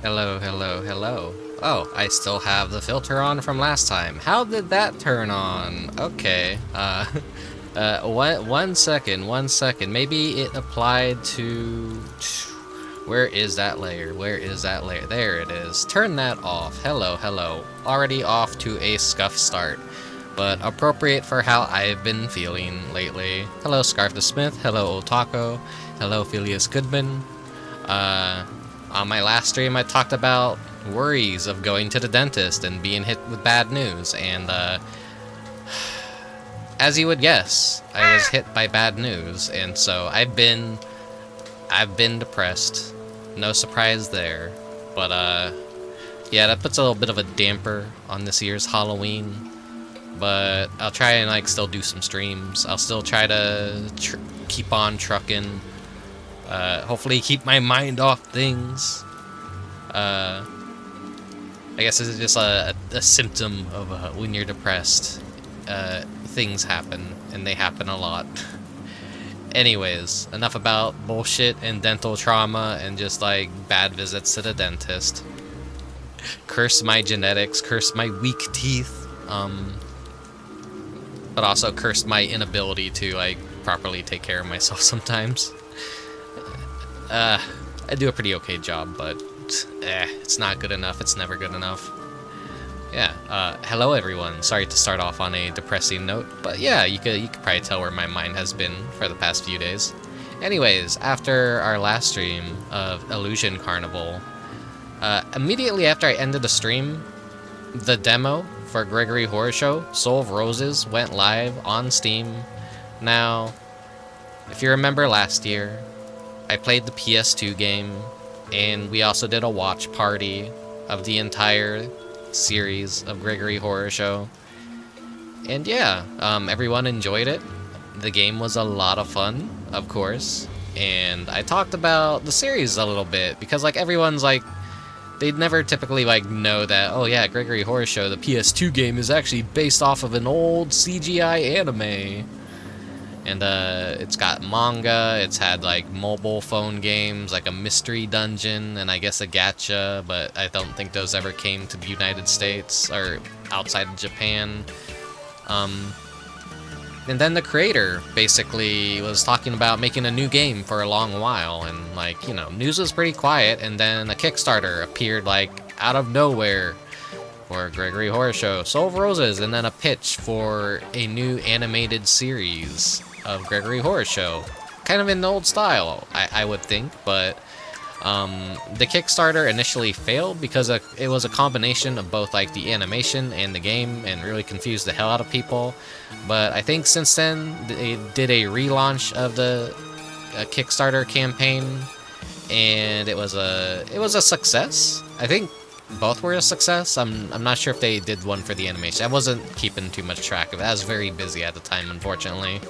Hello, hello, hello. Oh, I still have the filter on from last time. How did that turn on? Okay, one second. Maybe it applied to... Where is that layer? Where is that layer? There it is. Turn that off. Hello, hello. Already off to a scuff start. but appropriate for how I've been feeling lately. Hello, Scarf the Smith. Hello, Otako. Hello, Phileas Goodman. On my last stream, I talked about worries of going to the dentist and being hit with bad news, and as you would guess, I was hit by bad news, and so I've been depressed. No surprise there, but yeah, that puts a little bit of a damper on this year's Halloween. But I'll try and like still do some streams. I'll still try to keep on trucking. Hopefully keep my mind off things. I guess it's just a symptom of when you're depressed. Things happen, and they happen a lot. Anyways, enough about bullshit and dental trauma and just like bad visits to the dentist. Curse my genetics, curse my weak teeth, but also curse my inability to like properly take care of myself sometimes. I do a pretty okay job, but it's not good enough. It's never good enough. Yeah, hello everyone. Sorry to start off on a depressing note, but yeah, you could probably tell where my mind has been for the past few days. Anyways, after our last stream of Illusion Carnival, immediately after I ended the stream, the demo for Gregory Horror Show, Soul of Roses, went live on Steam. Now, if you remember last year, I played the PS2 game, and we also did a watch party of the entire series of Gregory Horror Show. And yeah, everyone enjoyed it. The game was a lot of fun, of course. And I talked about the series a little bit, because like everyone's like, they'd never typically like know that, oh yeah, Gregory Horror Show, the PS2 game, is actually based off of an old CGI anime. And it's got manga, it's had like mobile phone games, like a mystery dungeon, and I guess a gacha, but I don't think those ever came to the United States or outside of Japan. And then the creator basically was talking about making a new game for a long while, and like, you know, news was pretty quiet, and then a Kickstarter appeared like out of nowhere for Gregory Horror Show, Soul of Roses, and then a pitch for a new animated series of Gregory Horror Show. Kind of in the old style, I would think, but the Kickstarter initially failed because it was a combination of both like the animation and the game, and really confused the hell out of people. But I think since then they did a relaunch of the Kickstarter campaign, and it was a success. I think both were a success. I'm not sure if they did one for the animation. I wasn't keeping too much track of it. I was very busy at the time, unfortunately.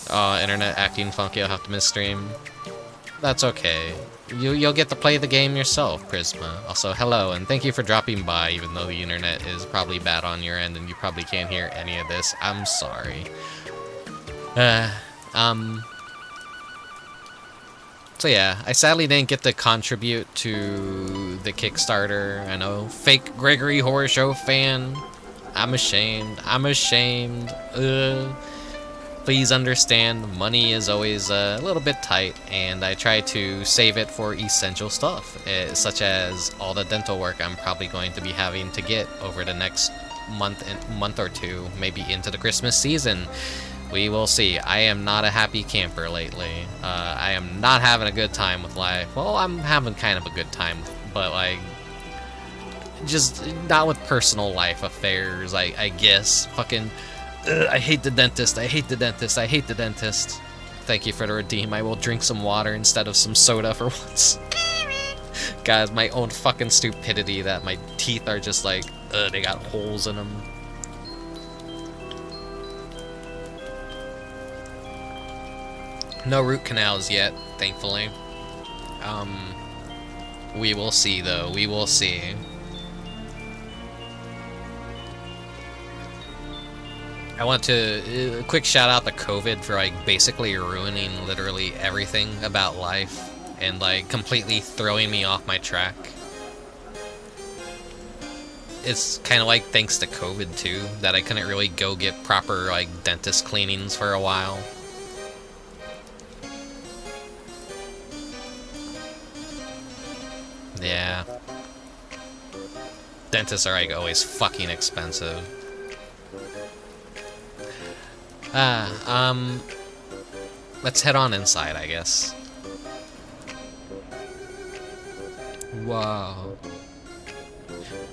Oh, internet acting funky. I'll have to miss stream. That's okay. You'll get to play the game yourself, Prisma. Also, hello, and thank you for dropping by, even though the internet is probably bad on your end and you probably can't hear any of this. I'm sorry. So yeah, I sadly didn't get to contribute to the Kickstarter. I know, fake Gregory Horror Show fan. I'm ashamed. Please understand, money is always a little bit tight, and I try to save it for essential stuff, such as all the dental work I'm probably going to be having to get over the next month or two, maybe into the Christmas season. We will see. I am not a happy camper lately. I am not having a good time with life. Well, I'm having kind of a good time, but like, just not with personal life affairs, I guess. Fucking, I hate the dentist, I hate the dentist, I hate the dentist. Thank you for the redeem. I will drink some water instead of some soda for once. Guys, my own fucking stupidity that my teeth are just like, they got holes in them. No root canals yet, thankfully. We will see though, we will see. I want to quick shout out to COVID for like basically ruining literally everything about life and like completely throwing me off my track. It's kind of like thanks to COVID too that I couldn't really go get proper like dentist cleanings for a while. Yeah. Dentists are like always fucking expensive. Let's head on inside, I guess. Wow.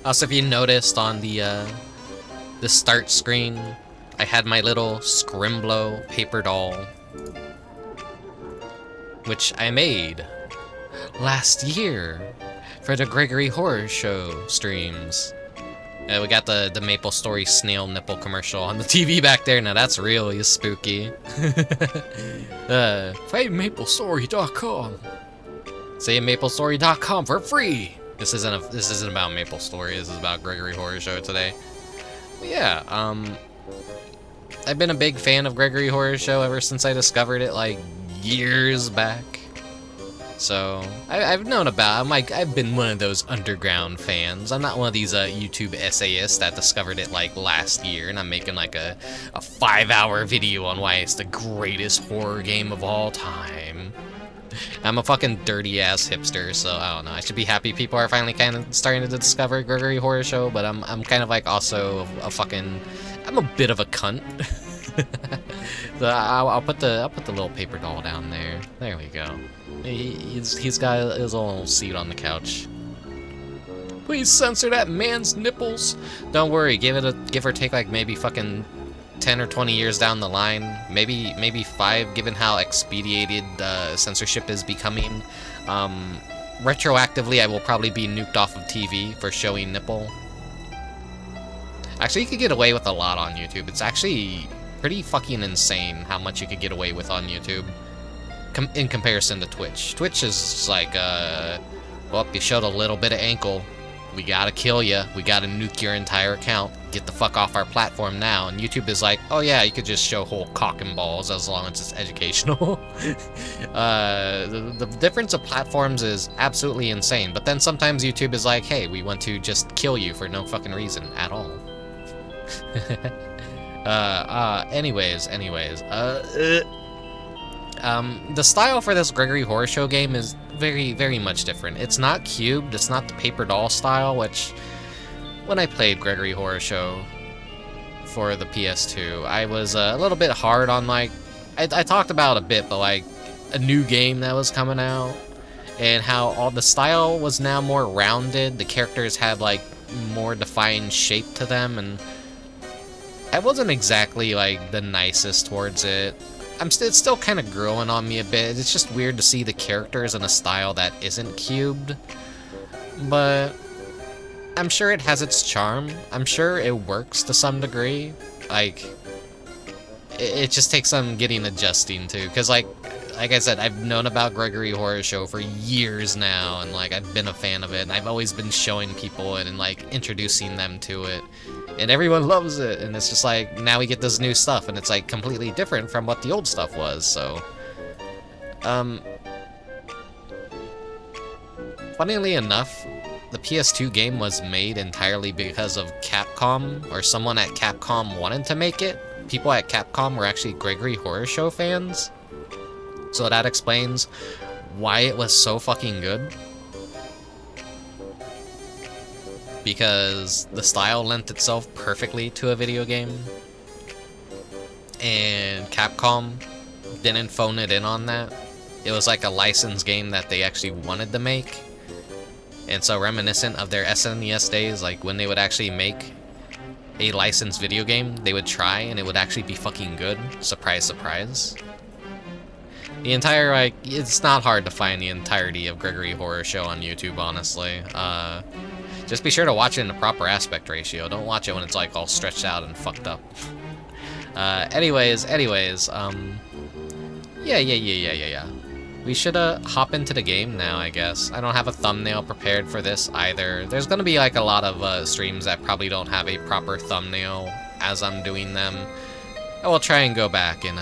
Also, if you noticed on the start screen, I had my little Scrimblow paper doll, which I made last year for the Gregory Horror Show streams. We got the Maple Story snail nipple commercial on the TV back there. Now that's really spooky. Play MapleStory.com. Say MapleStory.com for free. This isn't about Maple Story. This is about Gregory Horror Show today. But yeah, I've been a big fan of Gregory Horror Show ever since I discovered it like years back. So I've known about. I've been one of those underground fans. I'm not one of these YouTube essayists that discovered it like last year, and I'm making like a 5-hour video on why it's the greatest horror game of all time. I'm a fucking dirty ass hipster, so I don't know. I should be happy people are finally kind of starting to discover Gregory Horror Show, but I'm kind of like also a fucking. I'm a bit of a cunt. So I'll put the little paper doll down there. There we go. He's got his own seat on the couch. Please censor that man's nipples. Don't worry, give or take like maybe fucking 10 or 20 years down the line, maybe 5, given how expedited censorship is becoming. Retroactively, I will probably be nuked off of TV for showing nipple. Actually, you could get away with a lot on YouTube. It's actually pretty fucking insane how much you could get away with on YouTube in comparison to Twitch. Twitch is just like, well, you showed a little bit of ankle, we gotta kill you, we gotta nuke your entire account, get the fuck off our platform now. And YouTube is like, oh yeah, you could just show whole cock and balls as long as it's educational. The difference of platforms is absolutely insane, but then sometimes YouTube is like, hey, we want to just kill you for no fucking reason at all. Anyways, the style for this Gregory Horror Show game is very, very much different. It's not cubed, it's not the paper doll style, which, when I played Gregory Horror Show for the PS2, I was a little bit hard on, like, I talked about a bit, but like, a new game that was coming out, and how all the style was now more rounded, the characters had, like, more defined shape to them, and I wasn't exactly, like, the nicest towards it. It's still kind of growing on me a bit. It's just weird to see the characters in a style that isn't cubed. But I'm sure it has its charm. I'm sure it works to some degree. Like, it just takes some getting adjusting to. Because, like I said, I've known about Gregory Horror Show for years now. And, like, I've been a fan of it. And I've always been showing people it and, like, introducing them to it. And everyone loves it, and it's just like, now we get this new stuff, and it's like completely different from what the old stuff was, so... Funnily enough, the PS2 game was made entirely because of Capcom, or someone at Capcom wanted to make it. People at Capcom were actually Gregory Horror Show fans. So that explains why it was so fucking good. Because the style lent itself perfectly to a video game, and Capcom didn't phone it in on that. It was like a licensed game that they actually wanted to make, and so reminiscent of their SNES days, like when they would actually make a licensed video game, they would try and it would actually be fucking good. Surprise, surprise. The entire, like, it's not hard to find the entirety of Gregory Horror Show on YouTube, honestly. Just be sure to watch it in the proper aspect ratio. Don't watch it when it's like all stretched out and fucked up. Anyways, yeah. We should hop into the game now, I guess. I don't have a thumbnail prepared for this either. There's gonna be like a lot of streams that probably don't have a proper thumbnail as I'm doing them. I will try and go back and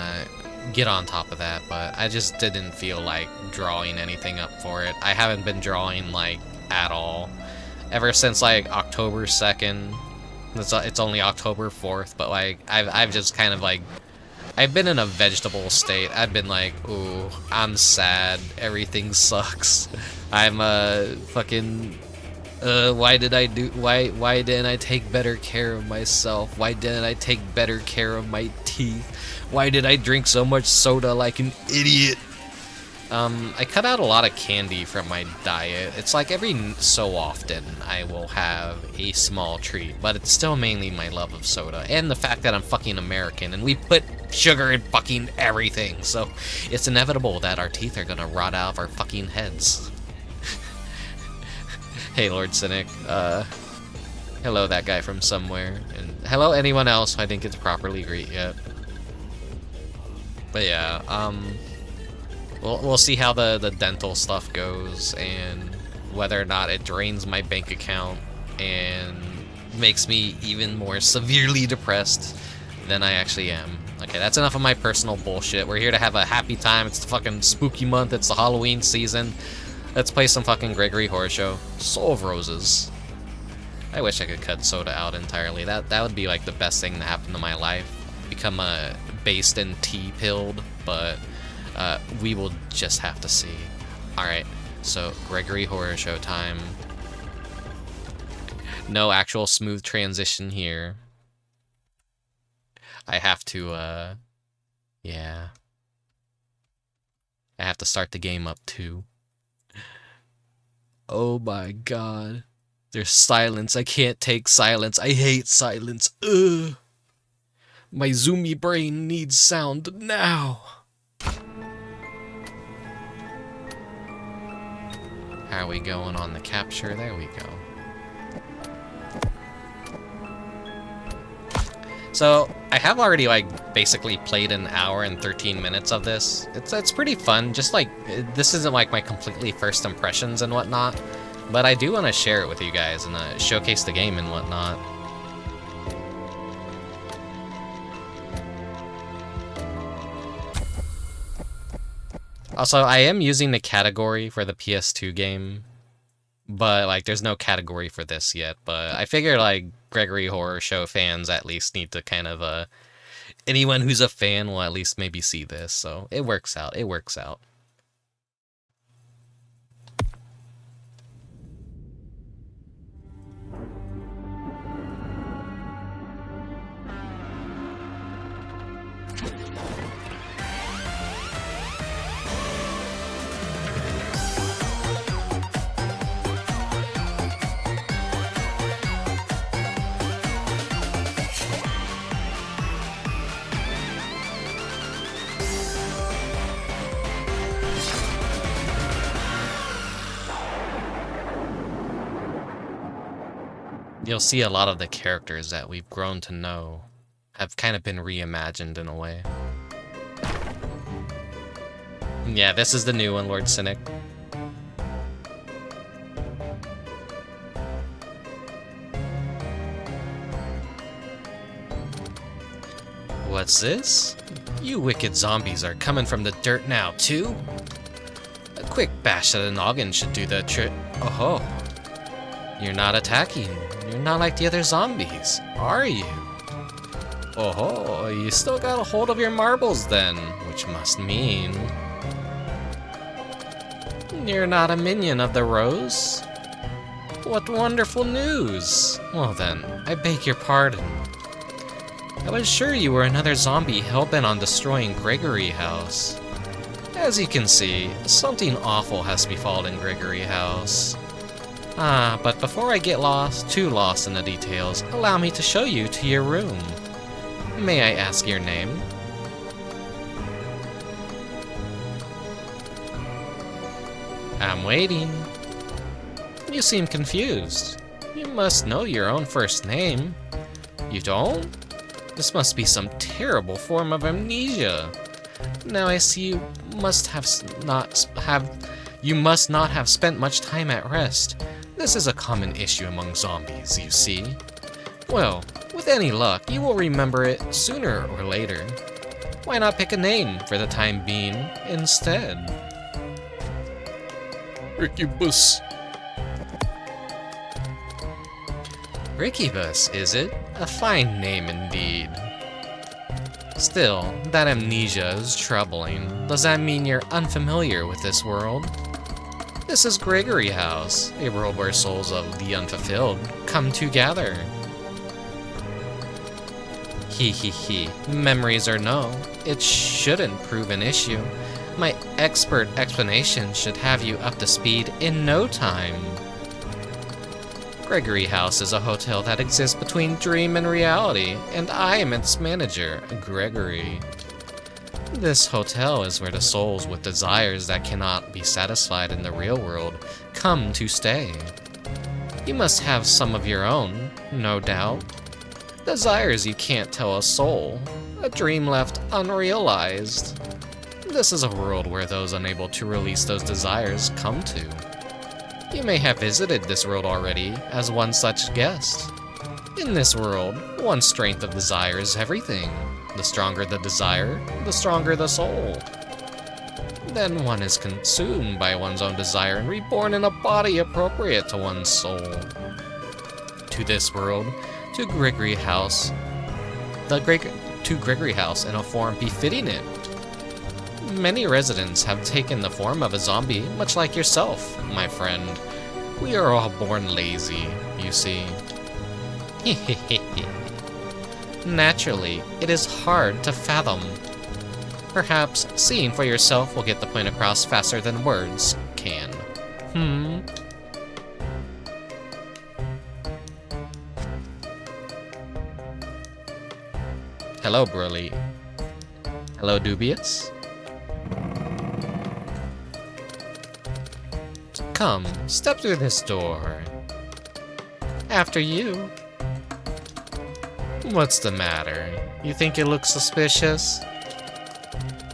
get on top of that, but I just didn't feel like drawing anything up for it. I haven't been drawing like at all. Ever since like October 2nd, it's only October 4th, but like I've just kind of like, I've been in a vegetable state. I've been like, ooh, I'm sad, everything sucks. I'm fucking Why didn't I take better care of myself? Why didn't I take better care of my teeth? Why did I drink so much soda like an idiot? I cut out a lot of candy from my diet. It's like every so often I will have a small treat, but it's still mainly my love of soda and the fact that I'm fucking American and we put sugar in fucking everything, so it's inevitable that our teeth are gonna rot out of our fucking heads. Hey, Lord Cynic. Hello, that guy from somewhere, and hello anyone else who I didn't get to properly greet yet. But yeah, we'll see how the dental stuff goes and whether or not it drains my bank account and makes me even more severely depressed than I actually am. Okay, that's enough of my personal bullshit. We're here to have a happy time. It's the fucking spooky month. It's the Halloween season. Let's play some fucking Gregory Horror Show. Soul of Roses. I wish I could cut soda out entirely. That would be like the best thing to happen to my life. Become based and tea-pilled, but we will just have to see. Alright, so Gregory Horror Show time. No actual smooth transition here. I have to, yeah. I have to start the game up too. Oh my god. There's silence. I can't take silence. I hate silence. Ugh. My zoomy brain needs sound now. How are we going on the capture? There we go. So, I have already, like, basically played an hour and 13 minutes of this. It's pretty fun, just like, this isn't like my completely first impressions and whatnot, but I do want to share it with you guys and showcase the game and whatnot. Also, I am using the category for the PS2 game, but, like, there's no category for this yet, but I figure, like, Gregory Horror Show fans at least need to kind of, anyone who's a fan will at least maybe see this, so it works out, it works out. You'll see a lot of the characters that we've grown to know have kind of been reimagined in a way. Yeah, this is the new one, Lord Cynic. What's this? You wicked zombies are coming from the dirt now, too? A quick bash at the noggin should do the trick. Oh, you're not attacking. You're not like the other zombies, are you? Oh, you still got a hold of your marbles then, which must mean you're not a minion of the rose? What wonderful news! Well then, I beg your pardon. I was sure you were another zombie hell-bent on destroying Gregory House. As you can see, something awful has befallen Gregory House. But before I get too lost in the details, allow me to show you to your room. May I ask your name? I'm waiting. You seem confused. You must know your own first name. You don't? This must be some terrible form of amnesia. Now I see you must not have spent much time at rest. This is a common issue among zombies, you see. Well, with any luck, you will remember it sooner or later. Why not pick a name for the time being instead? Rickubus. Rickubus, is it? A fine name indeed. Still, that amnesia is troubling. Does that mean you're unfamiliar with this world? This is Gregory House, a world where souls of the unfulfilled come to gather. He. Memories or no, it shouldn't prove an issue. My expert explanation should have you up to speed in no time. Gregory House is a hotel that exists between dream and reality, and I am its manager, Gregory. This hotel is where the souls with desires that cannot be satisfied in the real world come to stay. You must have some of your own, no doubt. Desires you can't tell a soul, a dream left unrealized. This is a world where those unable to release those desires come to. You may have visited this world already as one such guest. In this world, one's strength of desire is everything. The stronger the desire, the stronger the soul. Then one is consumed by one's own desire and reborn in a body appropriate to one's soul. To this world, to Gregory House, to Gregory House in a form befitting it. Many residents have taken the form of a zombie, much like yourself, my friend. We are all born lazy, you see. Naturally, it is hard to fathom. Perhaps seeing for yourself will get the point across faster than words can. Hello, Broly. Hello, Dubious. Come, step through this door. After you. What's the matter? You think it looks suspicious?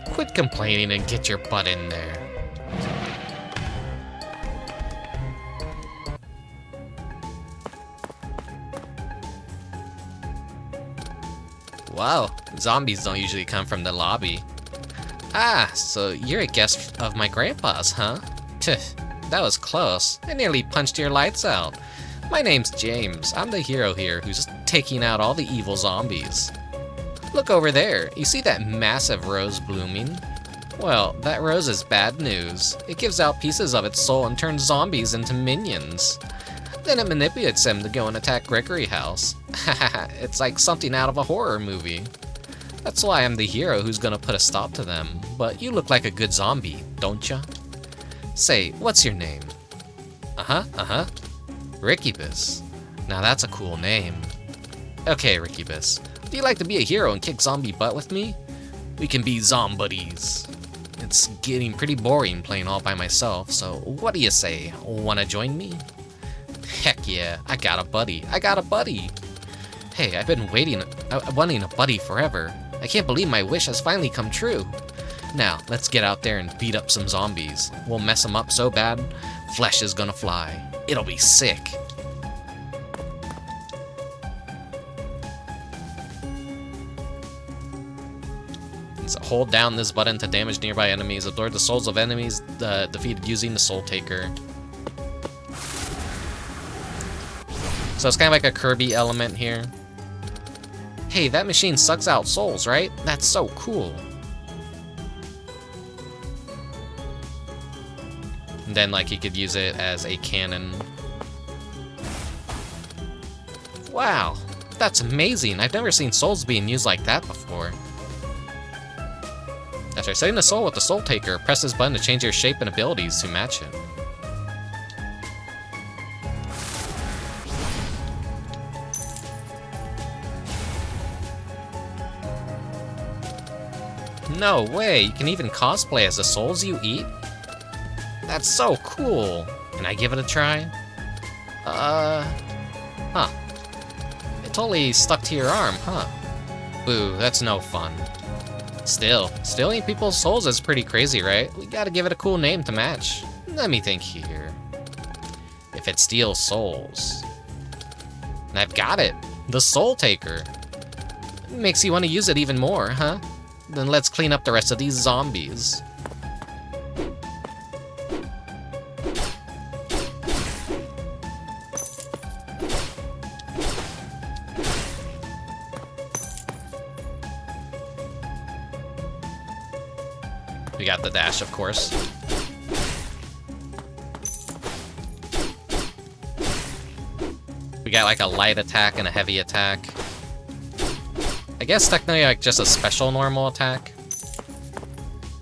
Quit complaining and get your butt in there. Wow, zombies don't usually come from the lobby. Ah, so you're a guest of my grandpa's, huh? Tuh, that was close. I nearly punched your lights out. My name's James. I'm the hero here who's taking out all the evil zombies. Look over there. You see that massive rose blooming? Well, that rose is bad news. It gives out pieces of its soul and turns zombies into minions. Then it manipulates them to go and attack Gregory House. Haha, it's like something out of a horror movie. That's why I'm the hero who's gonna put a stop to them. But you look like a good zombie, don't ya? Say, what's your name? Rickubus. Now that's a cool name. Okay, Rickubus. Would you like to be a hero and kick zombie butt with me? We can be zombuddies. It's getting pretty boring playing all by myself, so what do you say? Wanna join me? Heck yeah, I got a buddy. Hey, I've been wanting a buddy forever. I can't believe my wish has finally come true. Now, let's get out there and beat up some zombies. We'll mess them up so bad, flesh is gonna fly. It'll be sick. So hold down this button to damage nearby enemies. Absorb the souls of enemies defeated using the Soul Taker. So it's kind of like a Kirby element here. Hey, that machine sucks out souls, right? That's so cool. And then, like, you could use it as a cannon. Wow, that's amazing. I've never seen souls being used like that before. After setting the soul with the Soul Taker, press this button to change your shape and abilities to match it. No way, you can even cosplay as the souls you eat? That's so cool. Can I give it a try? Huh. It totally stuck to your arm, huh? Boo, that's no fun. Still, stealing people's souls is pretty crazy, right? We gotta give it a cool name to match. Let me think here. If it steals souls. And I've got it! The Soul Taker! Makes you want to use it even more, huh? Then let's clean up the rest of these zombies. We got the dash, of course. We got like a light attack and a heavy attack. I guess technically like just a special normal attack.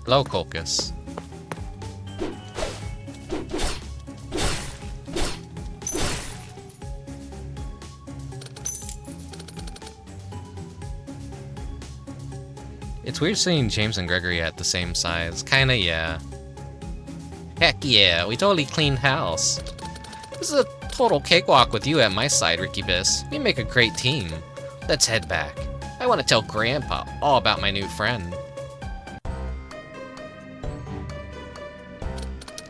Hello, Colchis. It's weird seeing James and Gregory at the same size. Kinda, yeah. Heck yeah, we totally cleaned house. This is a total cakewalk with you at my side, Rickubus. We make a great team. Let's head back. I want to tell Grandpa all about my new friend.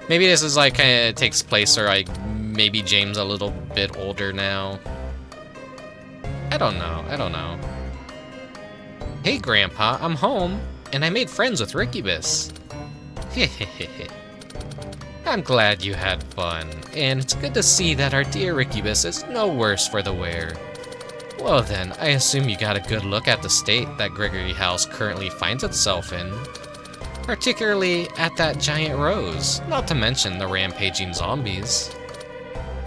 Maybe this is like kinda takes place or like maybe James a little bit older now. I don't know. Hey Grandpa, I'm home, and I made friends with Rickubus. Hehehe. I'm glad you had fun, and it's good to see that our dear Rickubus is no worse for the wear. Well then, I assume you got a good look at the state that Gregory House currently finds itself in. Particularly at that giant rose, not to mention the rampaging zombies.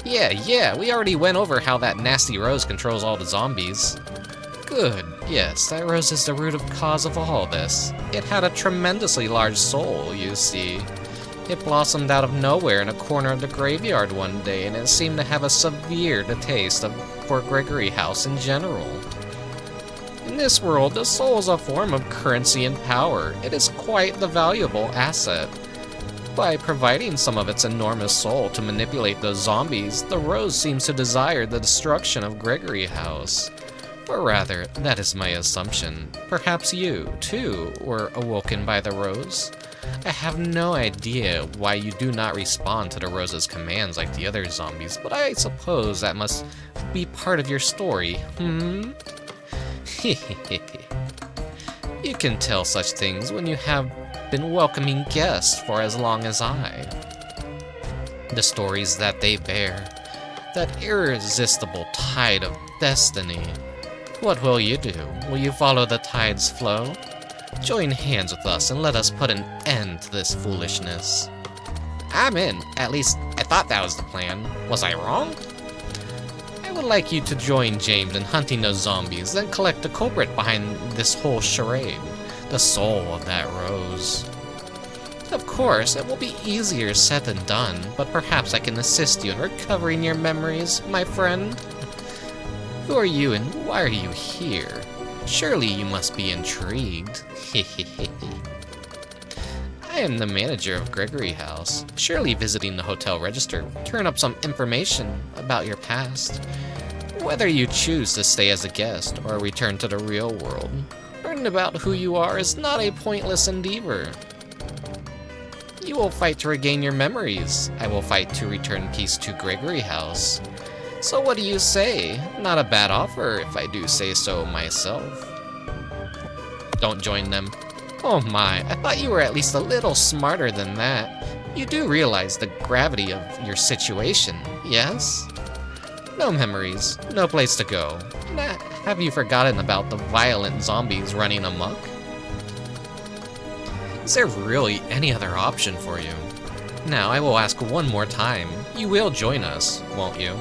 Yeah, we already went over how that nasty rose controls all the zombies. Good, yes, that rose is the root of cause of all this. It had a tremendously large soul, you see. It blossomed out of nowhere in a corner of the graveyard one day, and it seemed to have a severe distaste for Gregory House in general. In this world, the soul is a form of currency and power. It is quite the valuable asset. By providing some of its enormous soul to manipulate those zombies, the rose seems to desire the destruction of Gregory House. Or rather, that is my assumption. Perhaps you, too, were awoken by the rose? I have no idea why you do not respond to the rose's commands like the other zombies, but I suppose that must be part of your story, hmm? You can tell such things when you have been welcoming guests for as long as I. The stories that they bear, that irresistible tide of destiny. What will you do? Will you follow the tide's flow? Join hands with us and let us put an end to this foolishness. I'm in. At least, I thought that was the plan. Was I wrong? I would like you to join James in hunting those zombies, then collect the culprit behind this whole charade. The soul of that rose. Of course, it will be easier said than done, but perhaps I can assist you in recovering your memories, my friend. Who are you and why are you here? Surely you must be intrigued. I am the manager of Gregory House. Surely visiting the hotel register will turn up some information about your past. Whether you choose to stay as a guest or return to the real world, learning about who you are is not a pointless endeavor. You will fight to regain your memories. I will fight to return peace to Gregory House. So what do you say? Not a bad offer, if I do say so myself. Don't join them. Oh my, I thought you were at least a little smarter than that. You do realize the gravity of your situation, yes? No memories, no place to go. Nah, have you forgotten about the violent zombies running amok? Is there really any other option for you? Now, I will ask one more time. You will join us, won't you?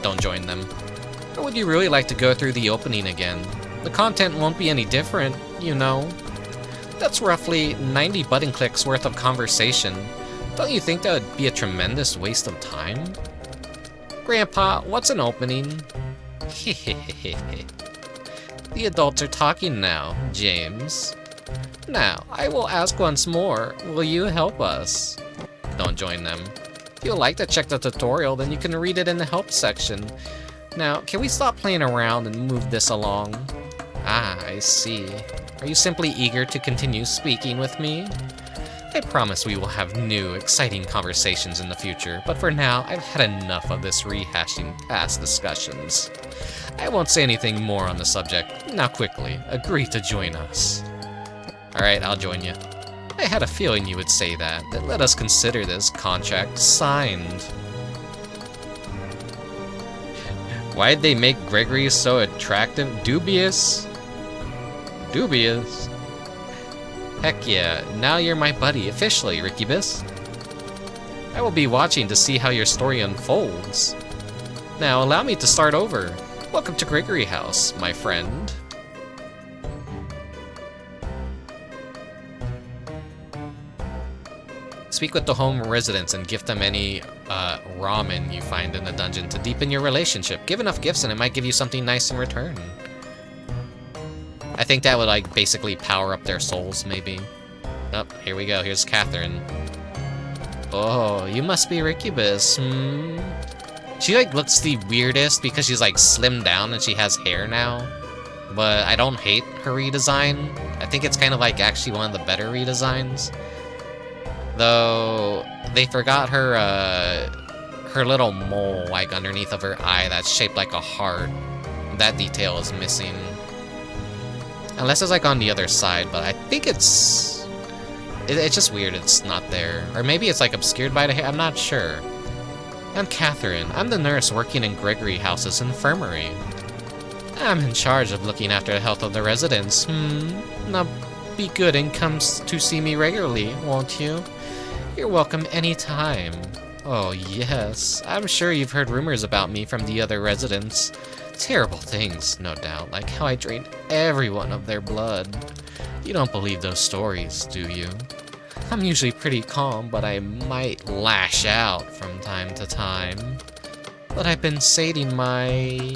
Don't join them. Or would you really like to go through the opening again? The content won't be any different, you know. That's roughly 90 button clicks worth of conversation. Don't you think that would be a tremendous waste of time? Grandpa, what's an opening? The adults are talking now, James. Now, I will ask once more, will you help us? Don't join them. If you'd like to check the tutorial, then you can read it in the help section. Now, can we stop playing around and move this along? Ah, I see. Are you simply eager to continue speaking with me? I promise we will have new, exciting conversations in the future, but for now, I've had enough of this rehashing past discussions. I won't say anything more on the subject. Now quickly, agree to join us. Alright, I'll join you. I had a feeling you would say that. Then let us consider this contract signed. Why'd they make Gregory so attractive? Dubious? Dubious? Heck yeah, now you're my buddy officially, Rickubus. I will be watching to see how your story unfolds. Now allow me to start over. Welcome to Gregory House, my friend. Speak with the home residents and gift them any ramen you find in the dungeon to deepen your relationship. Give enough gifts and it might give you something nice in return. I think that would like basically power up their souls, maybe. Oh, here we go. Here's Catherine. Oh, you must be Rickubus. She like looks the weirdest because she's like slimmed down and she has hair now. But I don't hate her redesign. I think it's kind of like actually one of the better redesigns. Though they forgot her her little mole like underneath of her eye that's shaped like a heart. That detail is missing. Unless it's like on the other side, but I think it's just weird it's not there. Or maybe it's like obscured by the hair, I'm not sure. I'm Catherine. I'm the nurse working in Gregory House's infirmary. I'm in charge of looking after the health of the residents. Now be good and come to see me regularly, won't you? You're welcome anytime. Oh yes, I'm sure you've heard rumors about me from the other residents. Terrible things, no doubt, like how I drained everyone of their blood. You don't believe those stories, do you? I'm usually pretty calm, but I might lash out from time to time. But I've been sating my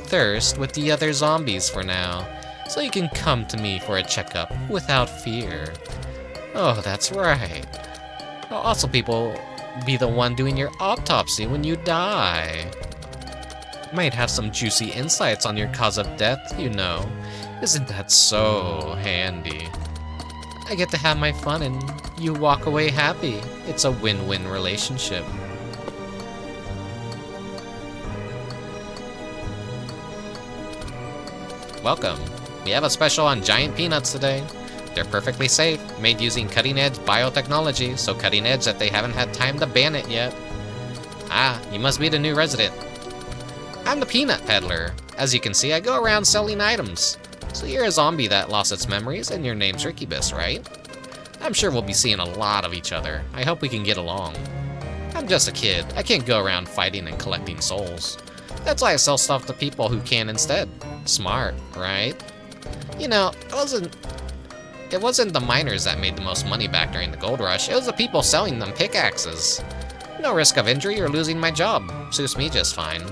thirst with the other zombies for now, so you can come to me for a checkup without fear. Oh, that's right. I'll also be the one doing your autopsy when you die. Might have some juicy insights on your cause of death, you know. Isn't that so handy? I get to have my fun and you walk away happy. It's a win-win relationship. Welcome. We have a special on giant peanuts today. They're perfectly safe, made using cutting-edge biotechnology, so cutting-edge that they haven't had time to ban it yet. Ah, you must be the new resident. I'm the peanut peddler. As you can see, I go around selling items. So you're a zombie that lost its memories, and your name's Rickubus, right? I'm sure we'll be seeing a lot of each other. I hope we can get along. I'm just a kid. I can't go around fighting and collecting souls. That's why I sell stuff to people who can instead. Smart, right? You know, it wasn't the miners that made the most money back during the gold rush. It was the people selling them pickaxes. No risk of injury or losing my job. Suits me just fine.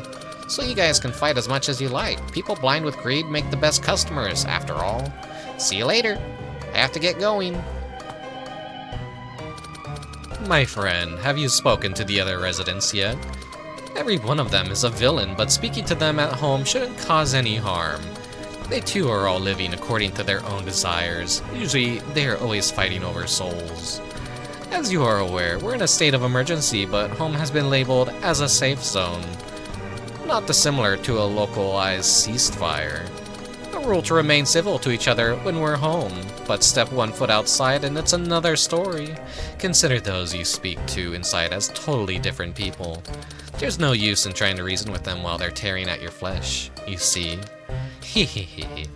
So you guys can fight as much as you like. People blind with greed make the best customers, after all. See you later. I have to get going. My friend, have you spoken to the other residents yet? Every one of them is a villain, but speaking to them at home shouldn't cause any harm. They too are all living according to their own desires. Usually, they are always fighting over souls. As you are aware, we're in a state of emergency, but home has been labeled as a safe zone. Not dissimilar to a localized ceasefire. A rule to remain civil to each other when we're home, but step one foot outside and it's another story. Consider those you speak to inside as totally different people. There's no use in trying to reason with them while they're tearing at your flesh, you see. Hehehe.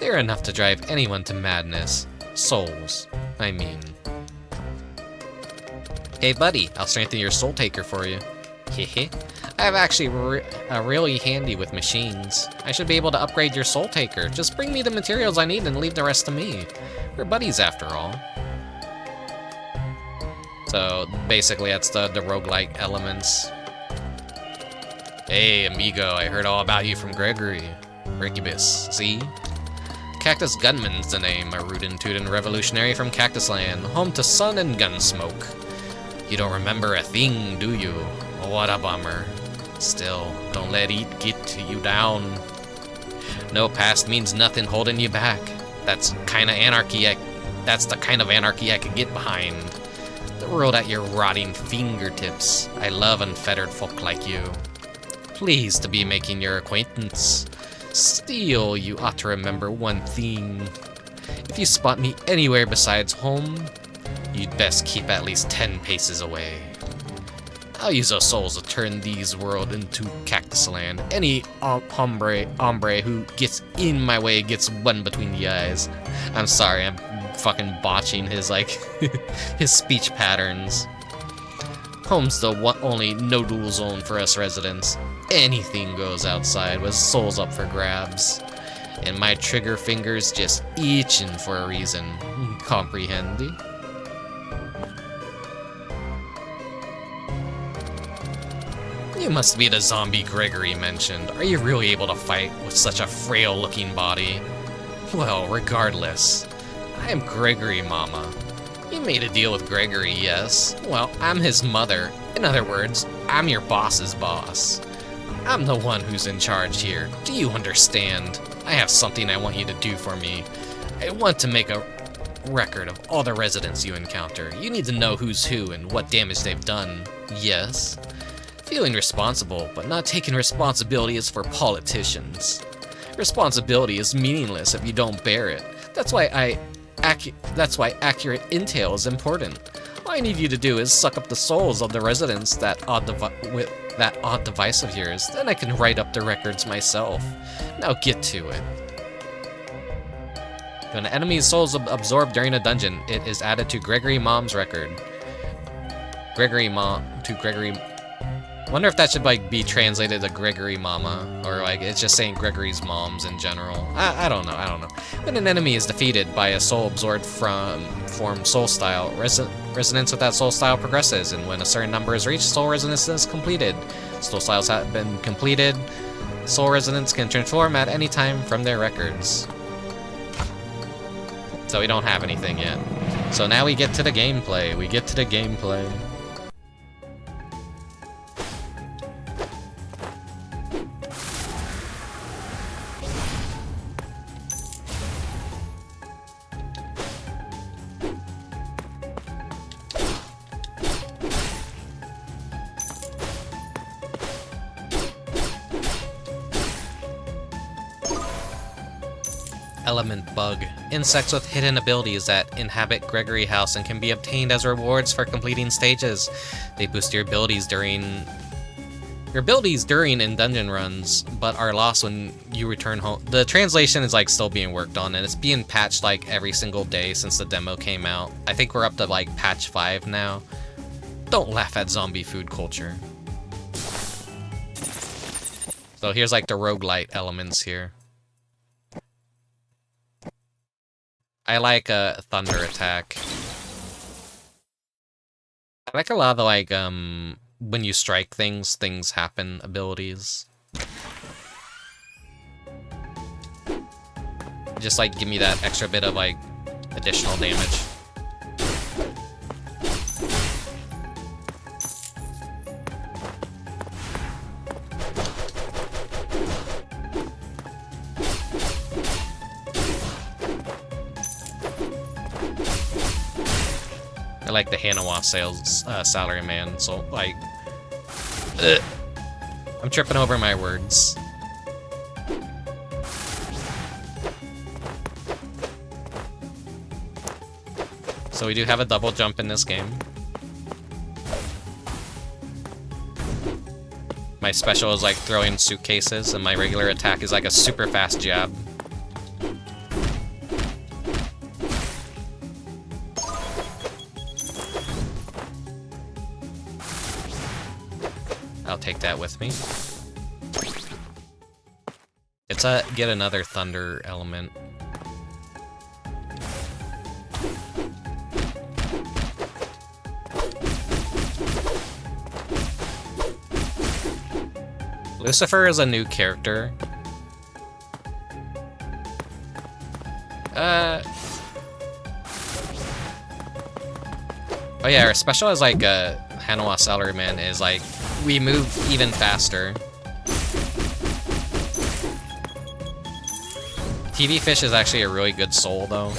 They're enough to drive anyone to madness. Souls, I mean. Hey buddy, I'll strengthen your soul taker for you. Hehe. I'm actually really handy with machines. I should be able to upgrade your soul taker. Just bring me the materials I need and leave the rest to me. We're buddies after all. So basically that's the roguelike elements. Hey amigo, I heard all about you from Gregory. Rickubus, see? Cactus Gunman's the name, a rootin' revolutionary from Cactus Land, home to sun and gun smoke. You don't remember a thing, do you? What a bummer. Still, don't let it get you down. No past means nothing holding you back. That's the kind of anarchy I could get behind. The world at your rotting fingertips. I love unfettered folk like you. Pleased to be making your acquaintance. Still, you ought to remember one thing. If you spot me anywhere besides home, you'd best keep at least 10 paces away. I'll use those souls to turn these world into Cactus Land. Any hombre who gets in my way gets one between the eyes. I'm sorry, I'm fucking botching his, his speech patterns. Home's the only no-duel zone for us residents. Anything goes outside with souls up for grabs. And my trigger finger's just itching for a reason. Comprehendi? You must be the zombie Gregory mentioned. Are you really able to fight with such a frail-looking body? Well, regardless, I am Gregory, Mama. You made a deal with Gregory, yes? Well, I'm his mother. In other words, I'm your boss's boss. I'm the one who's in charge here. Do you understand? I have something I want you to do for me. I want to make a record of all the residents you encounter. You need to know who's who and what damage they've done. Yes? Feeling responsible, but not taking responsibility is for politicians. Responsibility is meaningless if you don't bear it. That's why accurate intel is important. All I need you to do is suck up the souls of the residents with that odd device of yours. Then I can write up the records myself. Now get to it. When an enemy's soul is absorbed during a dungeon, it is added to Gregory Mom's record. Gregory. Wonder if that should like be translated to Gregory Mama, or like it's just saying Gregory's moms in general. I don't know. When an enemy is defeated by a soul absorbed from soul style, resonance with that soul style progresses, and when a certain number is reached, soul resonance is completed. Soul styles have been completed. Soul resonance can transform at any time from their records. So we don't have anything yet. So now we get to the gameplay. Element bug. Insects with hidden abilities that inhabit Gregory House and can be obtained as rewards for completing stages. They boost your abilities during in dungeon runs, but are lost when you return home. The translation is like still being worked on, and it's being patched like every single day since the demo came out. I think we're up to like patch 5 now. Don't laugh at zombie food culture. So here's like the roguelite elements here. I like a thunder attack. I like a lot of the like when you strike things happen abilities. Just like give me that extra bit of like additional damage. I like the Hanawa sales salaryman, so like, I'm tripping over my words. So we do have a double jump in this game. My special is like throwing suitcases, and my regular attack is like a super fast jab. I'll take that with me. Let's get another thunder element. Lucifer is a new character. Oh yeah, our special is like Hanawa Salaryman is like, we move even faster. TV Fish is actually a really good soul though.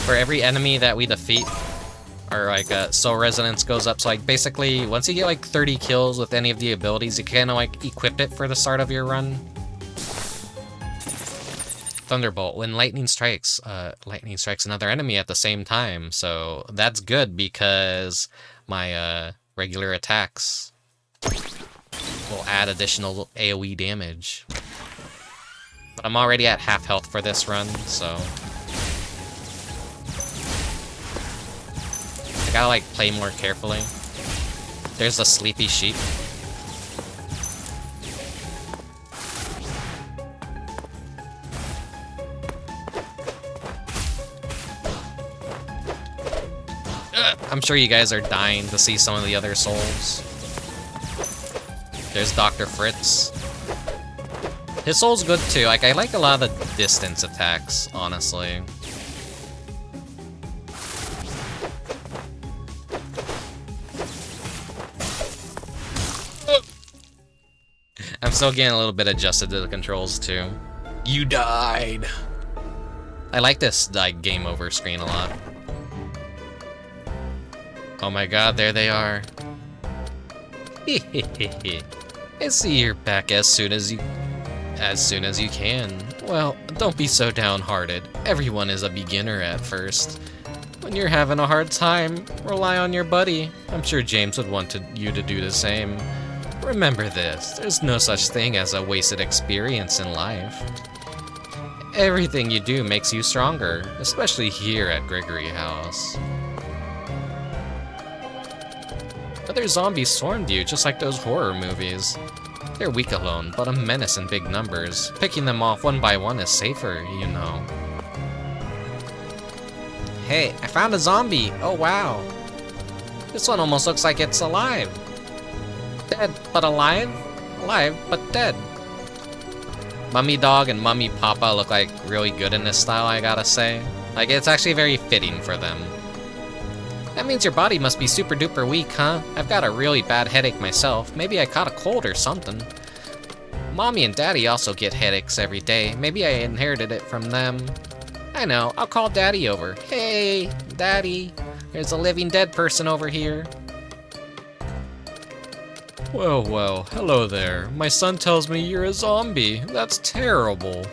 For every enemy that we defeat, our like soul resonance goes up. So like basically, once you get like 30 kills with any of the abilities, you can like equip it for the start of your run. Thunderbolt. When lightning strikes another enemy at the same time. So that's good because my regular attacks will add additional AoE damage. But I'm already at half health for this run, so I gotta like play more carefully. There's a sleepy sheep. I'm sure you guys are dying to see some of the other souls. There's Dr. Fritz. His soul's good too. Like, I like a lot of the distance attacks, honestly. I'm still getting a little bit adjusted to the controls too. You died. I like this like game over screen a lot. Oh my god, there they are. I see you're back as soon as you can. Well, don't be so downhearted. Everyone is a beginner at first. When you're having a hard time, rely on your buddy. I'm sure James would want you to do the same. Remember this, there's no such thing as a wasted experience in life. Everything you do makes you stronger, especially here at Gregory House. Other zombies swarmed you, just like those horror movies. They're weak alone, but a menace in big numbers. Picking them off one by one is safer, you know. Hey, I found a zombie! Oh wow! This one almost looks like it's alive. Dead, but alive? Alive, but dead. Mummy Dog and Mummy Papa look like really good in this style, I gotta say. Like, it's actually very fitting for them. That means your body must be super duper weak, huh? I've got a really bad headache myself. Maybe I caught a cold or something. Mommy and Daddy also get headaches every day. Maybe I inherited it from them. I know, I'll call Daddy over. Hey, Daddy, there's a living dead person over here. Well, hello there. My son tells me you're a zombie. That's terrible.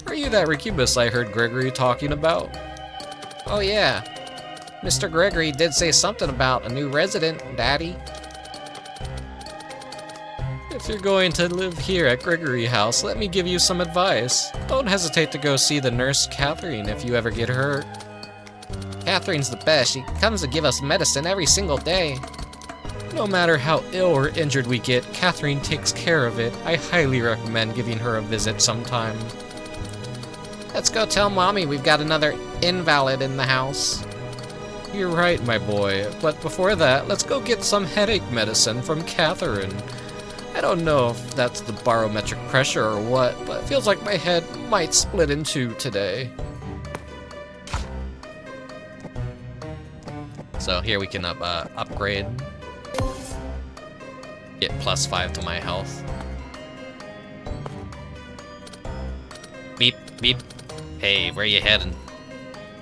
Are you that Rickubus I heard Gregory talking about? Oh yeah. Mr. Gregory did say something about a new resident, Daddy. If you're going to live here at Gregory House, let me give you some advice. Don't hesitate to go see the nurse Catherine if you ever get hurt. Catherine's the best. She comes to give us medicine every single day. No matter how ill or injured we get, Catherine takes care of it. I highly recommend giving her a visit sometime. Let's go tell Mommy we've got another invalid in the house. You're right, my boy, but before that, let's go get some headache medicine from Catherine. I don't know if that's the barometric pressure or what, but it feels like my head might split in two today. So here we can upgrade. Get +5 to my health. Beep, beep. Hey, where you heading?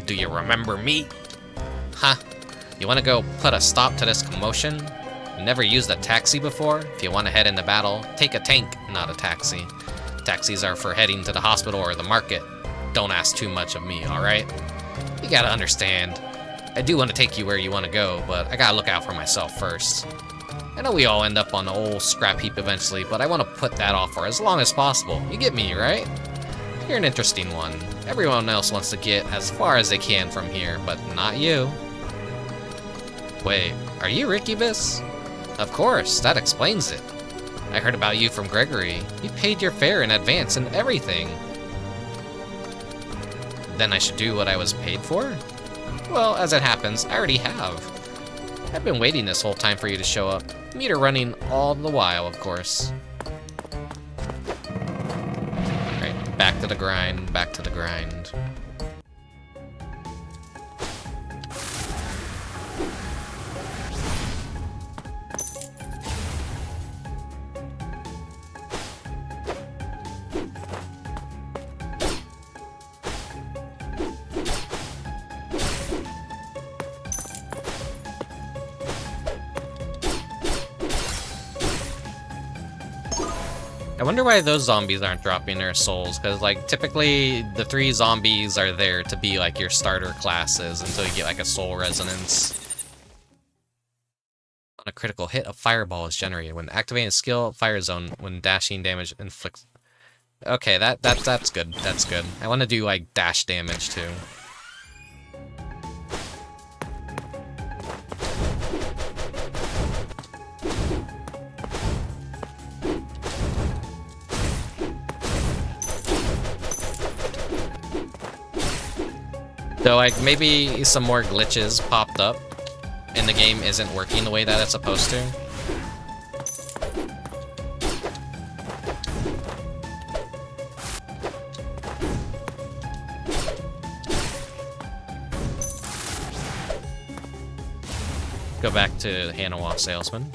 Do you remember me? Huh? You want to go put a stop to this commotion? You never used a taxi before? If you want to head into battle, take a tank, not a taxi. Taxis are for heading to the hospital or the market. Don't ask too much of me, alright? You gotta understand. I do want to take you where you want to go, but I gotta look out for myself first. I know we all end up on the old scrap heap eventually, but I want to put that off for as long as possible. You get me, right? You're an interesting one. Everyone else wants to get as far as they can from here, but not you. Wait, are you Rickubus? Of course, that explains it. I heard about you from Gregory. You paid your fare in advance and everything. Then I should do what I was paid for? Well, as it happens, I already have. I've been waiting this whole time for you to show up. Meter running all the while, of course. Alright, back to the grind, back to the grind. I wonder why those zombies aren't dropping their souls, because, like, typically the 3 zombies are there to be, like, your starter classes until you get, like, a soul resonance. On a critical hit, a fireball is generated. When activating a skill, fire zone, when dashing damage inflicts... Okay, that's good. That's good. I want to do, like, dash damage, too. So, like, maybe some more glitches popped up, and the game isn't working the way that it's supposed to. Go back to Hanawa Salesman.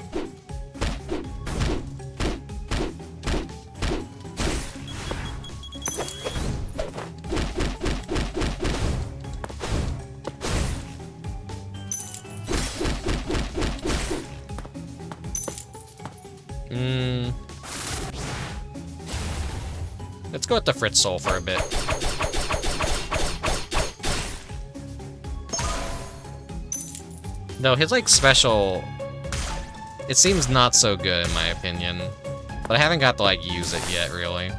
Let's go with the Fritz Soul for a bit. Though his, like, special... It seems not so good, in my opinion. But I haven't got to, like, use it yet, really.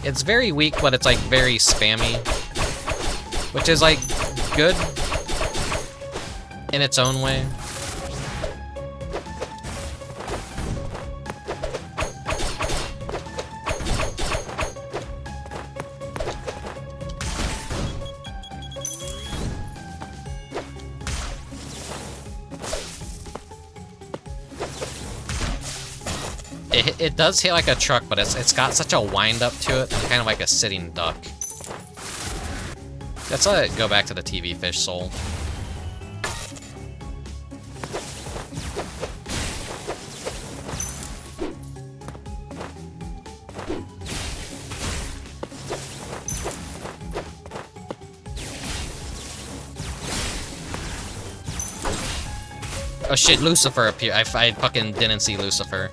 It's very weak, but it's, like, very spammy. Which is, like, good in its own way. It does hit like a truck, but it's got such a wind up to it, and kind of like a sitting duck. Let's go back to the TV fish soul. Oh shit, Lucifer appeared. I fucking didn't see Lucifer.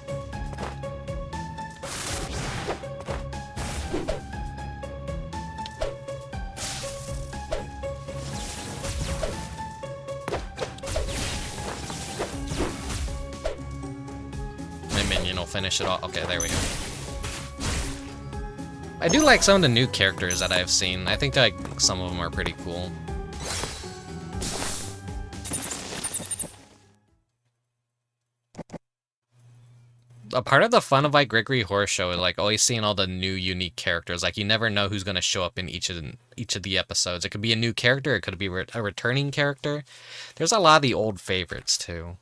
Finish it all. Okay, there we go. I do like some of the new characters that I've seen. I think like some of them are pretty cool. A part of the fun of like Gregory Horror Show is like always seeing all the new unique characters. Like you never know who's gonna show up in each of the episodes. It could be a new character. It could be a returning character. There's a lot of the old favorites too.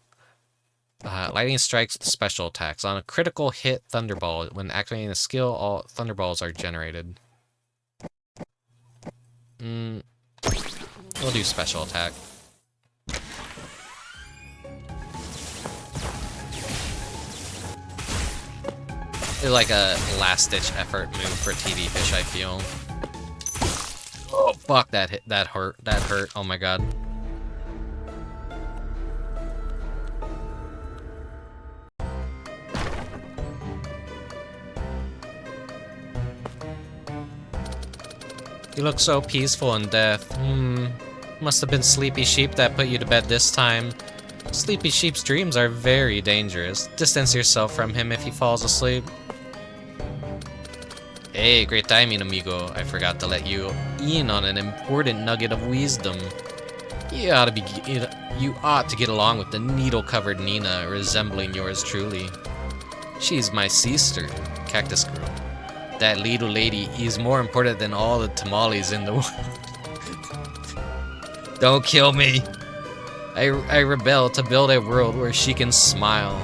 Lightning strikes with special attacks. On a critical hit, Thunderball. When activating a skill, all Thunderballs are generated. We'll do special attack. It's like a last-ditch effort move for TV Fish, I feel. Oh, fuck, that hurt. That hurt. Oh my god. You look so peaceful in death. Must have been Sleepy Sheep that put you to bed this time. Sleepy Sheep's dreams are very dangerous. Distance yourself from him if he falls asleep. Hey, great timing, amigo. I forgot to let you in on an important nugget of wisdom. You ought to get along with the needle-covered Nina, resembling yours truly. She's my sister, Cactus Girl. That little lady is more important than all the tamales in the world. Don't kill me. I rebel to build a world where she can smile.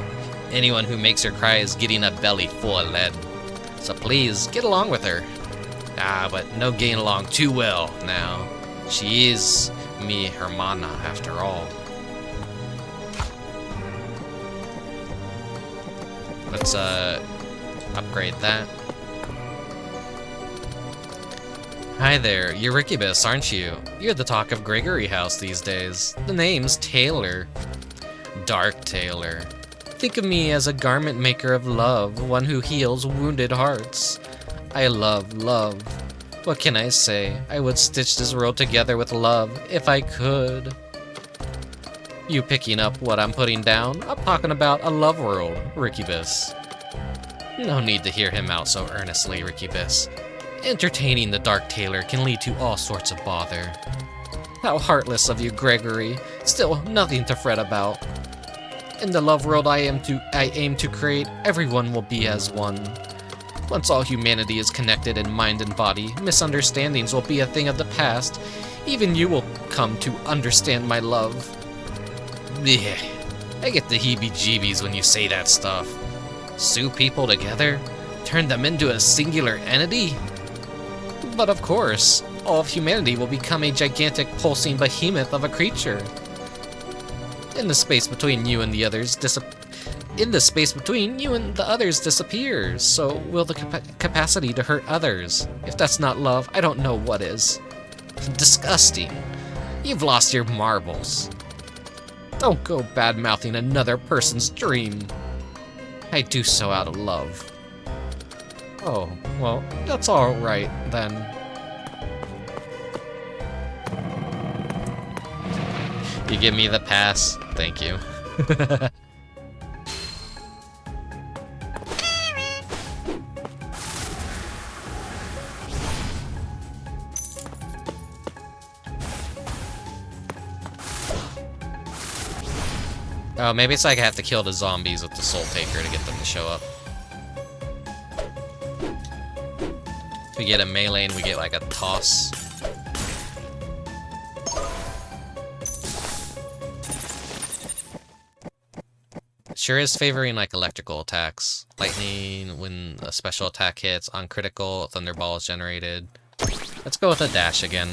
Anyone who makes her cry is getting a belly full of lead. So please, get along with her. But no getting along too well now. She is mi hermana after all. Let's upgrade that. Hi there, you're Rickubus, aren't you? You're the talk of Gregory House these days. The name's Taylor. Dark Taylor. Think of me as a garment maker of love, one who heals wounded hearts. I love love. What can I say? I would stitch this world together with love, if I could. You picking up what I'm putting down? I'm talking about a love world, Rickubus. No need to hear him out so earnestly, Rickubus. Entertaining the Dark Taylor can lead to all sorts of bother. How heartless of you, Gregory. Still, nothing to fret about. In the love world I aim to create, everyone will be as one. Once all humanity is connected in mind and body, misunderstandings will be a thing of the past. Even you will come to understand my love. Yeah, I get the heebie-jeebies when you say that stuff. Sew people together? Turn them into a singular entity? But of course, all of humanity will become a gigantic pulsing behemoth of a creature. In the space between you and the others disappears, so will the capacity to hurt others. If that's not love, I don't know what is. Disgusting. You've lost your marbles. Don't go bad-mouthing another person's dream. I do so out of love. Oh, well, that's alright then. You give me the pass? Thank you. Oh, maybe it's like I have to kill the zombies with the Soul Taker to get them to show up. If we get a melee and we get like a toss. Sure is favoring like electrical attacks. Lightning when a special attack hits, on critical, Thunderball is generated. Let's go with a dash again.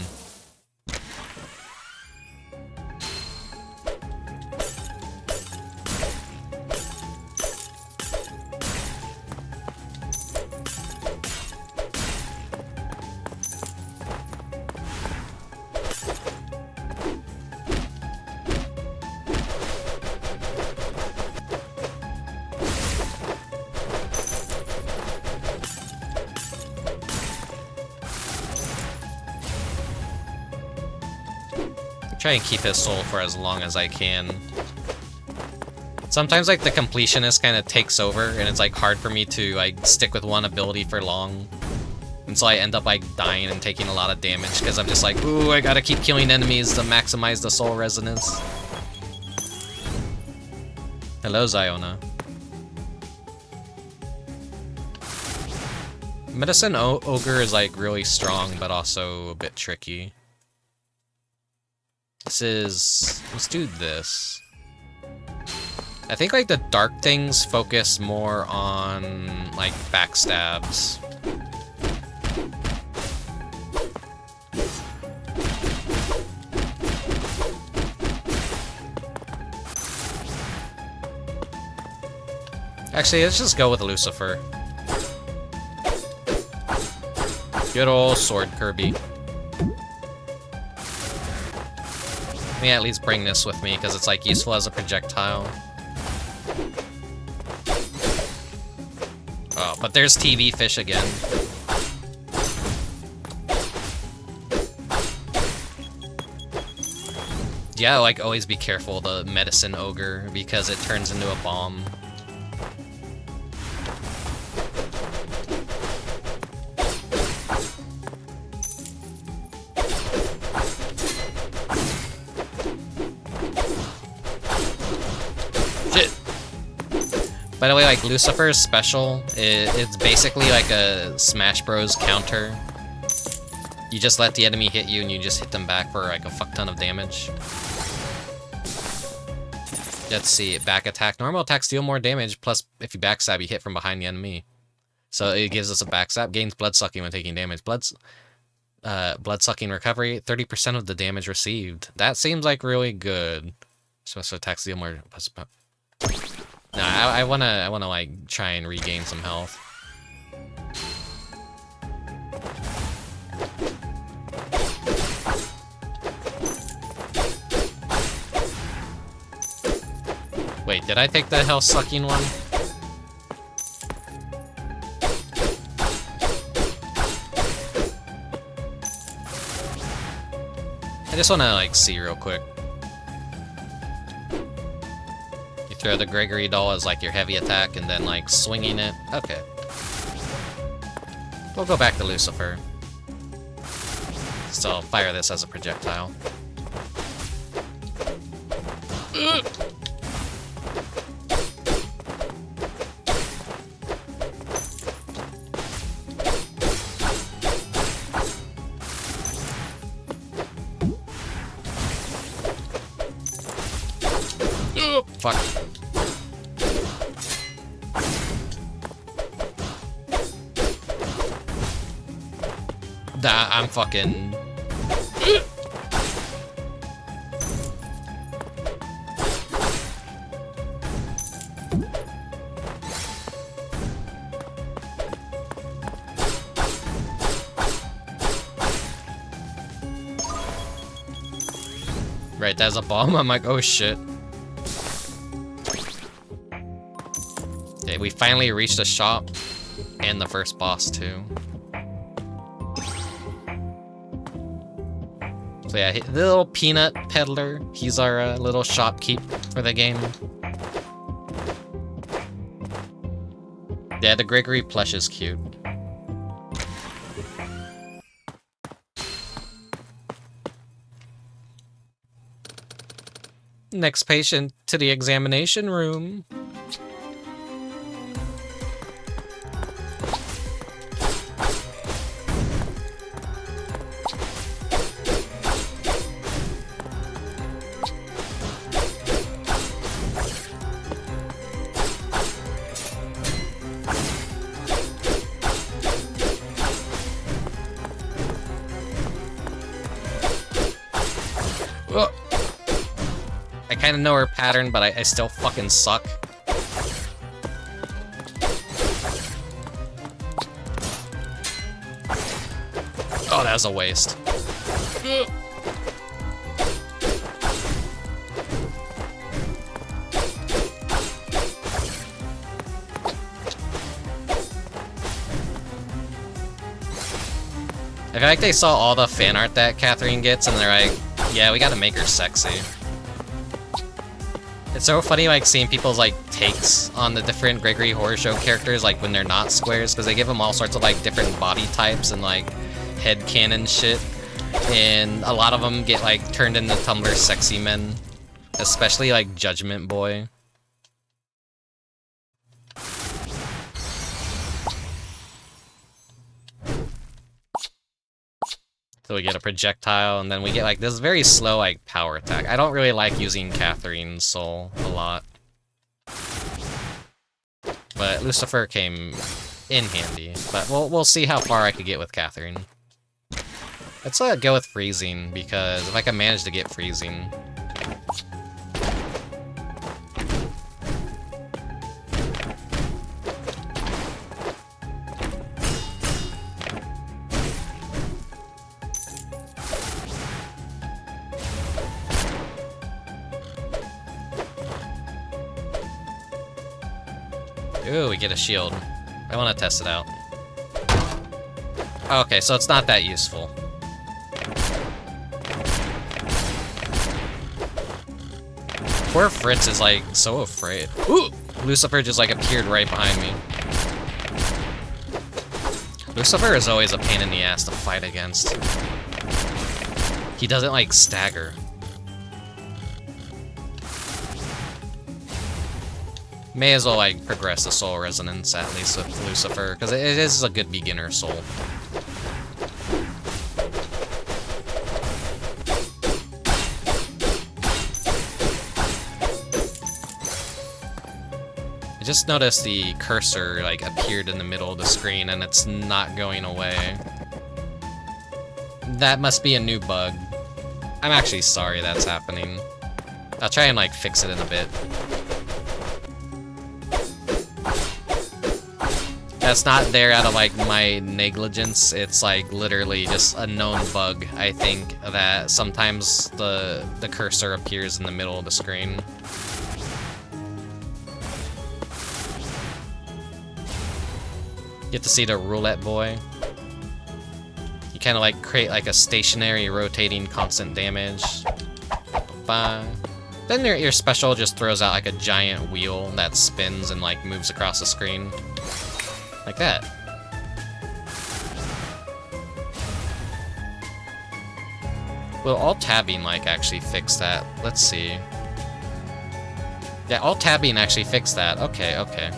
Try and keep his soul for as long as I can. Sometimes like the completionist kind of takes over and it's like hard for me to like stick with one ability for long. And so I end up like dying and taking a lot of damage because I'm just like, ooh, I gotta keep killing enemies to maximize the soul resonance. Hello, Ziona. Medicine Ogre is like really strong but also a bit tricky. Let's do this. I think like the dark things focus more on like backstabs. Actually, let's just go with Lucifer. Good old sword Kirby. Let me at least bring this with me, because it's like useful as a projectile. Oh, but there's TV fish again. Yeah, like always be careful, the medicine ogre, because it turns into a bomb. By the way, like, Lucifer's special, it's basically like a Smash Bros. Counter. You just let the enemy hit you and you just hit them back for like a fuck ton of damage. Let's see, back attack. Normal attacks deal more damage, plus if you backstab, you hit from behind the enemy. So it gives us a backstab, gains blood sucking when taking damage. Blood sucking recovery, 30% of the damage received. That seems like really good. Special attacks deal more... No, I wanna like try and regain some health. Wait, did I take the health sucking one? I just wanna like see real quick. You throw the Gregory doll as like your heavy attack and then like swinging it. Okay. We'll go back to Lucifer. So I'll fire this as a projectile. Fuck. I'm fucking... Right, there's a bomb. I'm like, oh shit. Okay, we finally reached the shop and the first boss too. So yeah, the little peanut peddler, he's our little shopkeep for the game. Yeah, the Gregory plush is cute. Next patient to the examination room. I kind of know her pattern, but I still fucking suck. Oh, that was a waste. I feel like they saw all the fan art that Catherine gets, and they're like, yeah, we gotta make her sexy. It's so funny, like, seeing people's, like, takes on the different Gregory Horror Show characters, like, when they're not squares, because they give them all sorts of, like, different body types and, like, headcanon shit. And a lot of them get, like, turned into Tumblr sexy men. Especially, like, Judgment Boy. So we get a projectile, and then we get, like, this very slow, like, power attack. I don't really like using Catherine's soul a lot. But Lucifer came in handy. But we'll see how far I could get with Catherine. Let's go with freezing, because if I can manage to get freezing... Ooh, we get a shield. I want to test it out. Okay, so it's not that useful. Poor Fritz is, like, so afraid. Ooh! Lucifer just, like, appeared right behind me. Lucifer is always a pain in the ass to fight against. He doesn't, like, stagger. May as well, like, progress the soul resonance, at least with Lucifer, because it is a good beginner soul. I just noticed the cursor, like, appeared in the middle of the screen, and it's not going away. That must be a new bug. I'm actually sorry that's happening. I'll try and, like, fix it in a bit. That's not there out of like my negligence. It's like literally just a known bug, I think, that sometimes the cursor appears in the middle of the screen. Get to see the roulette boy. You kind of like create like a stationary, rotating, constant damage. Then your special just throws out like a giant wheel that spins and like moves across the screen. Like that. Will alt-tabbing like actually fix that? Let's see. Yeah, alt-tabbing actually fixed that. Okay, okay.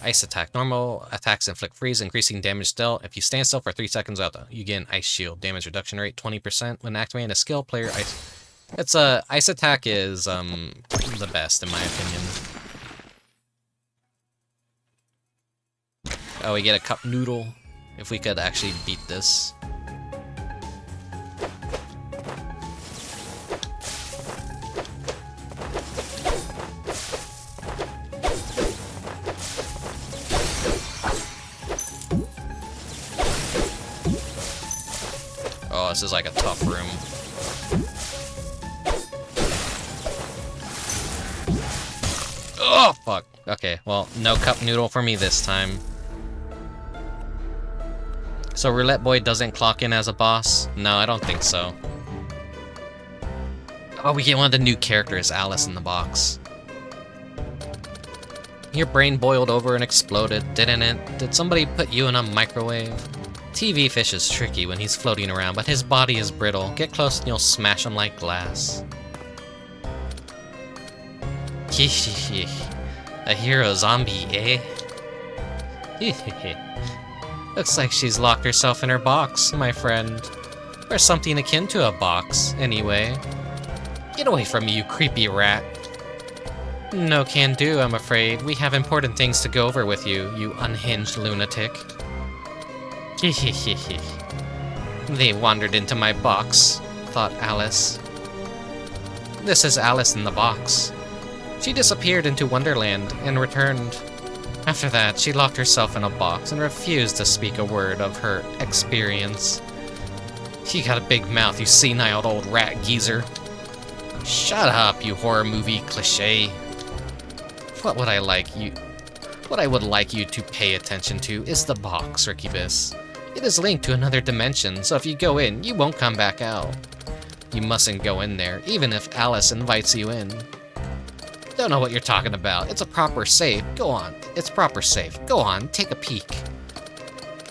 Ice attack. Normal attacks inflict freeze, increasing damage dealt. If you stand still for 3 seconds out, you get an ice shield. Damage reduction rate 20% when activating a skill. Player ice. It's ice attack is the best in my opinion. Oh, we get a cup noodle. If we could actually beat this. Oh, this is like a tough room. Oh, fuck. Okay, well, no cup noodle for me this time. So Roulette Boy doesn't clock in as a boss? No, I don't think so. Oh, we get one of the new characters, Alice in the box. Your brain boiled over and exploded, didn't it? Did somebody put you in a microwave? TV fish is tricky when he's floating around, but his body is brittle. Get close and you'll smash him like glass. A hero zombie, eh? Looks like she's locked herself in her box, my friend. Or something akin to a box, anyway. Get away from me, you creepy rat. No can do, I'm afraid. We have important things to go over with you, you unhinged lunatic. They wandered into my box, thought Alice. This is Alice in the box. She disappeared into Wonderland and returned. After that, she locked herself in a box and refused to speak a word of her experience. You got a big mouth, you senile old rat geezer. Shut up, you horror movie cliché. What would I would like you to pay attention to is the box, Rickubus. It is linked to another dimension, so if you go in, you won't come back out. You mustn't go in there, even if Alice invites you in. Don't know what you're talking about. It's a proper safe. Go on. It's proper safe. Go on, take a peek.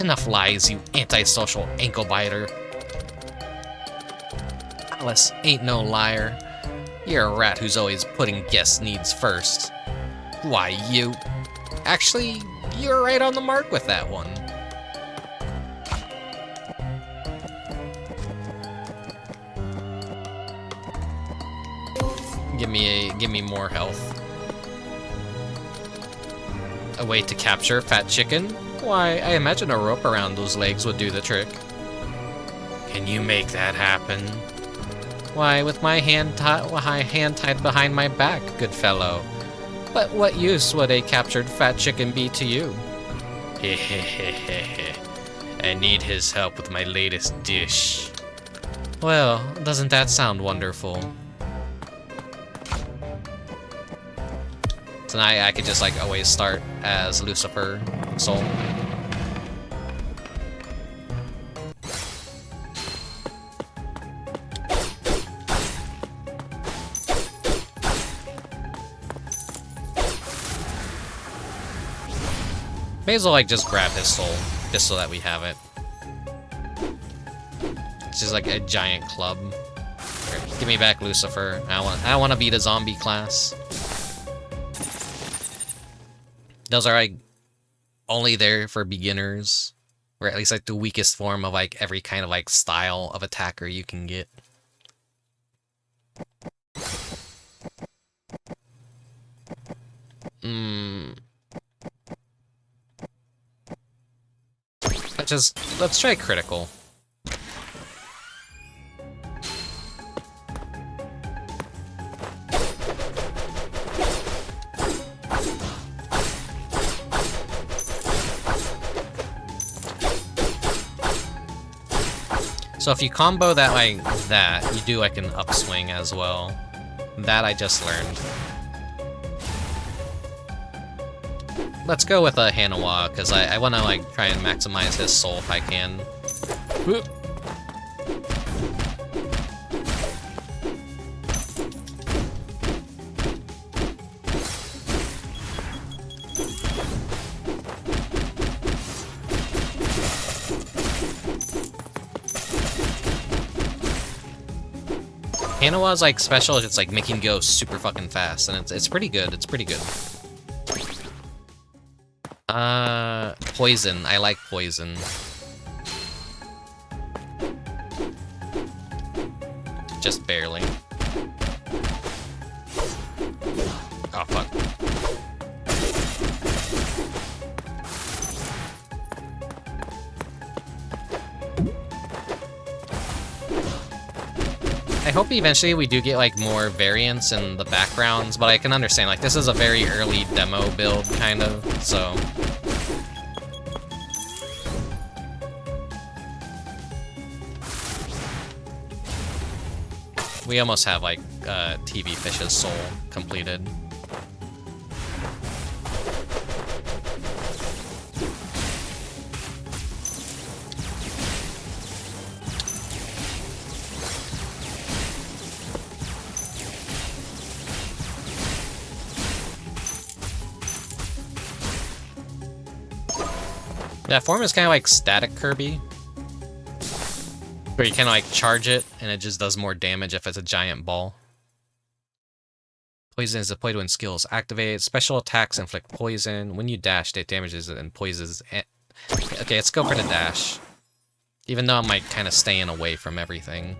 Enough lies, you antisocial ankle biter. Alice ain't no liar. You're a rat who's always putting guest needs first. Why, you... Actually, you're right on the mark with that one. Give me more health. A way to capture fat chicken? Why, I imagine a rope around those legs would do the trick. Can you make that happen? Why, with my hand tied behind my back, good fellow. But what use would a captured fat chicken be to you? Hehehehe. I need his help with my latest dish. Well, doesn't that sound wonderful? Tonight I could just like always start as Lucifer Soul. May as well like just grab his soul, just so that we have it. It's just like a giant club. Here, give me back Lucifer. I want to be the zombie class. Those are like only there for beginners, or at least like the weakest form of like every kind of like style of attacker you can get. let's try critical. So if you combo that like that, you do like an upswing as well. That I just learned. Let's go with a Hanawa, because I want to like try and maximize his soul if I can. Whoop. Hanawa's like special, it's like making go super fucking fast, and it's pretty good. It's pretty good. Poison. I like poison. Just barely. Oh fuck. I hope eventually we do get like more variants in the backgrounds, but I can understand like this is a very early demo build kind of, so we almost have like TV Fish's soul completed. That form is kind of like static Kirby, where you kind of like charge it and it just does more damage if it's a giant ball. Poison is deployed when skills activate. Special attacks inflict poison. When you dash, it damages and poisons. Okay, let's go for the dash. Even though I'm like kind of staying away from everything.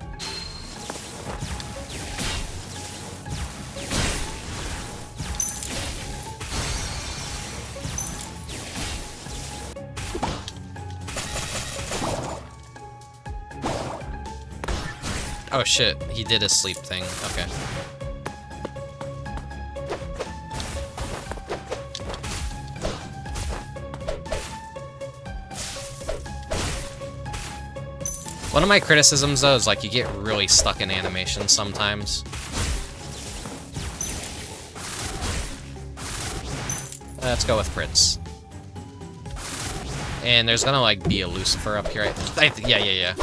Oh shit, he did a sleep thing. Okay. One of my criticisms though is like you get really stuck in animation sometimes. Let's go with crits. And there's gonna like be a Lucifer up here. Yeah.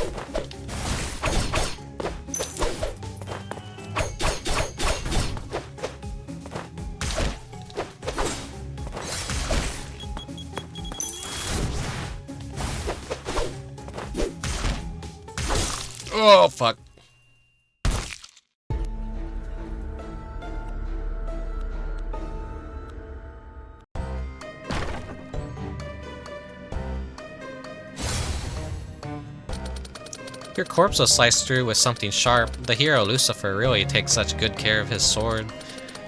Oh, fuck. Your corpse was sliced through with something sharp. The hero Lucifer really takes such good care of his sword.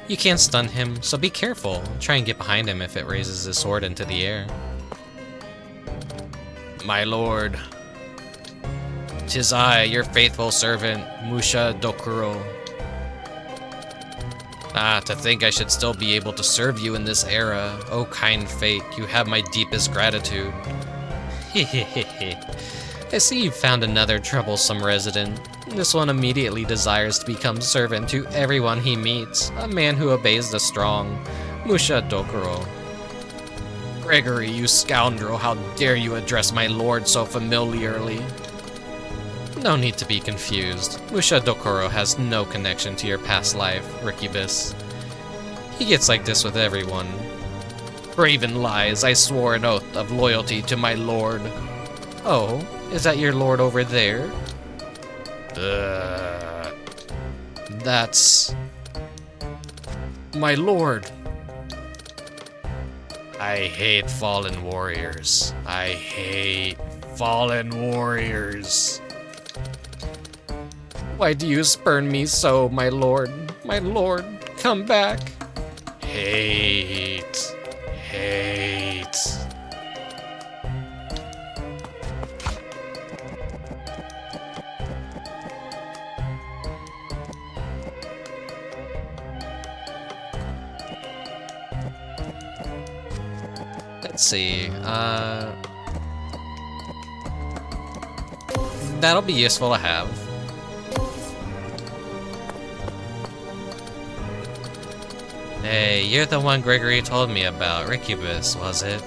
You can't stun him, so be careful. Try and get behind him if it raises his sword into the air. My lord. 'Tis I, your faithful servant, Musha Dokuro. Ah, to think I should still be able to serve you in this era. Oh, kind fate, you have my deepest gratitude. Hehehe. I see you've found another troublesome resident. This one immediately desires to become servant to everyone he meets. A man who obeys the strong. Musha Dokuro. Gregory, you scoundrel, how dare you address my lord so familiarly? No need to be confused. Musha Dokuro has no connection to your past life, Rickubus. He gets like this with everyone. Raven lies, I swore an oath of loyalty to my lord. Oh, is that your lord over there? That's... my lord. I hate fallen warriors. I hate fallen warriors. Why do you spurn me so, my lord? My lord, come back. Hate. Hate. Let's see, that'll be useful to have. Hey, you're the one Gregory told me about, Rickubus, was it?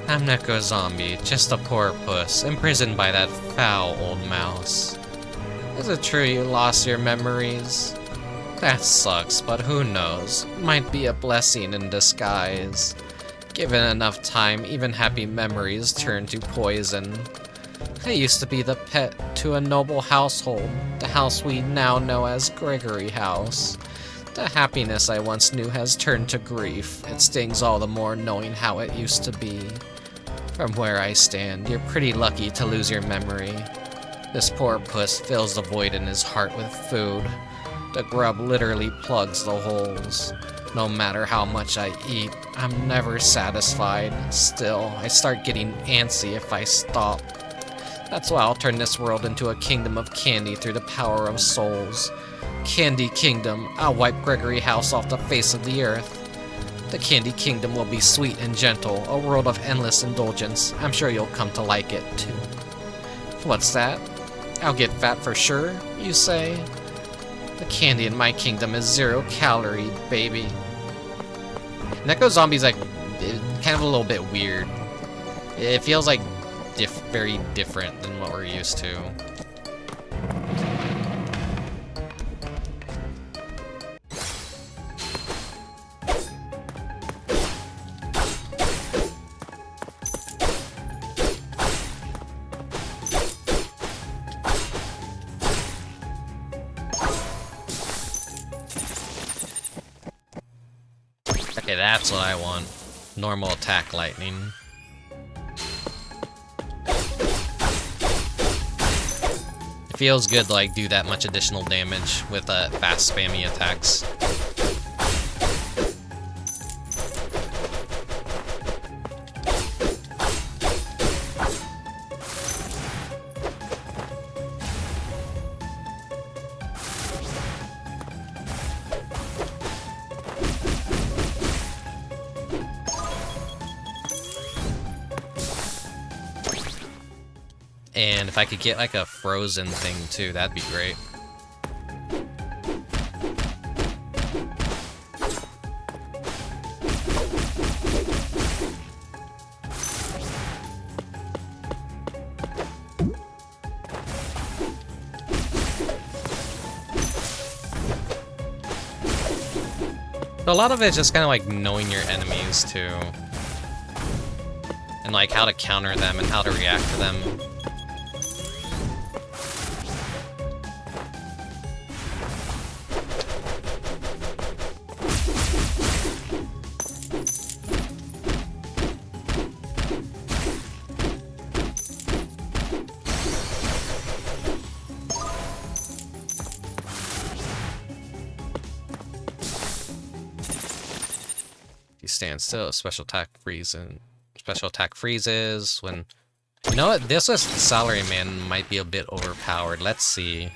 I'm Neko-Zombie, just a poor puss, imprisoned by that foul old mouse. Is it true you lost your memories? That sucks, but who knows? Might be a blessing in disguise. Given enough time, even happy memories turn to poison. I used to be the pet to a noble household, the house we now know as Gregory House. The happiness I once knew has turned to grief. It stings all the more knowing how it used to be. From where I stand, you're pretty lucky to lose your memory. This poor puss fills the void in his heart with food. The grub literally plugs the holes. No matter how much I eat, I'm never satisfied. Still, I start getting antsy if I stop. That's why I'll turn this world into a kingdom of candy through the power of souls. Candy Kingdom, I'll wipe Gregory House off the face of the earth. The Candy Kingdom will be sweet and gentle, a world of endless indulgence. I'm sure you'll come to like it, too. What's that? I'll get fat for sure, you say? The candy in my kingdom is 0 calorie, baby. Neko-Zombie's like, kind of a little bit weird. It feels like very different than what we're used to. Okay, that's what I want. Normal attack lightning. It feels good to like do that much additional damage with fast spammy attacks. And if I could get like a frozen thing too, that'd be great. So a lot of it's just kind of like knowing your enemies too. And like how to counter them and how to react to them. Stand still, special attack freezes when, you know what, this was Salaryman might be a bit overpowered. Let's see.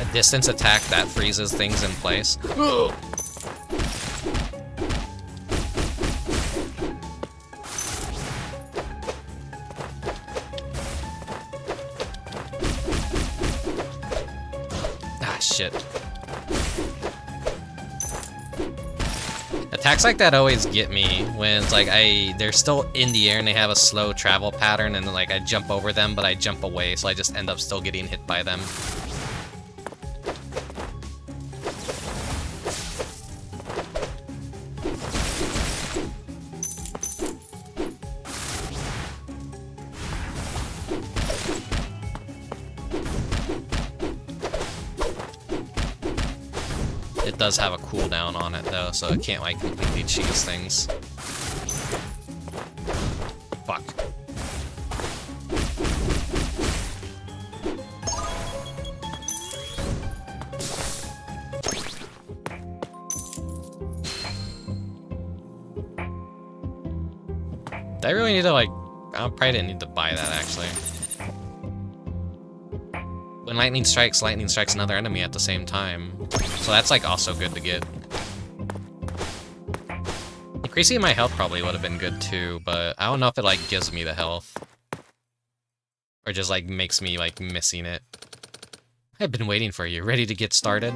A distance attack that freezes things in place. Ugh. Shit. Attacks like that always get me when it's like they're still in the air and they have a slow travel pattern and then like I jump over them but I jump away, so I just end up still getting hit by them. It does have a cooldown on it though, so it can't like completely cheese things. Fuck. I really need to like, I probably didn't need to buy that actually. when lightning strikes another enemy at the same time. So that's like also good to get. Increasing my health probably would have been good too, but I don't know if it like gives me the health. Or just like makes me like missing it. I've been waiting for you. Ready to get started?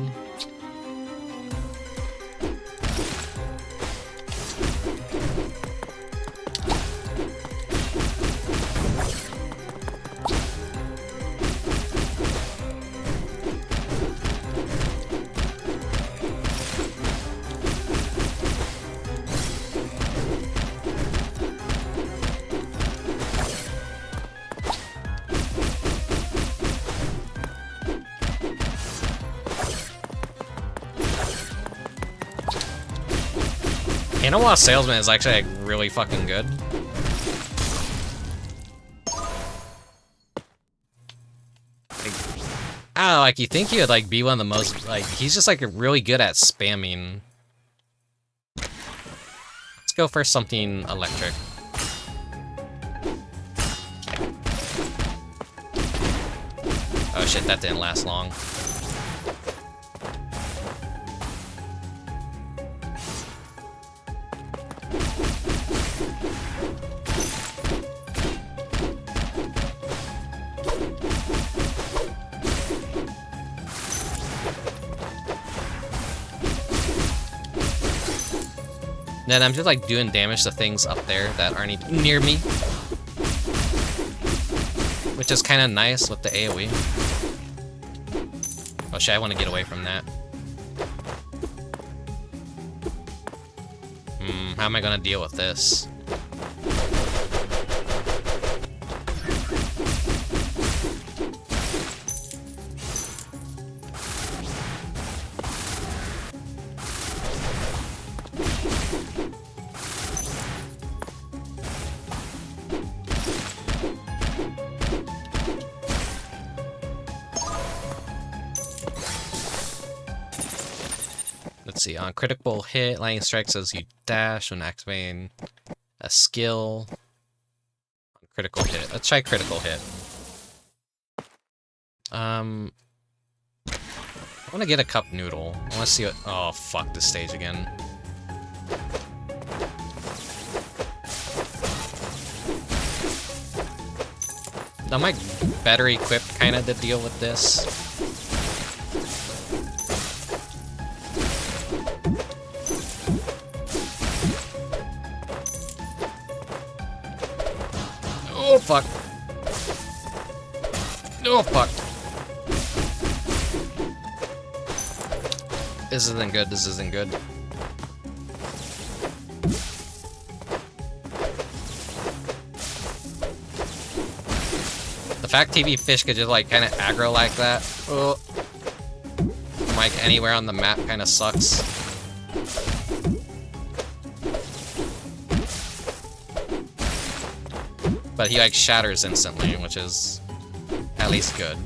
Hanawa Salesman is actually like really fucking good. I don't know, like you think he would like be one of the most like he's just like really good at spamming. Let's go for something electric. Oh shit, that didn't last long. Then I'm just like doing damage to things up there that aren't even near me. Which is kind of nice with the AoE. Oh shit, I want to get away from that. How am I gonna deal with this? Let's see, on critical hit, lightning strikes as you dash when activating a skill. On critical hit. Let's try critical hit. I want to get a cup noodle. I want to see what... Oh, fuck this stage again. I'm like better equipped kind of to deal with this. Oh, fuck. Oh, fuck. This isn't good, this isn't good. The fact TV fish could just like kind of aggro like that, from like anywhere on the map kind of sucks. But he like shatters instantly, which is at least good.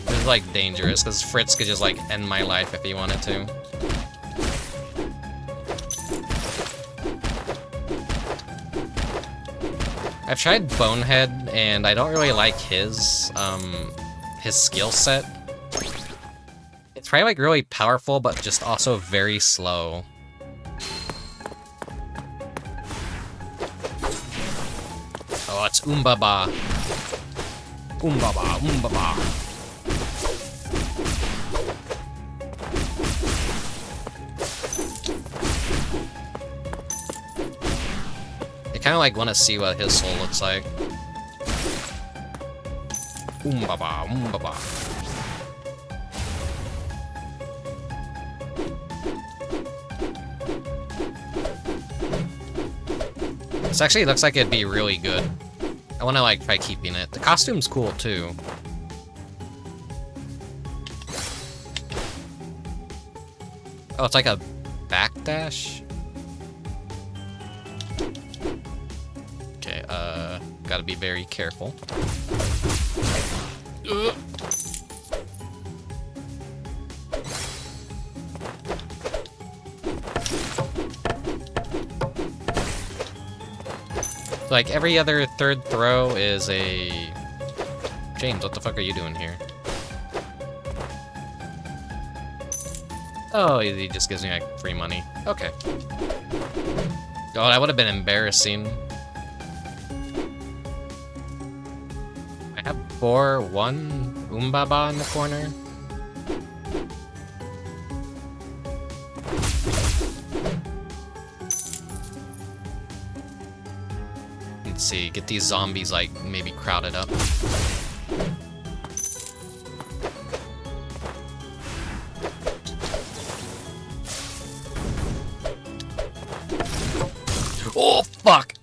This is like dangerous because Fritz could just like end my life if he wanted to. I've tried Bonehead and I don't really like his skill set. It's probably like really powerful, but just also very slow. Oh, it's Umbaba. Umbaba, Umbaba. I kind of like want to see what his soul looks like. Umbaba, Umbaba. This actually looks like it'd be really good. I want to like try keeping it. The costume's cool too. Oh, it's like a backdash? Okay, gotta be very careful. So Like, every other third throw is a... James, what the fuck are you doing here? Oh, he just gives me, like, free money. Okay. Oh, that would have been embarrassing. I have 4-1 Umbaba in the corner. Let's see, get these zombies, like, maybe crowded up. Oh, fuck!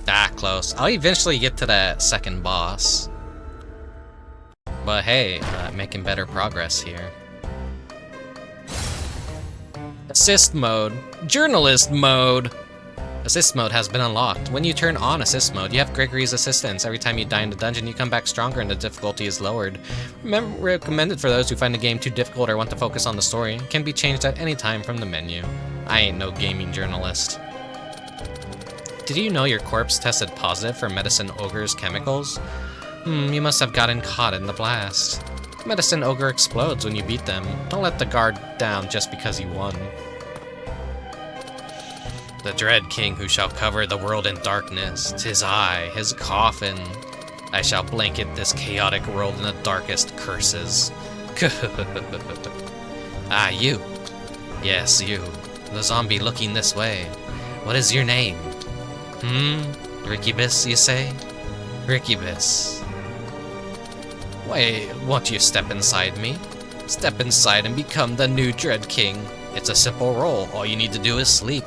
Ah, close. I'll eventually get to that second boss. But hey, making better progress here. Assist mode. Journalist mode! Assist mode has been unlocked. When you turn on assist mode, you have Gregory's assistance. Every time you die in the dungeon, you come back stronger and the difficulty is lowered. Recommended for those who find the game too difficult or want to focus on the story. It can be changed at any time from the menu. I ain't no gaming journalist. Did you know your corpse tested positive for Medicine Ogre's chemicals? You must have gotten caught in the blast. Medicine Ogre explodes when you beat them. Don't let the guard down just because you won. The dread king who shall cover the world in darkness. 'Tis I, his coffin. I shall blanket this chaotic world in the darkest curses. Ah, you. Yes, you. The zombie looking this way. What is your name? Rickubus, you say? Rickubus. Wait, won't you step inside me? Step inside and become the new Dread King. It's a simple role. All you need to do is sleep.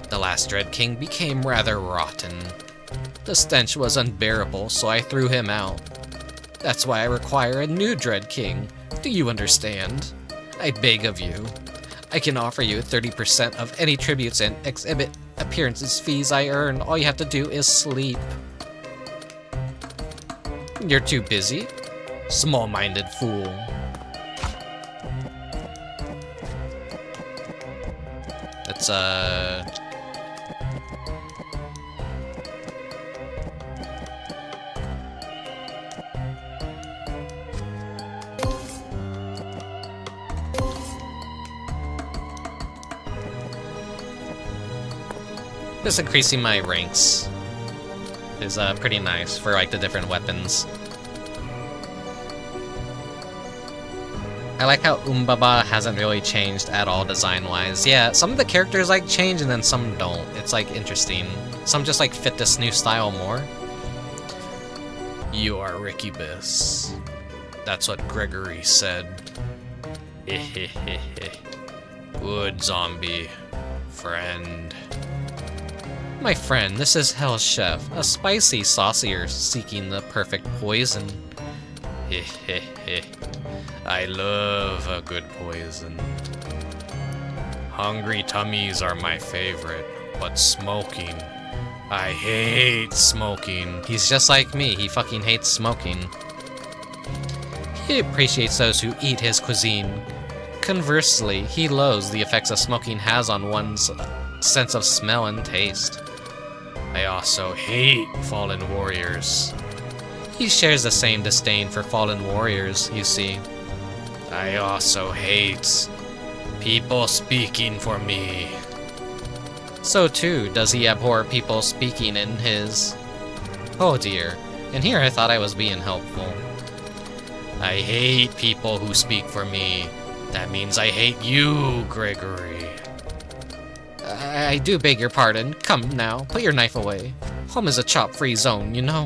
The last Dread King became rather rotten. The stench was unbearable, so I threw him out. That's why I require a new Dread King. Do you understand? I beg of you. I can offer you 30% of any tributes and exhibit appearances fees I earn. All you have to do is sleep. You're too busy? Small-minded fool. Let's, just increasing my ranks is pretty nice for like the different weapons. I like how Umbaba hasn't really changed at all design-wise. Yeah, some of the characters like change and then some don't. It's like interesting. Some just like fit this new style more. You are Rickubus. That's what Gregory said. Good zombie. Friend. My friend, this is Hell's Chef, a spicy saucier seeking the perfect poison. I love a good poison. Hungry tummies are my favorite, but smoking, I hate smoking. He's just like me, he fucking hates smoking. He appreciates those who eat his cuisine. Conversely, he loathes the effects of smoking has on one's sense of smell and taste. I also hate fallen warriors. He shares the same disdain for fallen warriors, you see. I also hate people speaking for me. So too does he abhor people speaking in his... Oh dear, and here I thought I was being helpful. I hate people who speak for me. That means I hate you, Gregory. I do beg your pardon. Come now, put your knife away. Home is a chop-free zone, you know.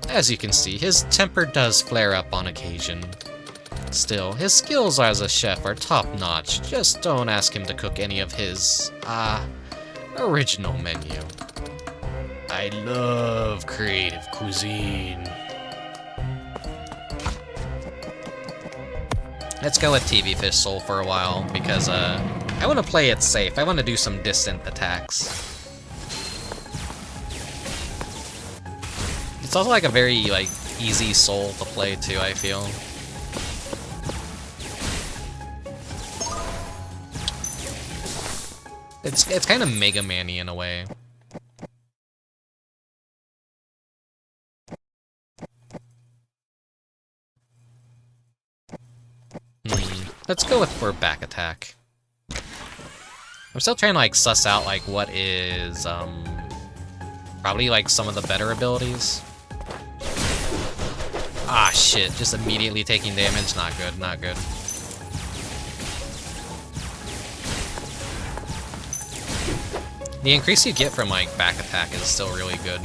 As you can see, his temper does flare up on occasion. Still, his skills as a chef are top-notch. Just don't ask him to cook any of his, original menu. I love creative cuisine. Let's go with TV Fish Soul for a while, because, I want to play it safe. I want to do some distant attacks. It's also like a very, like, easy soul to play too, I feel. It's kind of Mega Man-y in a way. Let's go with for back attack. I'm still trying to like suss out like what is probably like some of the better abilities. Ah shit, just immediately taking damage, not good, not good. The increase you get from like back attack is still really good.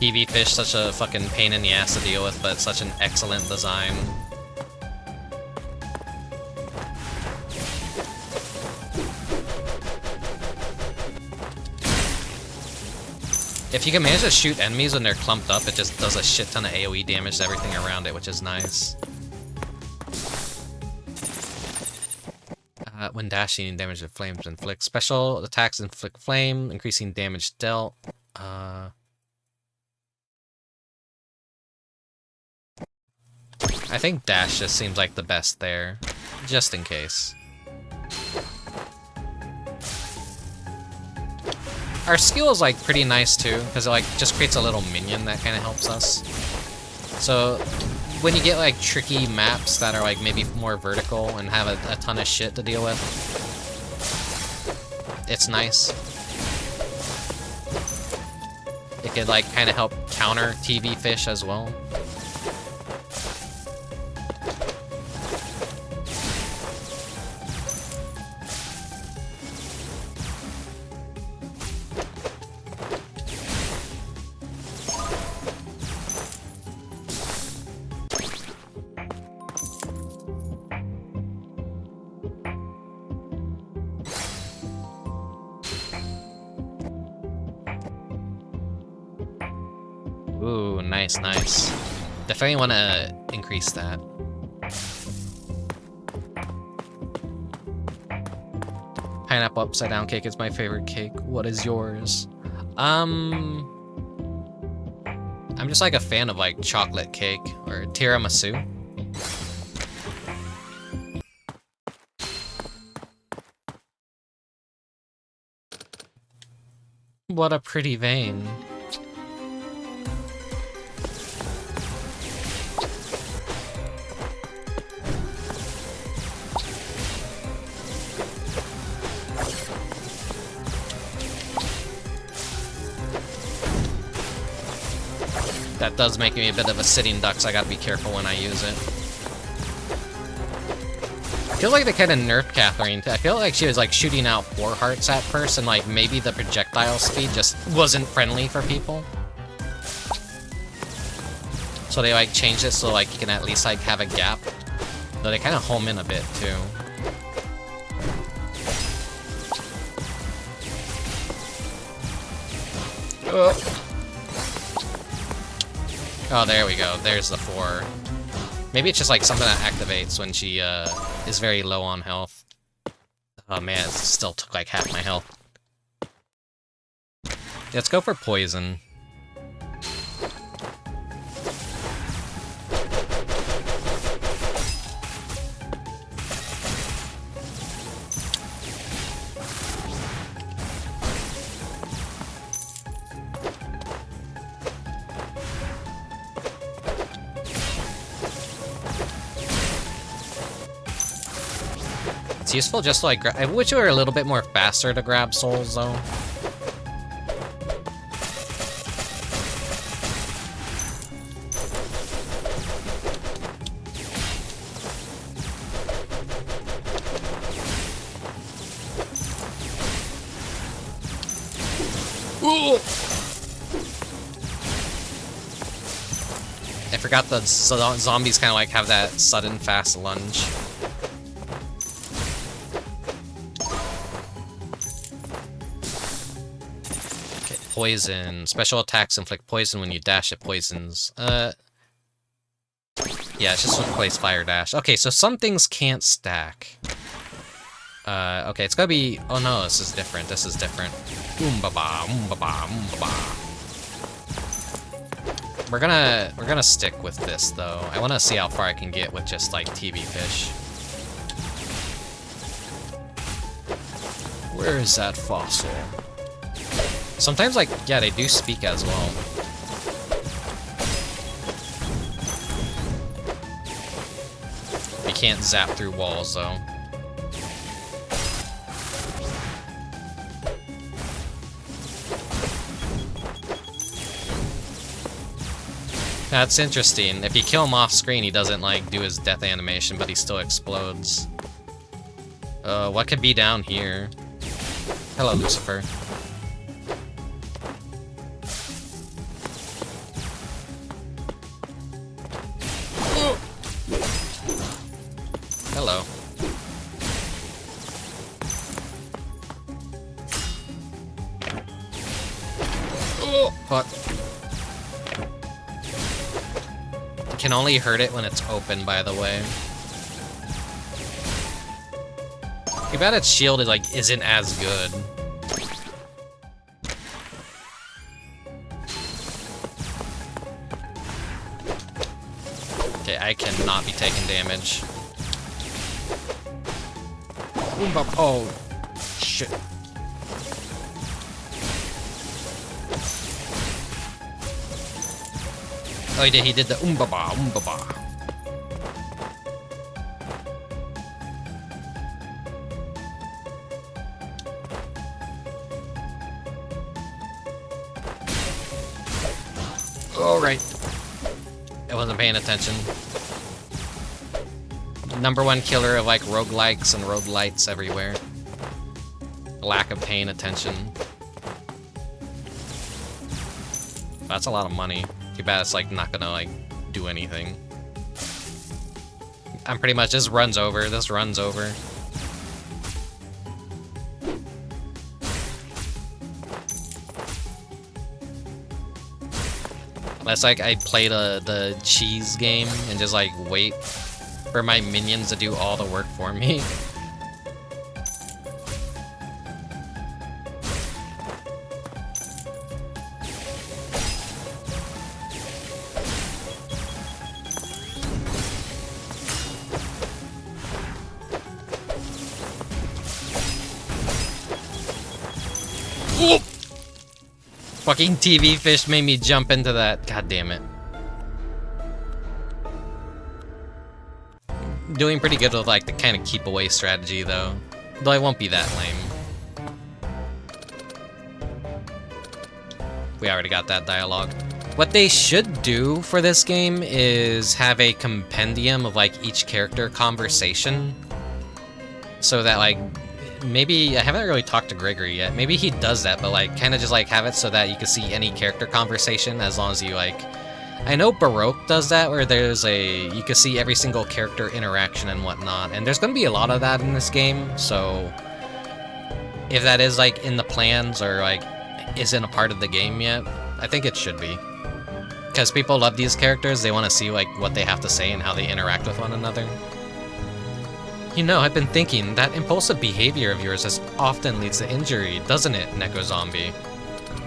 TV fish, such a fucking pain in the ass to deal with, but such an excellent design. If you can manage to shoot enemies when they're clumped up, it just does a shit ton of AoE damage to everything around it, which is nice. When dashing, damage with flames inflict. Special attacks inflict flame, increasing damage dealt. I think dash just seems like the best there, just in case. Our skill is like pretty nice too, because it like just creates a little minion that kind of helps us. So when you get like tricky maps that are like maybe more vertical and have a ton of shit to deal with, it's nice. It could like kind of help counter TV fish as well. Ooh, nice, nice. Definitely want to increase that. Pineapple upside down cake is my favorite cake. What is yours? I'm just like a fan of like chocolate cake or tiramisu. What a pretty vein. That does make me a bit of a sitting duck, so I gotta be careful when I use it. I feel like they kind of nerfed Catherine. I feel like she was like shooting out 4 hearts at first, and like maybe the projectile speed just wasn't friendly for people. So they like changed it so like you can at least like have a gap. Though they kind of home in a bit too. Oh, there we go. There's the 4. Maybe it's just like something that activates when she is very low on health. Oh man, it still took like half my health. Let's go for poison. It's useful just to like I wish we were a little bit more faster to grab souls though. forgot the zombies kind of like have that sudden fast lunge. Okay, poison. Special attacks inflict poison when you dash at poisons. Yeah, it's just replace fire dash. Okay, so some things can't stack. Okay, it's gotta be... Oh no, this is different. This is different. Oombaba, oombaba, oombaba. We're gonna stick with this though. I want to see how far I can get with just like TV fish. Where is that fossil? Sometimes like yeah, they do speak as well. We can't zap through walls though. That's interesting. If you kill him off screen, he doesn't like do his death animation, but he still explodes. What could be down here? Hello, Lucifer. Hello. What? Can only hurt it when it's open, by the way. Too bad its shield is like isn't as good. Okay, I cannot be taking damage. Oh, shit. Oh, he did the oombaba, oombaba. All right. I wasn't paying attention. #1 killer of like roguelikes and roguelites everywhere. Lack of paying attention. That's a lot of money. Too bad it's like not gonna like do anything. I'm pretty much this runs over. This runs over. Unless like I play the cheese game and just like wait for my minions to do all the work for me. Fucking TV fish made me jump into that. God damn it. Doing pretty good with like the kind of keep away strategy though. Though I won't be that lame. We already got that dialogue. What they should do for this game is have a compendium of like each character conversation. So that like maybe, I haven't really talked to Gregory yet, maybe he does that, but like kind of just like have it so that you can see any character conversation as long as you like, I know Baroque does that where there's you can see every single character interaction and whatnot, and there's gonna be a lot of that in this game, so if that is like in the plans or like isn't a part of the game yet, I think it should be. Because people love these characters, they want to see like what they have to say and how they interact with one another. You know, I've been thinking, that impulsive behavior of yours as often leads to injury, doesn't it, Neko-Zombie?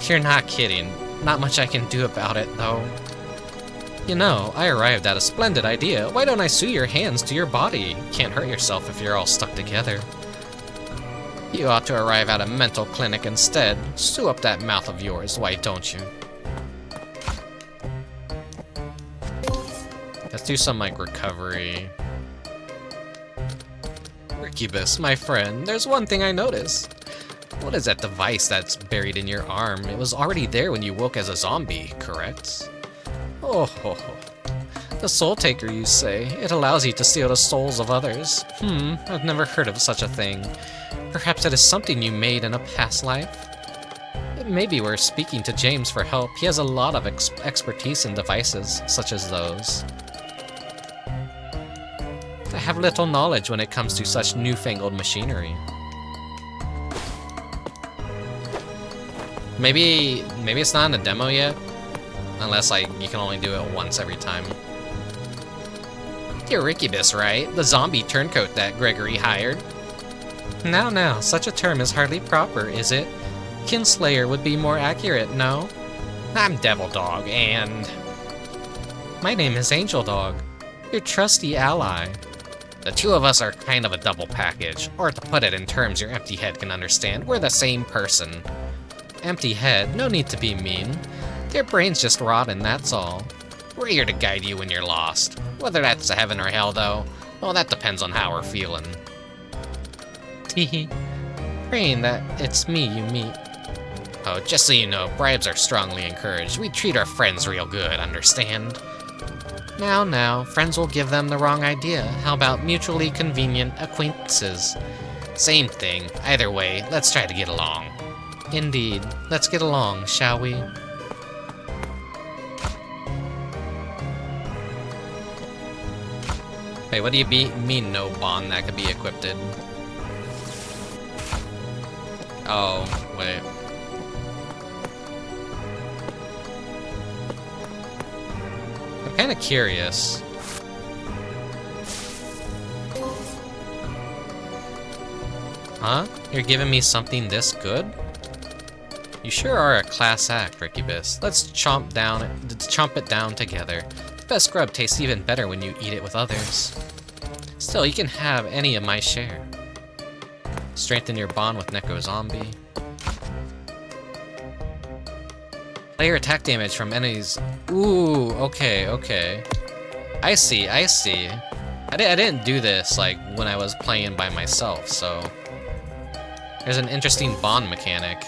You're not kidding. Not much I can do about it, though. You know, I arrived at a splendid idea. Why don't I sew your hands to your body? Can't hurt yourself if you're all stuck together. You ought to arrive at a mental clinic instead. Sew up that mouth of yours, why don't you? Let's do some, like, recovery. Rickubus, my friend, there's one thing I noticed. What is that device that's buried in your arm? It was already there when you woke as a zombie, correct? Oh, ho, ho. The Soul Taker, you say? It allows you to steal the souls of others. I've never heard of such a thing. Perhaps it is something you made in a past life? It may be worth speaking to James for help. He has a lot of expertise in devices such as those. I have little knowledge when it comes to such newfangled machinery. Maybe it's not in a demo yet, unless like you can only do it once every time. You're Rickubus, right? The zombie turncoat that Gregory hired. Now, such a term is hardly proper, is it? Kinslayer would be more accurate, no? I'm Devil Dog, and... My name is Angel Dog, your trusty ally. The two of us are kind of a double package, or to put it in terms your empty head can understand, we're the same person. Empty head, no need to be mean. Your brain's just rotten, that's all. We're here to guide you when you're lost. Whether that's to heaven or hell, though, well, that depends on how we're feeling. Teehee. Praying that it's me you meet. Oh, just so you know, bribes are strongly encouraged. We treat our friends real good, understand? Now, friends will give them the wrong idea. How about mutually convenient acquaintances? Same thing. Either way, let's try to get along. Indeed. Let's get along, shall we? Wait, what do you mean no bond that could be equipped? Oh, wait. I'm kind of curious. Huh? You're giving me something this good? You sure are a class act, Rickubus. Let's chomp it down together. The best grub tastes even better when you eat it with others. Still, you can have any of my share. Strengthen your bond with Neko-Zombie. Player attack damage from enemies. Ooh, okay. I see. I didn't do this, like, when I was playing by myself, so... There's an interesting bond mechanic.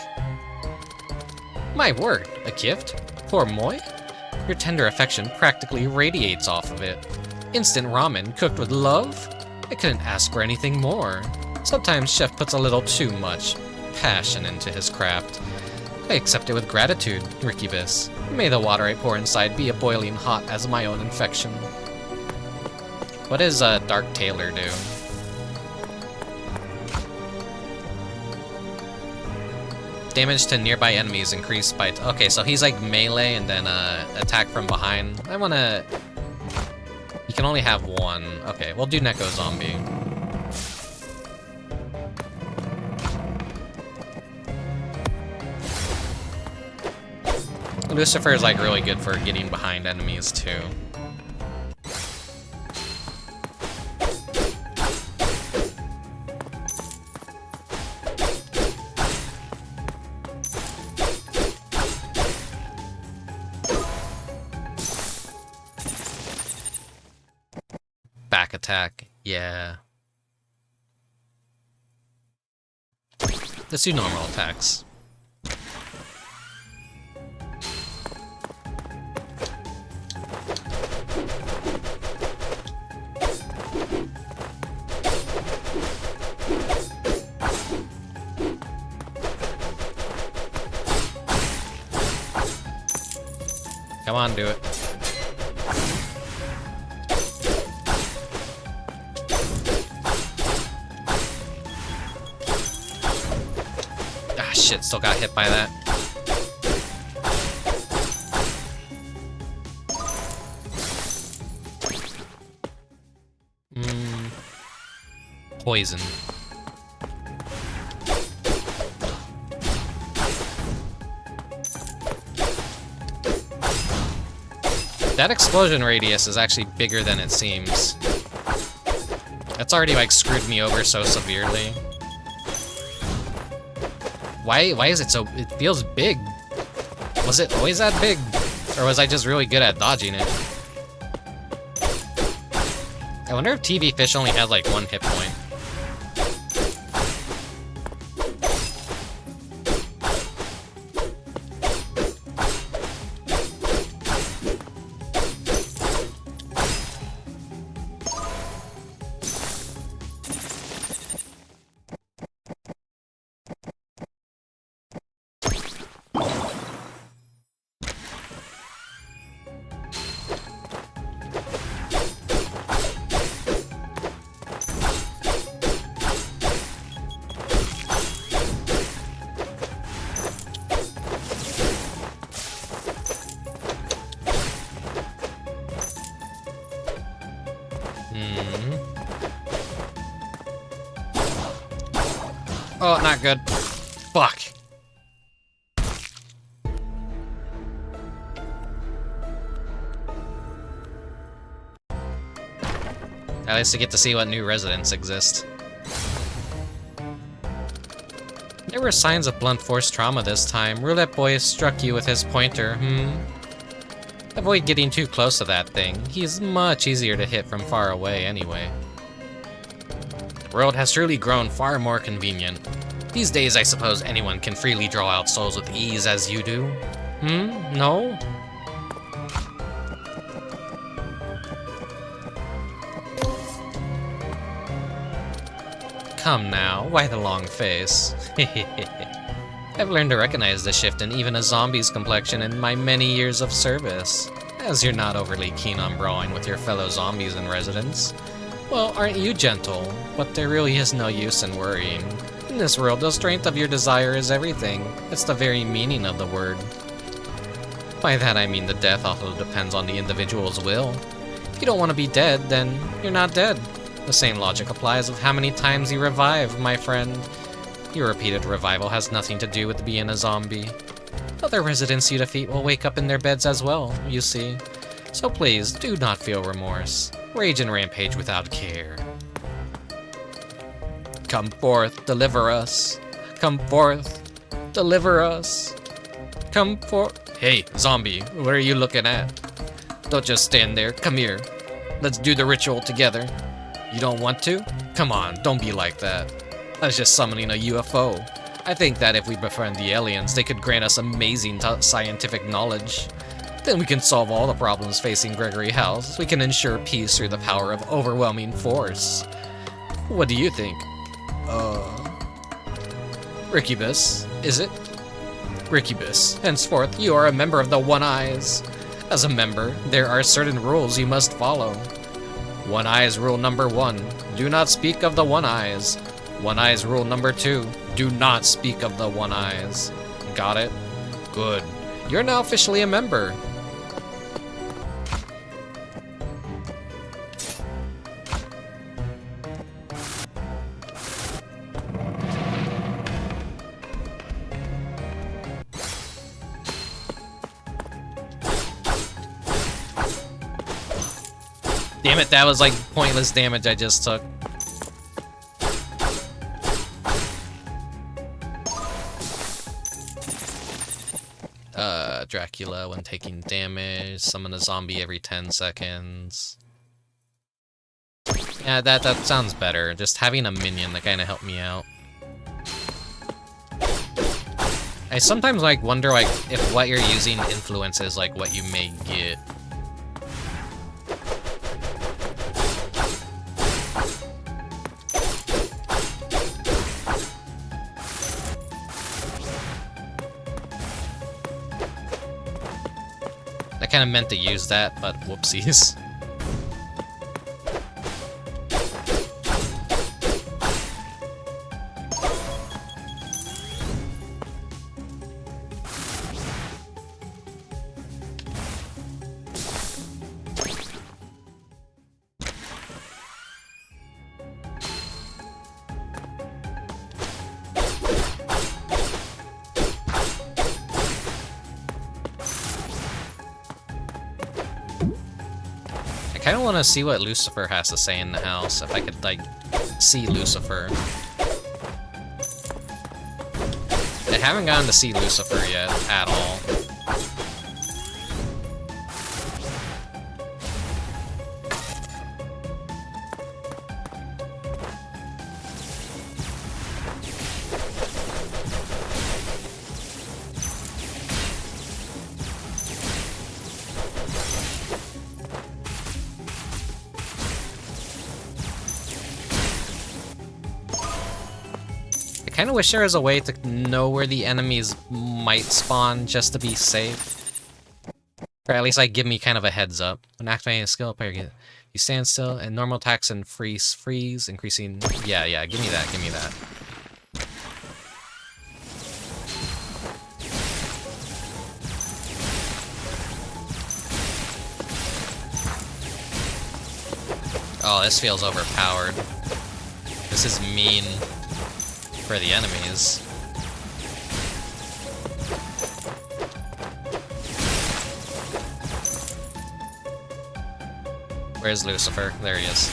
My word, a gift? Poor Moi? Your tender affection practically radiates off of it. Instant ramen cooked with love? I couldn't ask for anything more. Sometimes Chef puts a little too much passion into his craft. I accept it with gratitude, Rickubus. May the water I pour inside be a boiling hot as my own infection. What does Dark Tailor do? Damage to nearby enemies increased by... Okay, so he's like melee and then attack from behind. I wanna... You can only have one. Okay, we'll do Neko-Zombie. Lucifer is like really good for getting behind enemies too. Back attack, yeah. Let's do normal attacks. Come on, do it. Ah, shit, still got hit by that. Poison. That explosion radius is actually bigger than it seems. That's already like screwed me over so severely. Why is it so... It feels big. Was it always that big? Or was I just really good at dodging it? I wonder if TV Fish only had like one hit point. Oh, not good. Fuck. At least I get to see what new residents exist. There were signs of blunt force trauma this time. Roulette Boy struck you with his pointer, Avoid getting too close to that thing. He's much easier to hit from far away anyway. The world has truly grown far more convenient. These days, I suppose anyone can freely draw out souls with ease as you do. No? Come now, why the long face? I've learned to recognize the shift in even a zombie's complexion in my many years of service. As you're not overly keen on brawling with your fellow zombies in residence. Well, aren't you gentle? But there really is no use in worrying. In this world, the strength of your desire is everything. It's the very meaning of the word. By that I mean the death also depends on the individual's will. If you don't want to be dead, then you're not dead. The same logic applies with how many times you revive, my friend. Your repeated revival has nothing to do with being a zombie. Other residents you defeat will wake up in their beds as well, you see. So please, do not feel remorse. Rage and rampage without care. Come forth, deliver us. Come forth, deliver us. Come forth. Hey, zombie, what are you looking at? Don't just stand there, come here. Let's do the ritual together. You don't want to? Come on, don't be like that. I was just summoning a UFO. I think that if we befriend the aliens, they could grant us amazing scientific knowledge. Then we can solve all the problems facing Gregory House. We can ensure peace through the power of overwhelming force. What do you think? Rickubus, is it? Rickubus, henceforth you are a member of the One Eyes. As a member, there are certain rules you must follow. One Eyes rule number 1, do not speak of the One Eyes. One Eyes rule number 2, do not speak of the One Eyes. Got it? Good. You're now officially a member. Damn it, that was like pointless damage I just took. Dracula when taking damage, summon a zombie every 10 seconds. Yeah, that sounds better. Just having a minion that kind of helped me out. I sometimes like wonder like if what you're using influences like what you may get. I kind of meant to use that, but whoopsies. I kind of want to see what Lucifer has to say in the house, if I could, like, see Lucifer. I haven't gotten to see Lucifer yet, at all. I kind of wish there was a way to know where the enemies might spawn just to be safe. Or at least like give me kind of a heads up. When activating a skill, you stand still and normal attacks and freeze, increasing. Yeah, give me that, give me that. Oh, this feels overpowered. This is mean. for the enemies. Where's Lucifer? There he is.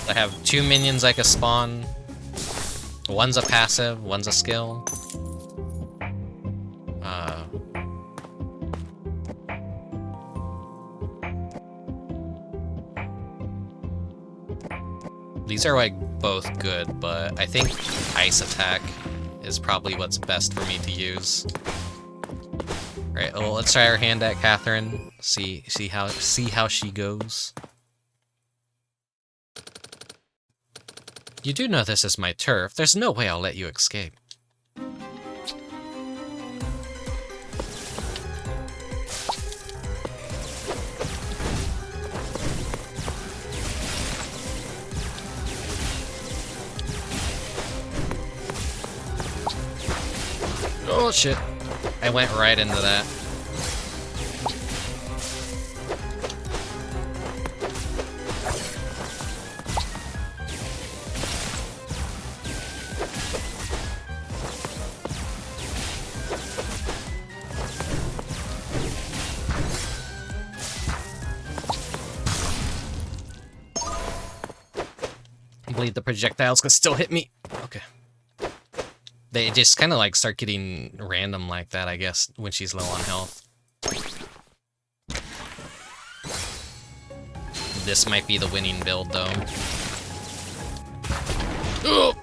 I have 2 minions I can spawn. One's a passive, one's a skill. These are like both good, but I think ice attack is probably what's best for me to use. Right, well, let's try our hand at Catherine. See how she goes. You do know this is my turf. There's no way I'll let you escape. Oh shit. I went right into that. I believe the projectiles can still hit me. Okay. They just kind of like start getting random like that, I guess, when she's low on health. This might be the winning build, though. Oh!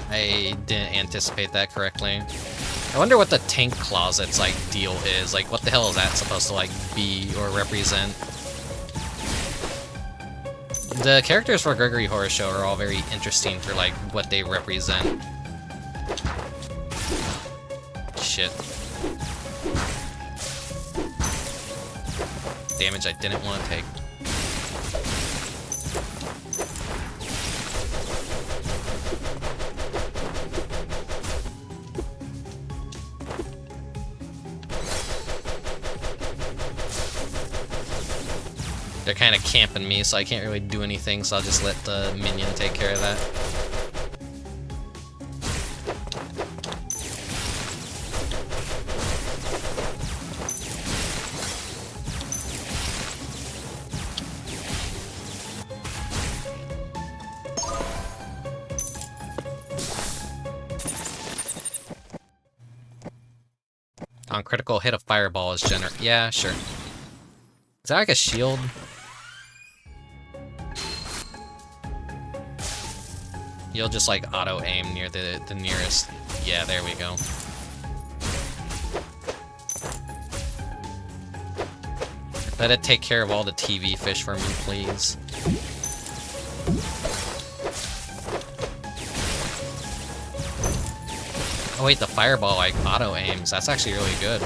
I didn't anticipate that correctly. I wonder what the tank closet's like deal is. Like, what the hell is that supposed to like be or represent? The characters for Gregory Horror Show are all very interesting for like what they represent. Shit. Damage I didn't want to take. They're kind of camping me, so I can't really do anything, so I'll just let the minion take care of that. On critical hit, a fireball is yeah, sure. Is that like a shield? You'll just like auto-aim near the nearest. Yeah, there we go. Let it take care of all the TV fish for me, please. Oh wait, the fireball like auto-aims. That's actually really good.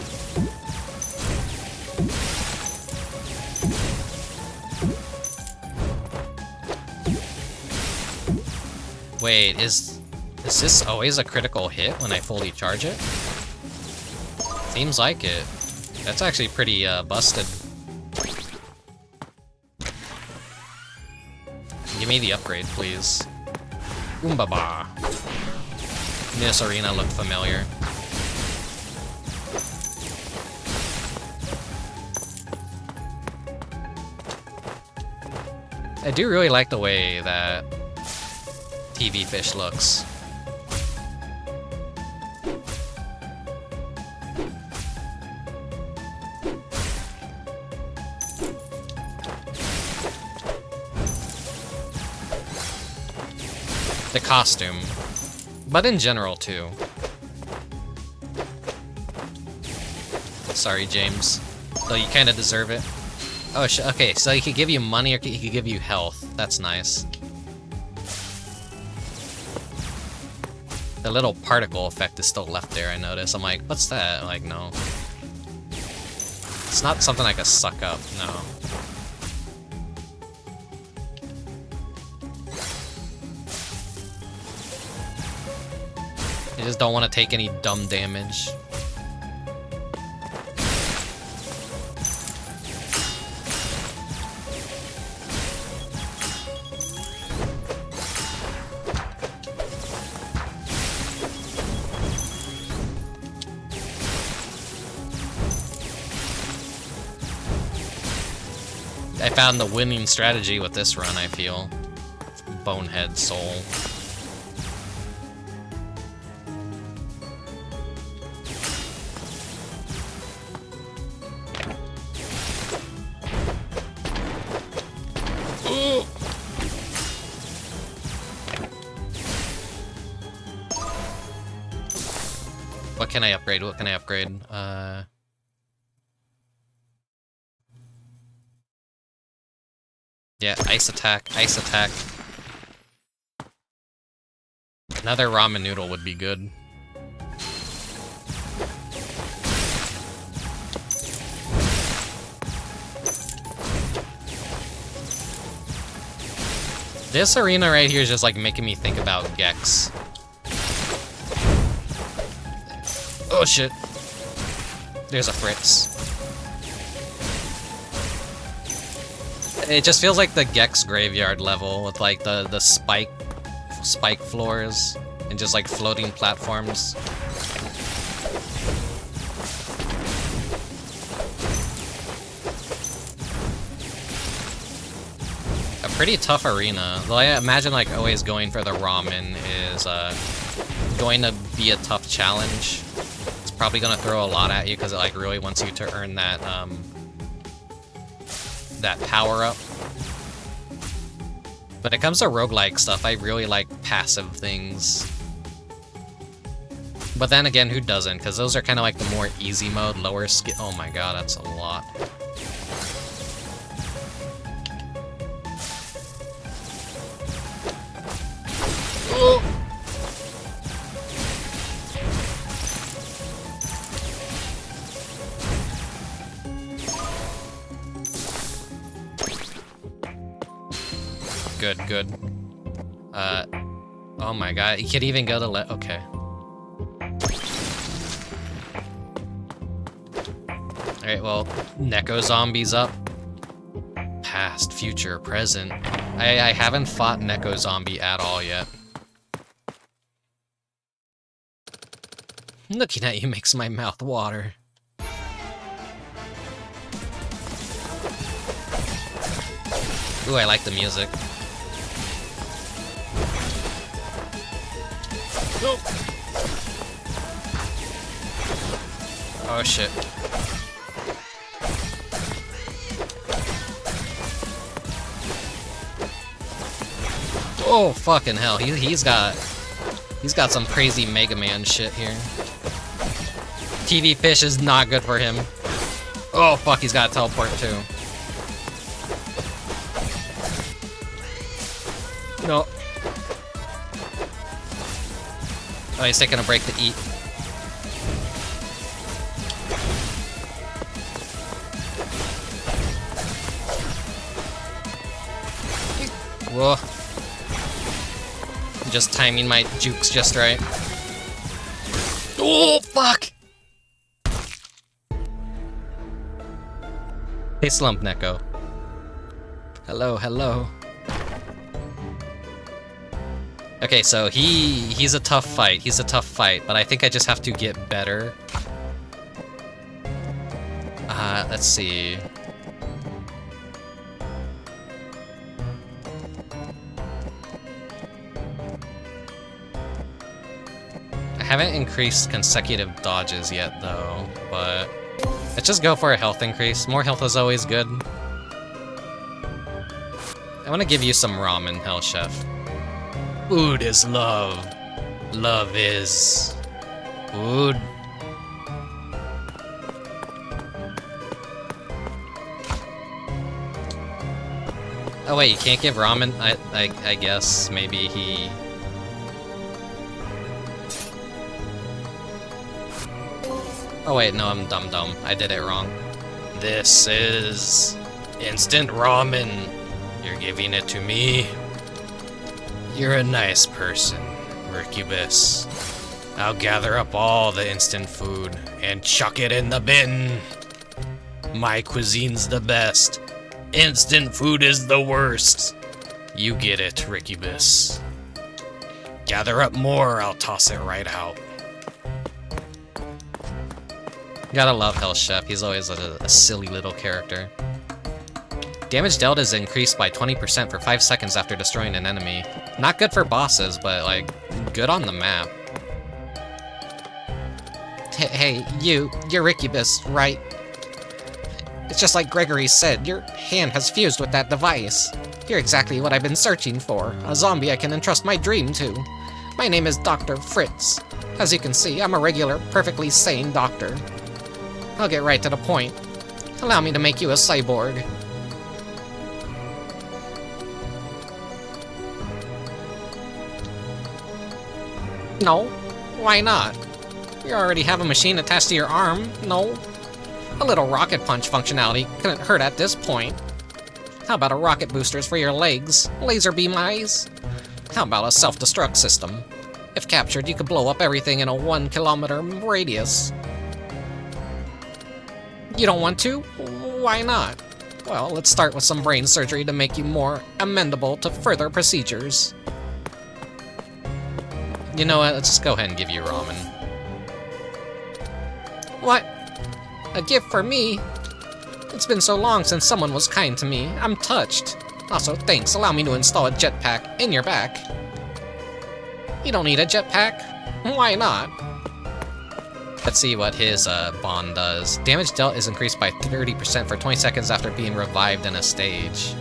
Wait, is this always a critical hit when I fully charge it? Seems like it. That's actually pretty busted. Give me the upgrade, please. Oombaba. This arena looked familiar. I do really like the way that TV fish looks. The costume, but in general too. Sorry, James. Though you kind of deserve it. Oh, okay, so he could give you money or he could give you health. That's nice. The little particle effect is still left there, I notice. I'm like, what's that? Like, no. It's not something I can suck up, no. You just don't want to take any dumb damage. I found the winning strategy with this run, I feel. Bonehead soul. Ooh. What can I upgrade? What can I upgrade? Yeah, ice attack, ice attack. Another ramen noodle would be good. This arena right here is just like making me think about Gex. Oh shit. There's a Fritz. It just feels like the Gex graveyard level with like the spike floors and just like floating platforms. A pretty tough arena. Though I imagine like always going for the ramen is going to be a tough challenge. It's probably gonna throw a lot at you because it like really wants you to earn that that power-up. When it comes to roguelike stuff, I really like passive things. But then again, who doesn't? Because those are kind of like the more easy mode, lower skill. Oh my god, that's a lot. Oh. Good, good. Oh my god, you could even go to okay. Alright, well, Neko-Zombie's up. Past, future, present. I haven't fought Neko-Zombie at all yet. Looking at you makes my mouth water. Ooh, I like the music. Oh, oh shit. Oh fucking hell! He's got some crazy Mega Man shit here. TV fish is not good for him. Oh fuck! He's got a teleport too. No. Oh, he's taking a break to eat. Whoa. Just timing my jukes just right. Oh, fuck! Hey, Slump Neko. Hello, hello. Okay, so he's a tough fight. He's a tough fight, but I think I just have to get better. Let's see. I haven't increased consecutive dodges yet, though, but let's just go for a health increase. More health is always good. I want to give you some ramen, Hell Chef. Food is love. Love is food. Oh wait, you can't give ramen? I guess maybe he... Oh wait, no, I'm dumb. I did it wrong. This is instant ramen. You're giving it to me? You're a nice person, Rickubus. I'll gather up all the instant food and chuck it in the bin. My cuisine's the best. Instant food is the worst. You get it, Rickubus. Gather up more, I'll toss it right out. Gotta love Hell Chef, he's always a silly little character. Damage dealt is increased by 20% for 5 seconds after destroying an enemy. Not good for bosses, but, like, good on the map. Hey, you're Rickubus, right? It's just like Gregory said, your hand has fused with that device. You're exactly what I've been searching for, a zombie I can entrust my dream to. My name is Dr. Fritz. As you can see, I'm a regular, perfectly sane doctor. I'll get right to the point. Allow me to make you a cyborg. No, why not? You already have a machine attached to your arm, no? A little rocket punch functionality couldn't hurt at this point. How about a rocket boosters for your legs? Laser beam eyes? How about a self-destruct system? If captured, you could blow up everything in a 1 kilometer radius. You don't want to? Why not? Well, let's start with some brain surgery to make you more amenable to further procedures. You know what? Let's just go ahead and give you ramen. What? A gift for me? It's been so long since someone was kind to me. I'm touched. Also, thanks. Allow me to install a jetpack in your back. You don't need a jetpack. Why not? Let's see what his bond does. Damage dealt is increased by 30% for 20 seconds after being revived in a stage.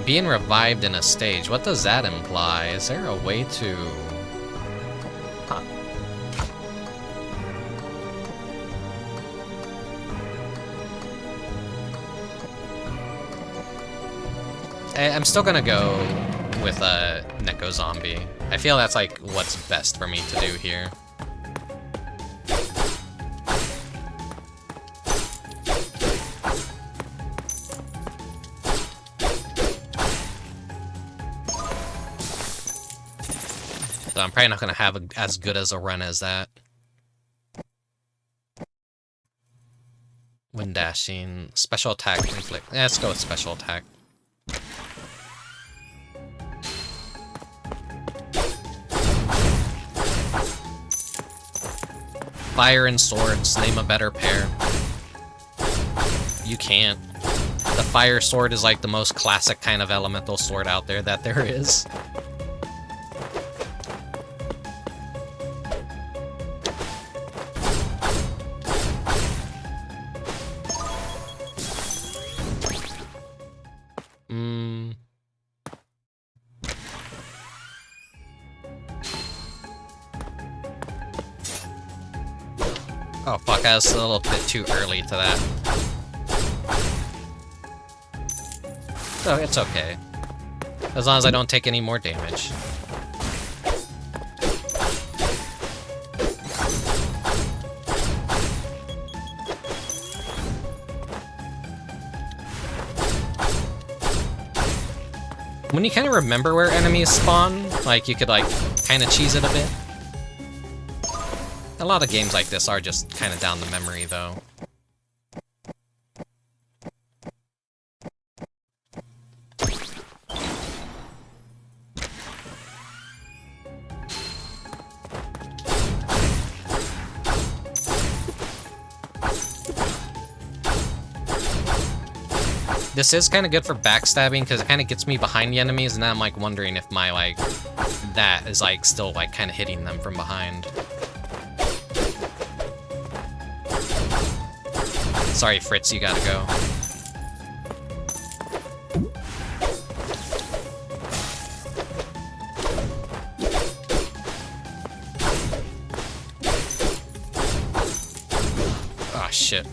Being revived in a stage, what does that imply? Is there a way to... Huh. I'm still gonna go with a Neko-Zombie. I feel that's like what's best for me to do here. So I'm probably not gonna have as good as a run as that. Wind dashing, special attack, inflict. Yeah, let's go with special attack. Fire and swords, name a better pair. You can't. The fire sword is like the most classic kind of elemental sword out there that there is. Oh fuck, I was a little bit too early to that. Oh, it's okay. As long as I don't take any more damage. When you kind of remember where enemies spawn, like you could like kind of cheese it a bit. A lot of games like this are just kind of down the memory, though. This is kind of good for backstabbing, because it kind of gets me behind the enemies, and then I'm like wondering if my, like, that is like still like kind of hitting them from behind. Sorry, Fritz, you gotta go. Oh, shit.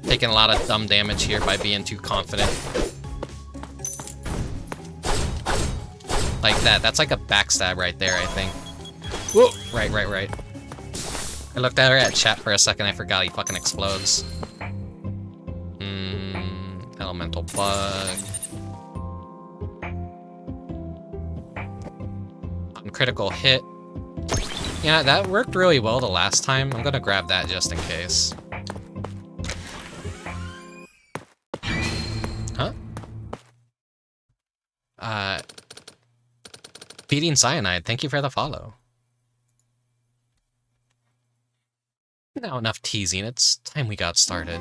Taking a lot of dumb damage here by being too confident. Like that. That's like a backstab right there, I think. Whoa! Right. I looked at chat for a second, I forgot he fucking explodes. Elemental bug. Critical hit. Yeah, that worked really well the last time. I'm gonna grab that just in case. Huh? Feeding Cyanide, thank you for the follow. Now enough teasing, it's time we got started.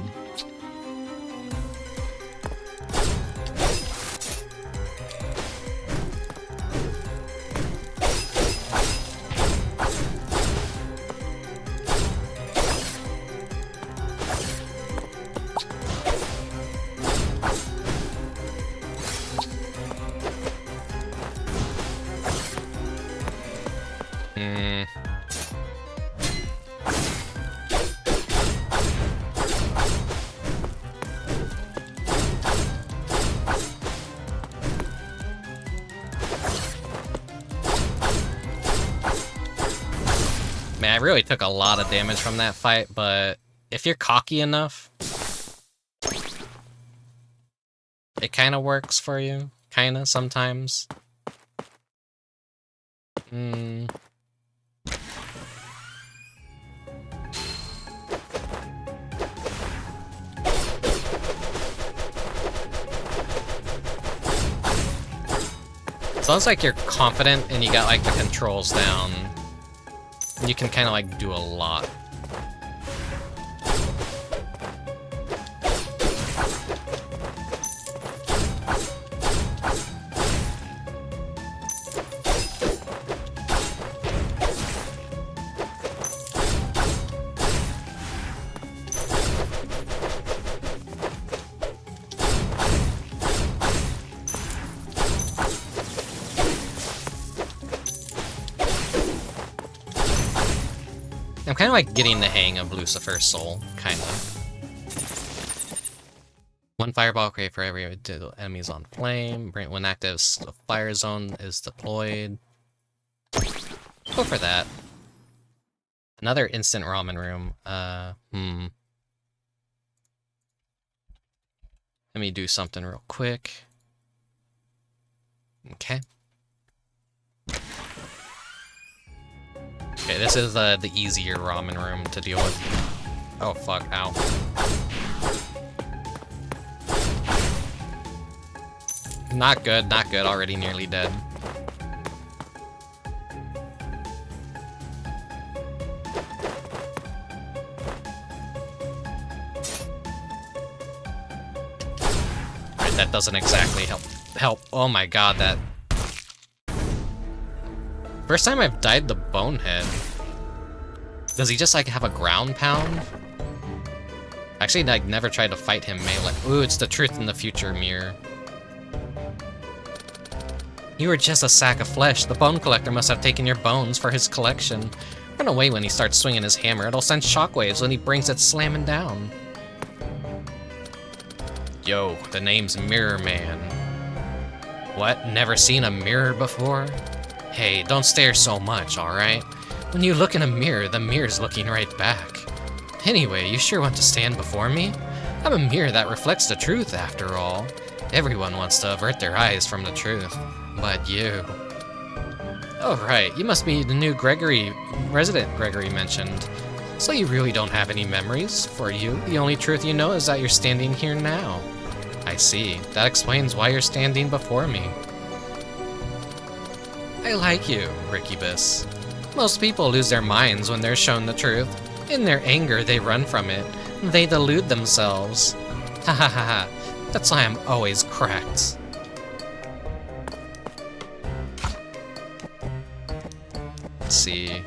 Man, I really took a lot of damage from that fight, but if you're cocky enough, it kind of works for you. Kind of, sometimes. Sounds like you're confident and you got like the controls down. You can kind of like do a lot. I'm kind of like getting the hang of Lucifer's soul, kind of. One fireball create for every enemies on flame. When active, fire zone is deployed. Go for that. Another instant ramen room. Let me do something real quick. Okay. Okay, this is the easier ramen room to deal with. Oh fuck, ow. Not good, not good, already nearly dead. Right, that doesn't exactly help. Oh my god, that... First time I've died the Bonehead. Does he just like have a ground pound? Actually, like never tried to fight him melee. Ooh, it's the truth in the future mirror. You were just a sack of flesh. The bone collector must have taken your bones for his collection. Run away when he starts swinging his hammer. It'll send shockwaves when he brings it slamming down. Yo, the name's Mirror Man. What? Never seen a mirror before? Hey, don't stare so much, alright? When you look in a mirror, the mirror's looking right back. Anyway, you sure want to stand before me? I'm a mirror that reflects the truth, after all. Everyone wants to avert their eyes from the truth. But you... Oh right, you must be the new resident Gregory mentioned. So you really don't have any memories? For you, the only truth you know is that you're standing here now. I see. That explains why you're standing before me. I like you, Rickubus. Most people lose their minds when they're shown the truth. In their anger, they run from it. They delude themselves. Ha ha ha ha. That's why I'm always cracked. Let's see.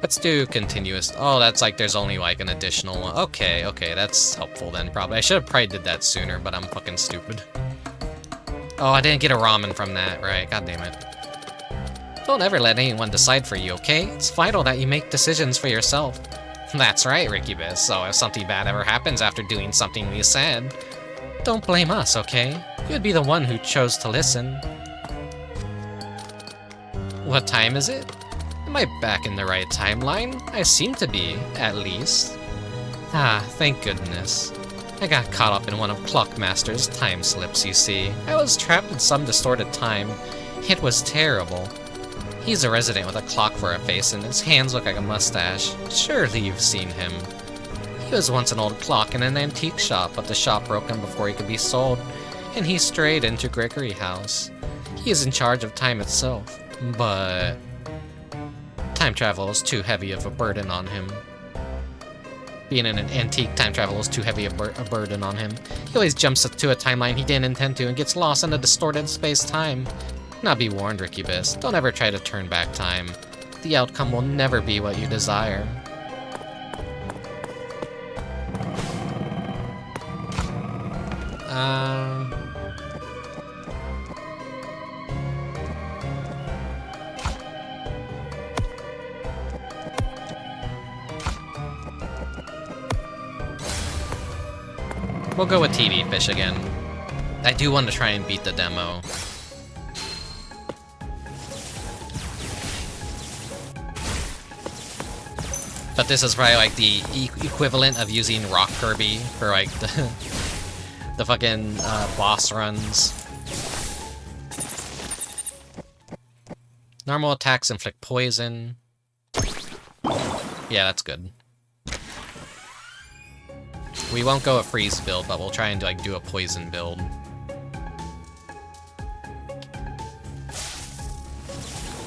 Let's do continuous. Oh, that's like there's only like an additional one. Okay, okay, that's helpful then probably. I should have probably did that sooner, but I'm fucking stupid. Oh, I didn't get a ramen from that, right? God damn it. Don't ever let anyone decide for you, okay? It's vital that you make decisions for yourself. That's right, Rickubus. So if something bad ever happens after doing something we said, don't blame us, okay? You'd be the one who chose to listen. What time is it? Am I back in the right timeline? I seem to be, at least. Ah, thank goodness. I got caught up in one of Clockmaster's time slips, you see. I was trapped in some distorted time. It was terrible. He's a resident with a clock for a face, and his hands look like a mustache. Surely you've seen him. He was once an old clock in an antique shop, but the shop broke him before he could be sold, and he strayed into Gregory House. He is in charge of time itself, but time travel is too heavy of a burden on him. Being in an antique time travel is too heavy a burden on him. He always jumps to a timeline he didn't intend to and gets lost in a distorted space-time. Now be warned, Rickubus. Don't ever try to turn back time. The outcome will never be what you desire. We'll go with TV Fish again. I do want to try and beat the demo. But this is probably like the equivalent of using Rock Kirby for like the fucking boss runs. Normal attacks inflict poison. Yeah, that's good. We won't go a freeze build, but we'll try and like do a poison build.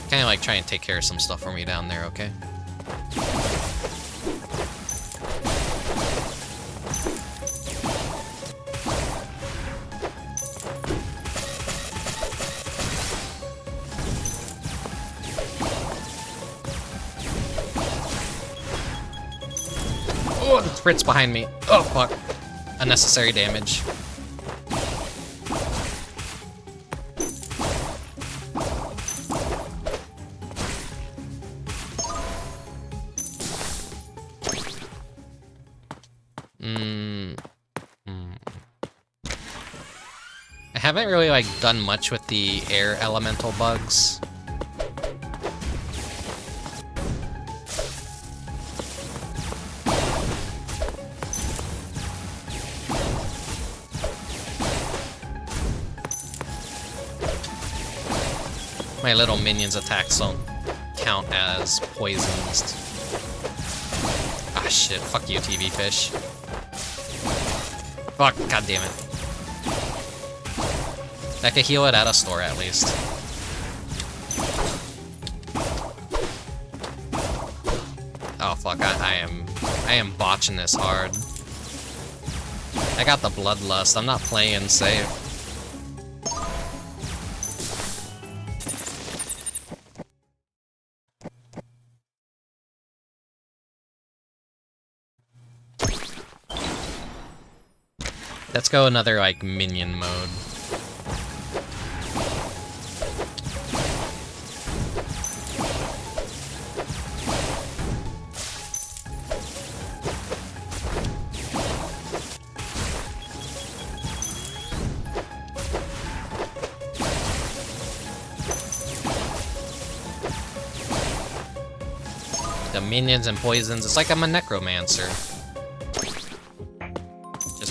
Kind of like try and take care of some stuff for me down there, okay? Oh, the Fritz behind me. Oh, fuck. Unnecessary damage. I haven't really, like, done much with the air elemental bugs. My little minions' attacks don't count as poisons. Ah shit, fuck you, TV Fish. Fuck, god damn it. I could heal it at a store at least. Oh fuck, I am botching this hard. I got the bloodlust, I'm not playing safe. Let's go another, like, minion mode. The minions and poisons, it's like I'm a necromancer.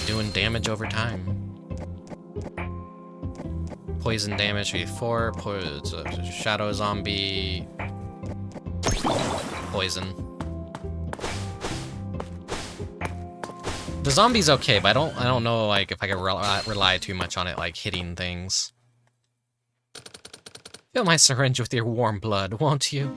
Doing damage over time. Poison damage before, shadow zombie, poison. The zombie's okay, but I don't know like if I can rely too much on it like hitting things. Fill my syringe with your warm blood, won't you?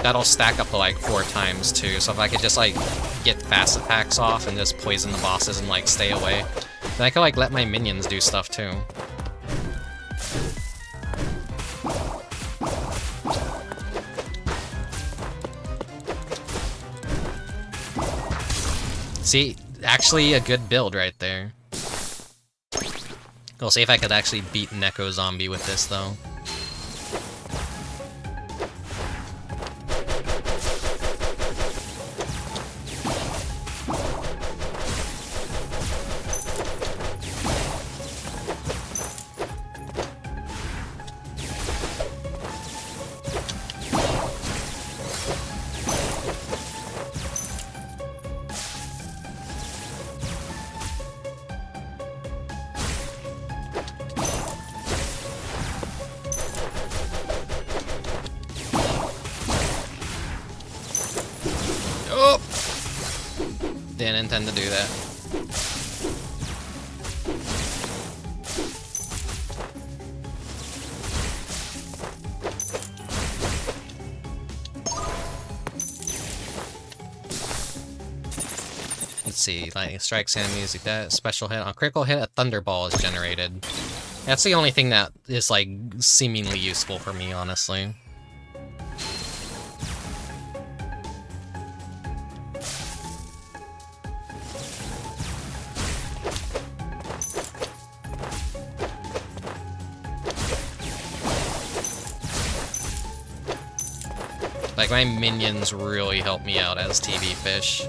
That'll stack up to like 4 times too, so if I could just like get fast attacks off and just poison the bosses and like stay away, then I could like let my minions do stuff too. See, actually a good build right there. We'll see if I could actually beat Neko-Zombie with this though. didn't intend to do that. Let's see, lightning strikes enemies like that. Special hit. On critical hit, a thunderball is generated. That's the only thing that is, like, seemingly useful for me, honestly. Like, my minions really help me out as TV fish.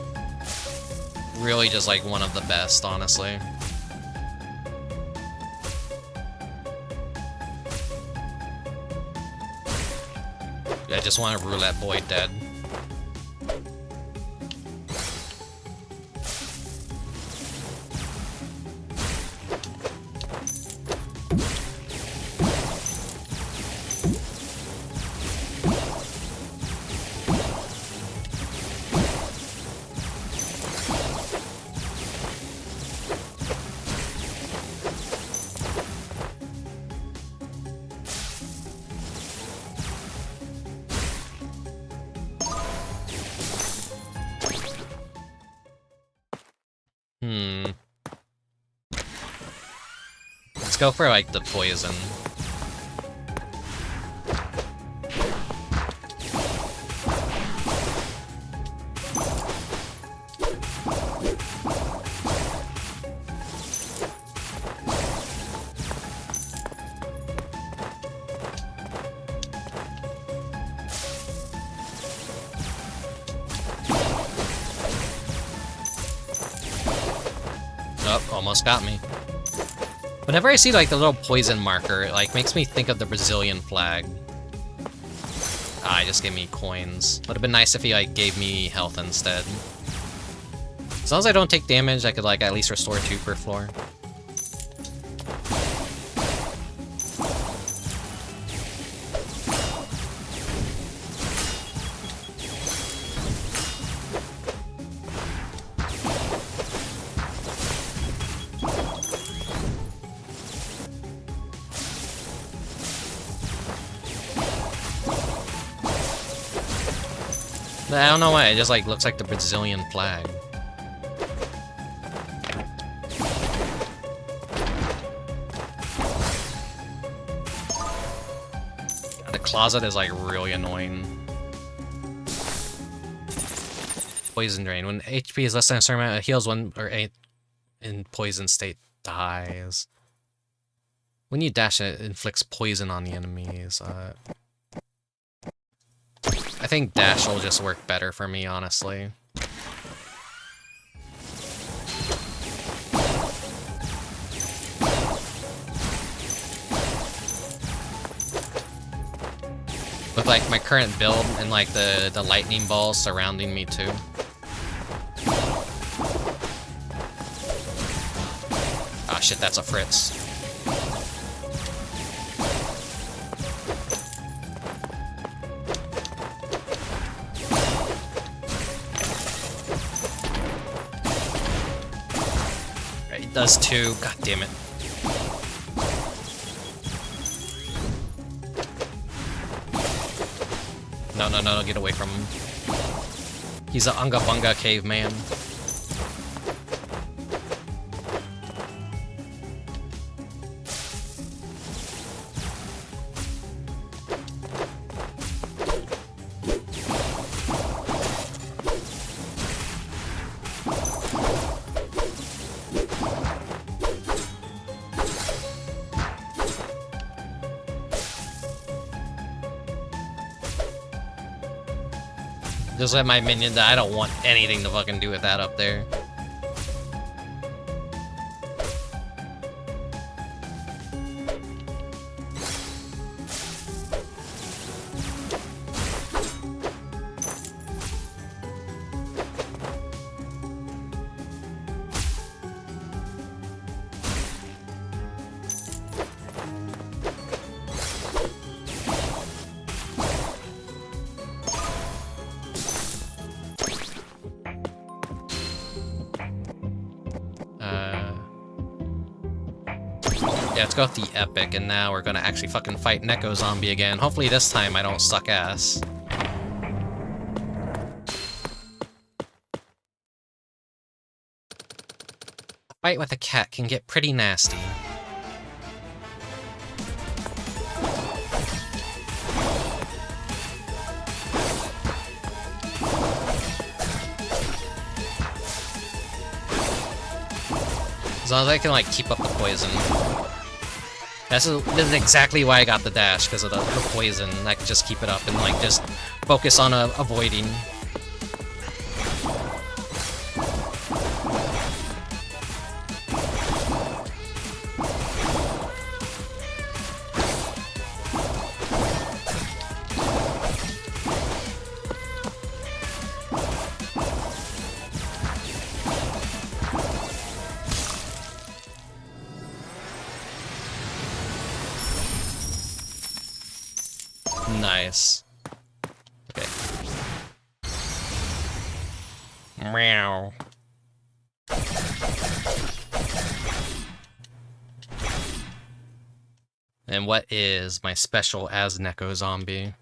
Really just, like, one of the best, honestly. I just want to roulette boy dead. Let's go for, like, the poison. Oh, almost got me. Whenever I see, like, the little poison marker, it, like, makes me think of the Brazilian flag. Ah, he just gave me coins. Would have been nice if he, like, gave me health instead. As long as I don't take damage, I could, like, at least restore 2 per floor. I don't know why, it just, like, looks like the Brazilian flag. The closet is, like, really annoying. Poison drain. When HP is less than a certain amount, it heals one or 8 in poison state dies. When you dash, it inflicts poison on the enemies. I think dash will just work better for me, honestly. With, like, my current build and, like, the lightning balls surrounding me too. Ah, shit, that's a Fritz. Does too. God damn it. No, get away from him. He's an Unga Bunga caveman. Just let my minion die. I don't want anything to fucking do with that up there. Yeah, let's go with the epic, and now we're gonna actually fucking fight Neko-Zombie again. Hopefully this time I don't suck ass. A fight with a cat can get pretty nasty. As long as I can, like, keep up the poison. This is exactly why I got the dash, because of the poison. I can just keep it up and, like, just focus on avoiding. Nice. Okay. Meow. And what is my special as Neko-Zombie?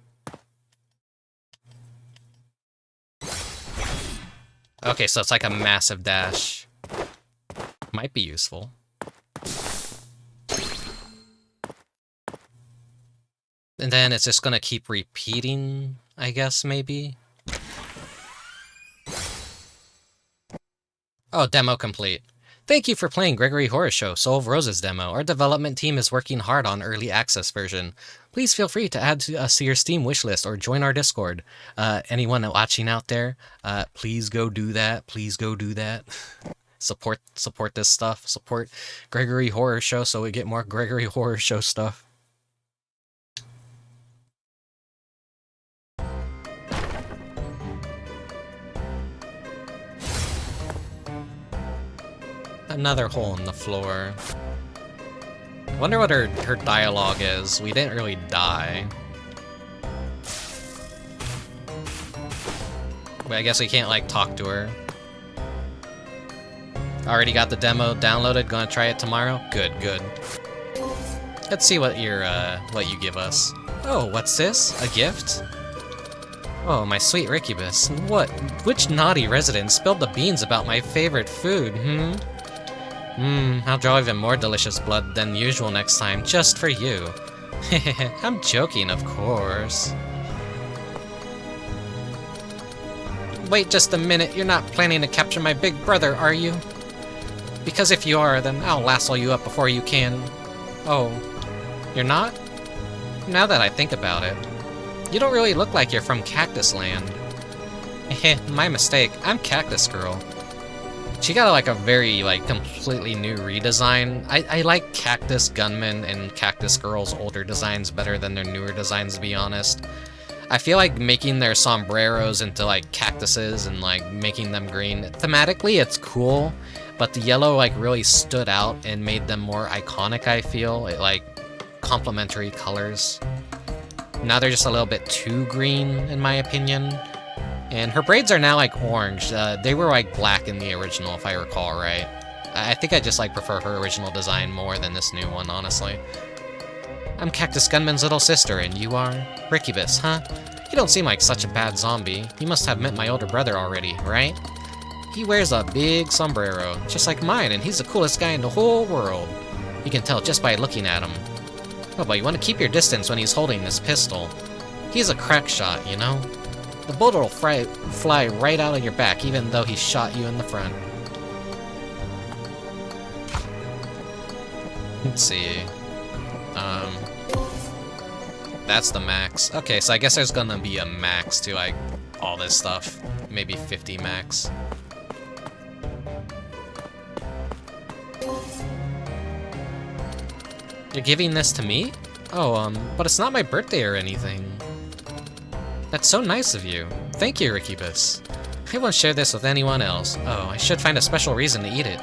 Okay, so it's like a massive dash. Might be useful. And then it's just gonna keep repeating, I guess, maybe? Oh, demo complete. Thank you for playing Gregory Horror Show, Soul of Roses demo. Our development team is working hard on early access version. Please feel free to add us to your Steam wishlist or join our Discord. Anyone watching out there, please go do that. Please go do that. Support this stuff. Support Gregory Horror Show so we get more Gregory Horror Show stuff. Another hole in the floor. I wonder what her dialogue is. We didn't really die. But I guess we can't, like, talk to her. Already got the demo downloaded, gonna try it tomorrow? Good, good. Let's see what what you give us. Oh, what's this? A gift? Oh, my sweet Rickubus. Which naughty resident spilled the beans about my favorite food, I'll draw even more delicious blood than usual next time, just for you. I'm joking, of course. Wait just a minute, you're not planning to capture my big brother, are you? Because if you are, then I'll lasso you up before you can... Oh, you're not? Now that I think about it, you don't really look like you're from Cactus Land. My mistake, I'm Cactus Girl. She got, like, a very, like, completely new redesign. I like Cactus Gunman and Cactus Girl's older designs better than their newer designs, to be honest. I feel like making their sombreros into, like, cactuses and, like, making them green, thematically it's cool, but the yellow, like, really stood out and made them more iconic, I feel. It, like, complementary colors. Now they're just a little bit too green, in my opinion. And her braids are now, like, orange. They were, like, black in the original, if I recall right. I think I just, like, prefer her original design more than this new one, honestly. I'm Cactus Gunman's little sister, and you are? Rickubus, huh? You don't seem like such a bad zombie. You must have met my older brother already, right? He wears a big sombrero, just like mine, and he's the coolest guy in the whole world. You can tell just by looking at him. Oh, but you want to keep your distance when he's holding this pistol. He's a crack shot, you know? The bullet will fly right out of your back, even though he shot you in the front. Let's see. That's the max. Okay, so I guess there's gonna be a max to, like, all this stuff. Maybe 50 max. You're giving this to me? Oh, but it's not my birthday or anything. That's so nice of you. Thank you, Rickubus. I won't share this with anyone else. Oh, I should find a special reason to eat it.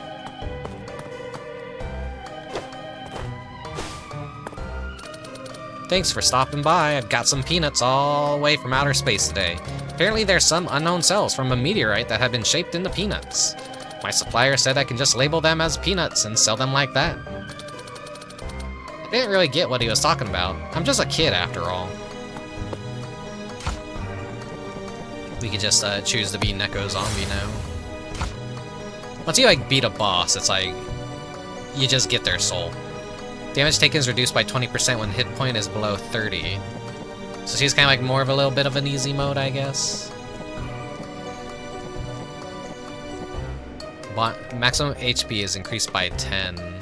Thanks for stopping by. I've got some peanuts all the way from outer space today. Apparently there's some unknown cells from a meteorite that have been shaped into peanuts. My supplier said I can just label them as peanuts and sell them like that. didn't really get what he was talking about. I'm just a kid after all. We could just choose to be Neko-Zombie now. Once you like beat a boss, it's like you just get their soul. Damage taken is reduced by 20% when hit point is below 30. So she's kind of like more of a little bit of an easy mode, I guess. Maximum HP is increased by 10.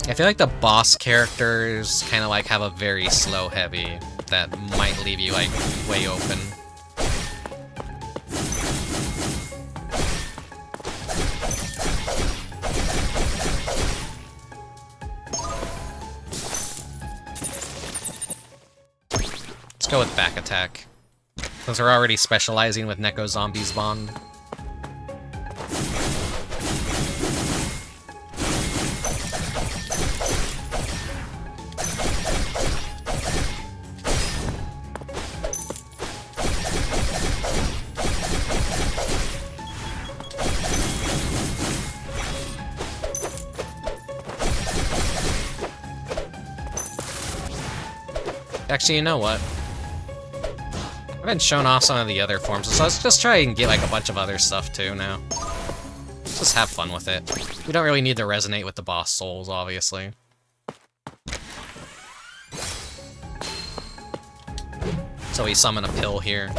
I feel like the boss characters kind of like have a very slow heavy that might leave you like way open. Let's go with back attack, since we're already specializing with Neko-Zombie's Bond. Actually, you know what? I've been showing off some of the other forms, so let's just try and get like a bunch of other stuff too now. Let's just have fun with it. We don't really need to resonate with the boss souls, obviously. So we summon a pill here.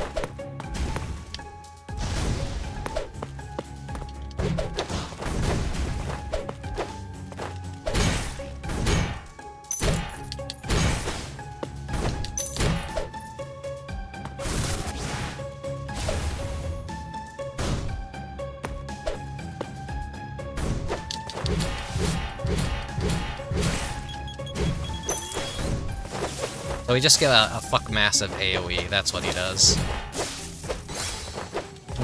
So we just get a fuck massive AoE, that's what he does.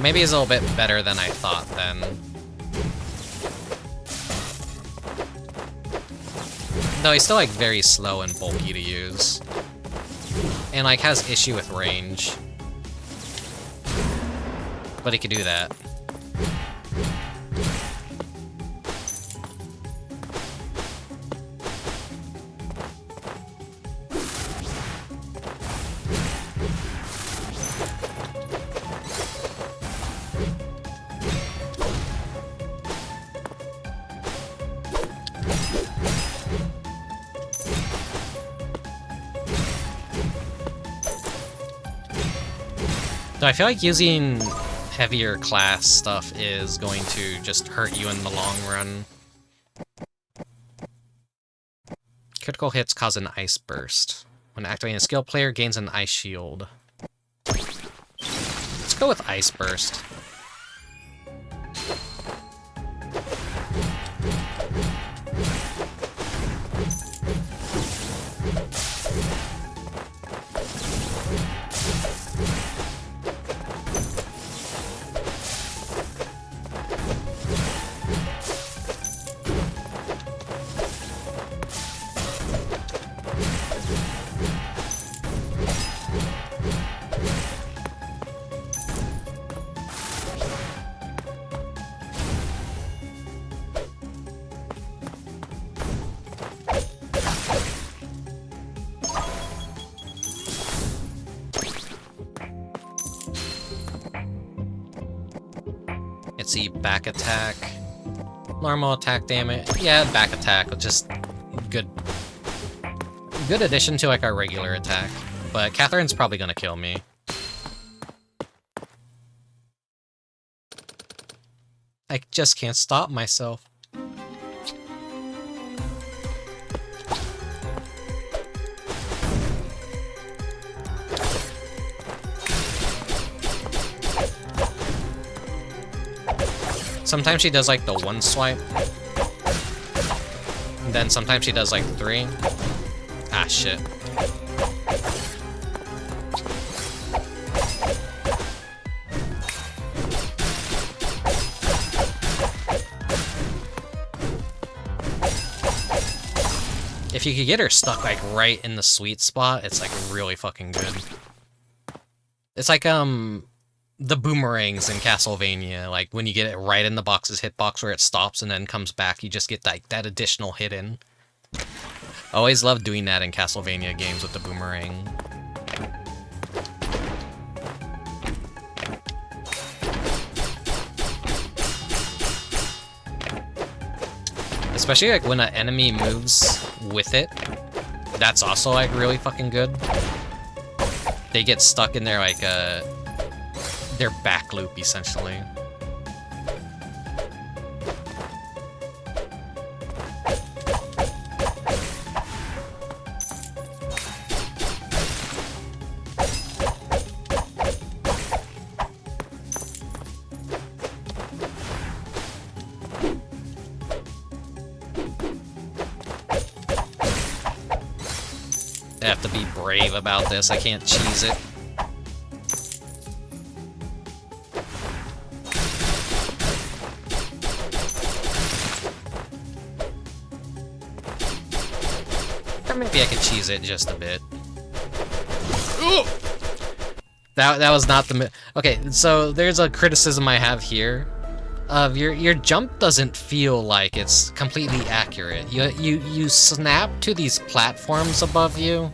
Maybe he's a little bit better than I thought then. Though he's still like very slow and bulky to use. And like has issue with range. But he could do that. So I feel like using heavier class stuff is going to just hurt you in the long run. Critical hits cause an ice burst. When activating a skill, player gains an ice shield. Let's go with ice burst. Let's see, back attack. Normal attack damage. Yeah, back attack with just good addition to like our regular attack. But Catherine's probably gonna kill me. I just can't stop myself. Sometimes she does like the one swipe. And then sometimes she does like 3. Ah, shit. If you could get her stuck like right in the sweet spot, it's like really fucking good. It's like the boomerangs in Castlevania. Like, when you get it right in the box's hitbox where it stops and then comes back, you just get like that additional hit in. Always loved doing that in Castlevania games with the boomerang. Especially like when an enemy moves with it. That's also like really fucking good. They get stuck in their like their back loop essentially. I have to be brave about this. I can't cheese it. Or maybe I could cheese it just a bit. Ooh! That was not the... Okay, so there's a criticism I have here. Your jump doesn't feel like it's completely accurate. You snap to these platforms above you.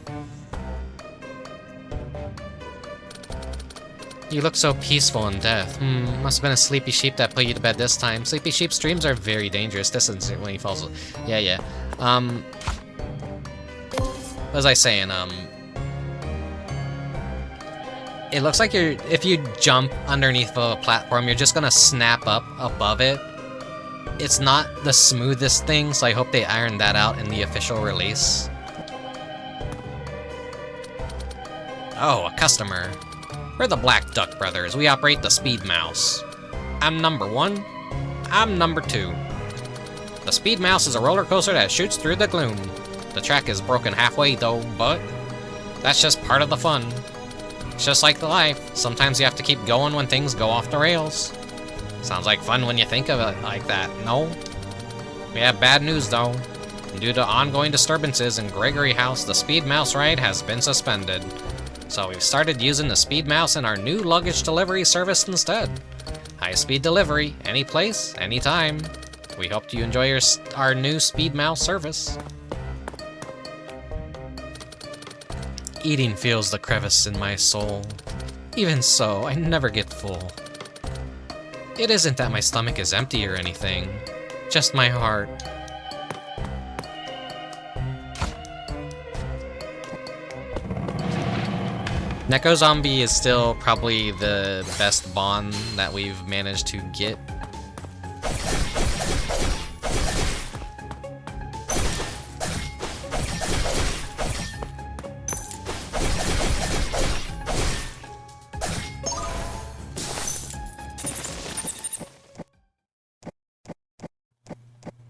You look so peaceful in death. Must have been a sleepy sheep that put you to bed this time. Sleepy sheep's dreams are very dangerous. This is when he falls. Yeah. What was I saying? It looks like if you jump underneath a platform, you're just gonna snap up above it. It's not the smoothest thing, so I hope they ironed that out in the official release. Oh, a customer. We're the Black Duck Brothers. We operate the Speed Mouse. I'm number 1. I'm number 2. The Speed Mouse is a roller coaster that shoots through the gloom. The track is broken halfway though, but that's just part of the fun. It's just like the life. Sometimes you have to keep going when things go off the rails. Sounds like fun when you think of it like that, no? We have bad news though. Due to ongoing disturbances in Gregory House, the Speed Mouse ride has been suspended. So we've started using the Speed Mouse in our new luggage delivery service instead. High-speed delivery, any place, anytime. We hope you enjoy our new Speed Mouse service. Eating feels the crevice in my soul. Even so, I never get full. It isn't that my stomach is empty or anything, just my heart. Neko-Zombie is still probably the best Bond that we've managed to get.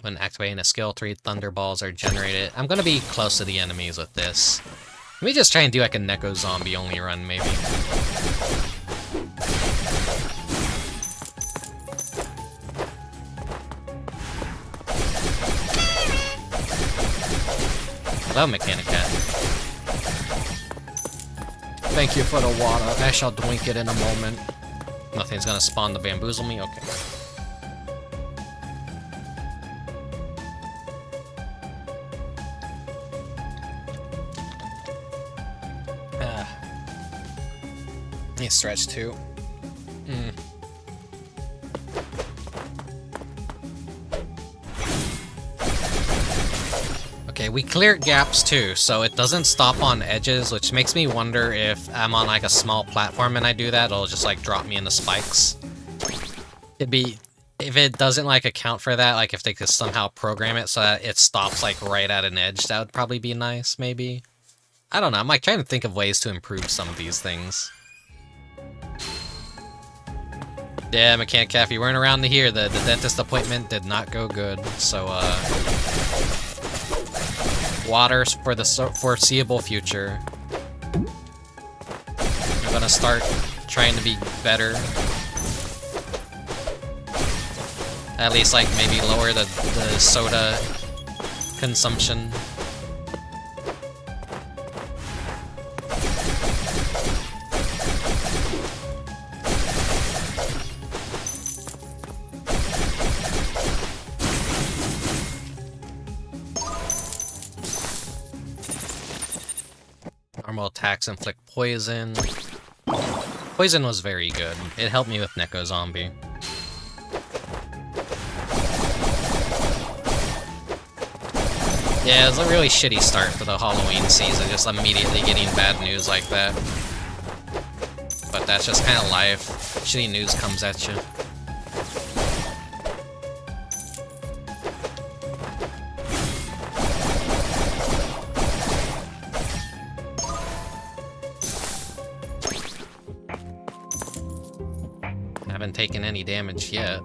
When activating a skill, 3 Thunderballs are generated. I'm gonna be close to the enemies with this. Let me just try and do like a Neko-Zombie only run, maybe. Hello, Mechanic Cat. Thank you for the water. I shall drink it in a moment. Nothing's gonna spawn to bamboozle me? Okay. Need stretch too. Okay, we cleared gaps too, so it doesn't stop on edges, which makes me wonder if I'm on like a small platform and I do that, it'll just like drop me in the spikes. It'd be, if it doesn't like account for that, like if they could somehow program it so that it stops like right at an edge, that would probably be nice, maybe. I don't know, I'm like trying to think of ways to improve some of these things. Yeah, Mechanic Cat, if you weren't around to hear, the dentist appointment did not go good, so, waters for the foreseeable future. I'm gonna start trying to be better. At least, like, maybe lower the soda consumption. Normal attacks inflict poison. Poison was very good. It helped me with Neko-Zombie. Yeah, it was a really shitty start for the Halloween season, just immediately getting bad news like that. But that's just kind of life. Shitty news comes at you. Haven't taken any damage yet.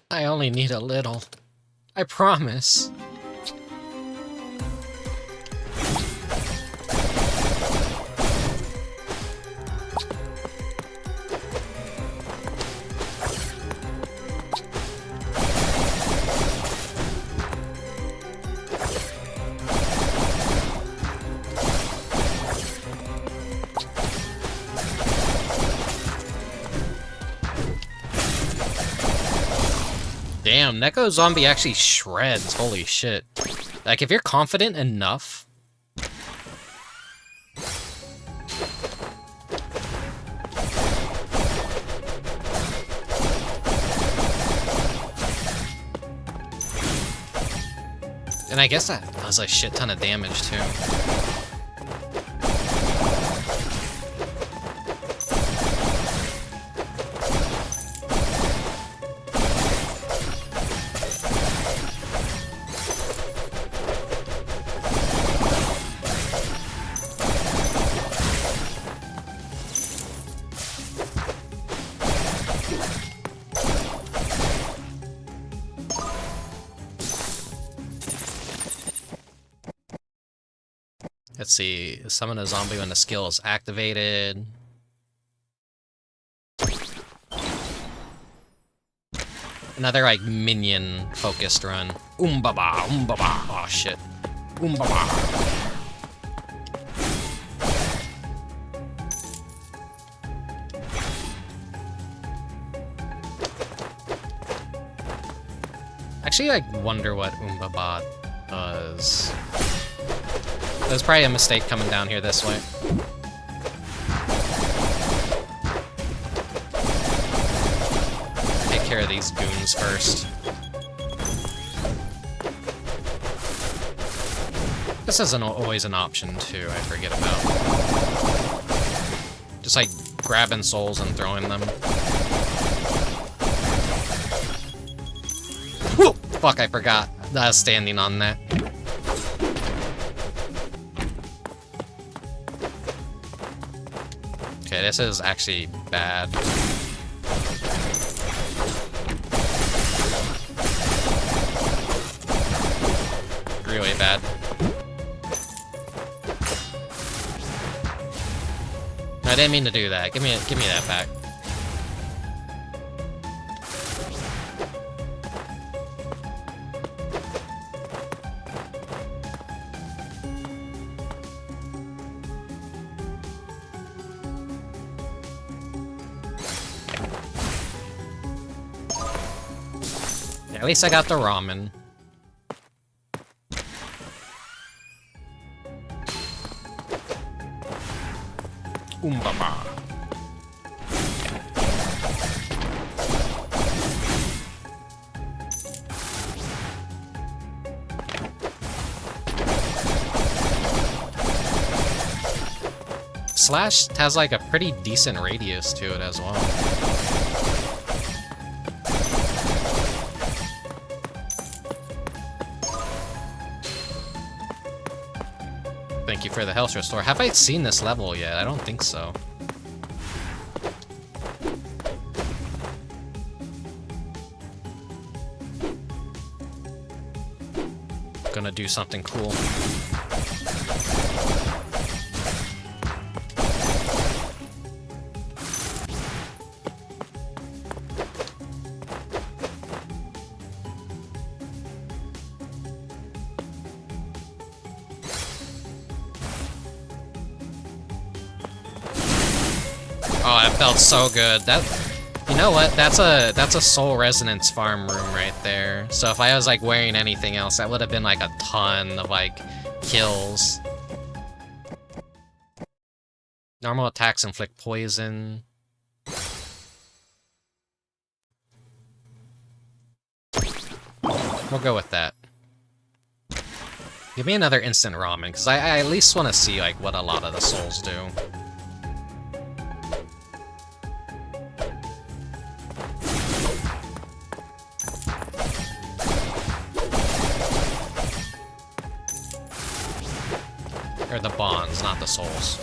I only need a little. I promise. Damn, Neko-Zombie actually shreds, holy shit. Like, if you're confident enough... And I guess that does a shit ton of damage, too. Let's see, summon a zombie when the skill is activated. Another, like, minion-focused run. Umbaba, umbaba, oh shit. Umbaba. Actually, I wonder what Umbaba does. There's probably a mistake coming down here this way. Take care of these goons first. This isn't always an option, too, I forget about. Just, like, grabbing souls and throwing them. Whoa! Fuck, I forgot. I was standing on that. Okay, this is actually bad. Really bad. I didn't mean to do that. Give me that back. At least I got the ramen. Umbaba. Slash has like a pretty decent radius to it as well. Thank you for the health restore. Have I seen this level yet? I don't think so. Gonna do something cool. Oh, that felt so good. You know what? That's a soul resonance farm room right there. So if I was like wearing anything else, that would have been like a ton of like kills. Normal attacks inflict poison. We'll go with that. Give me another instant ramen, because I at least want to see like what a lot of the souls do. Or the bonds, not the souls.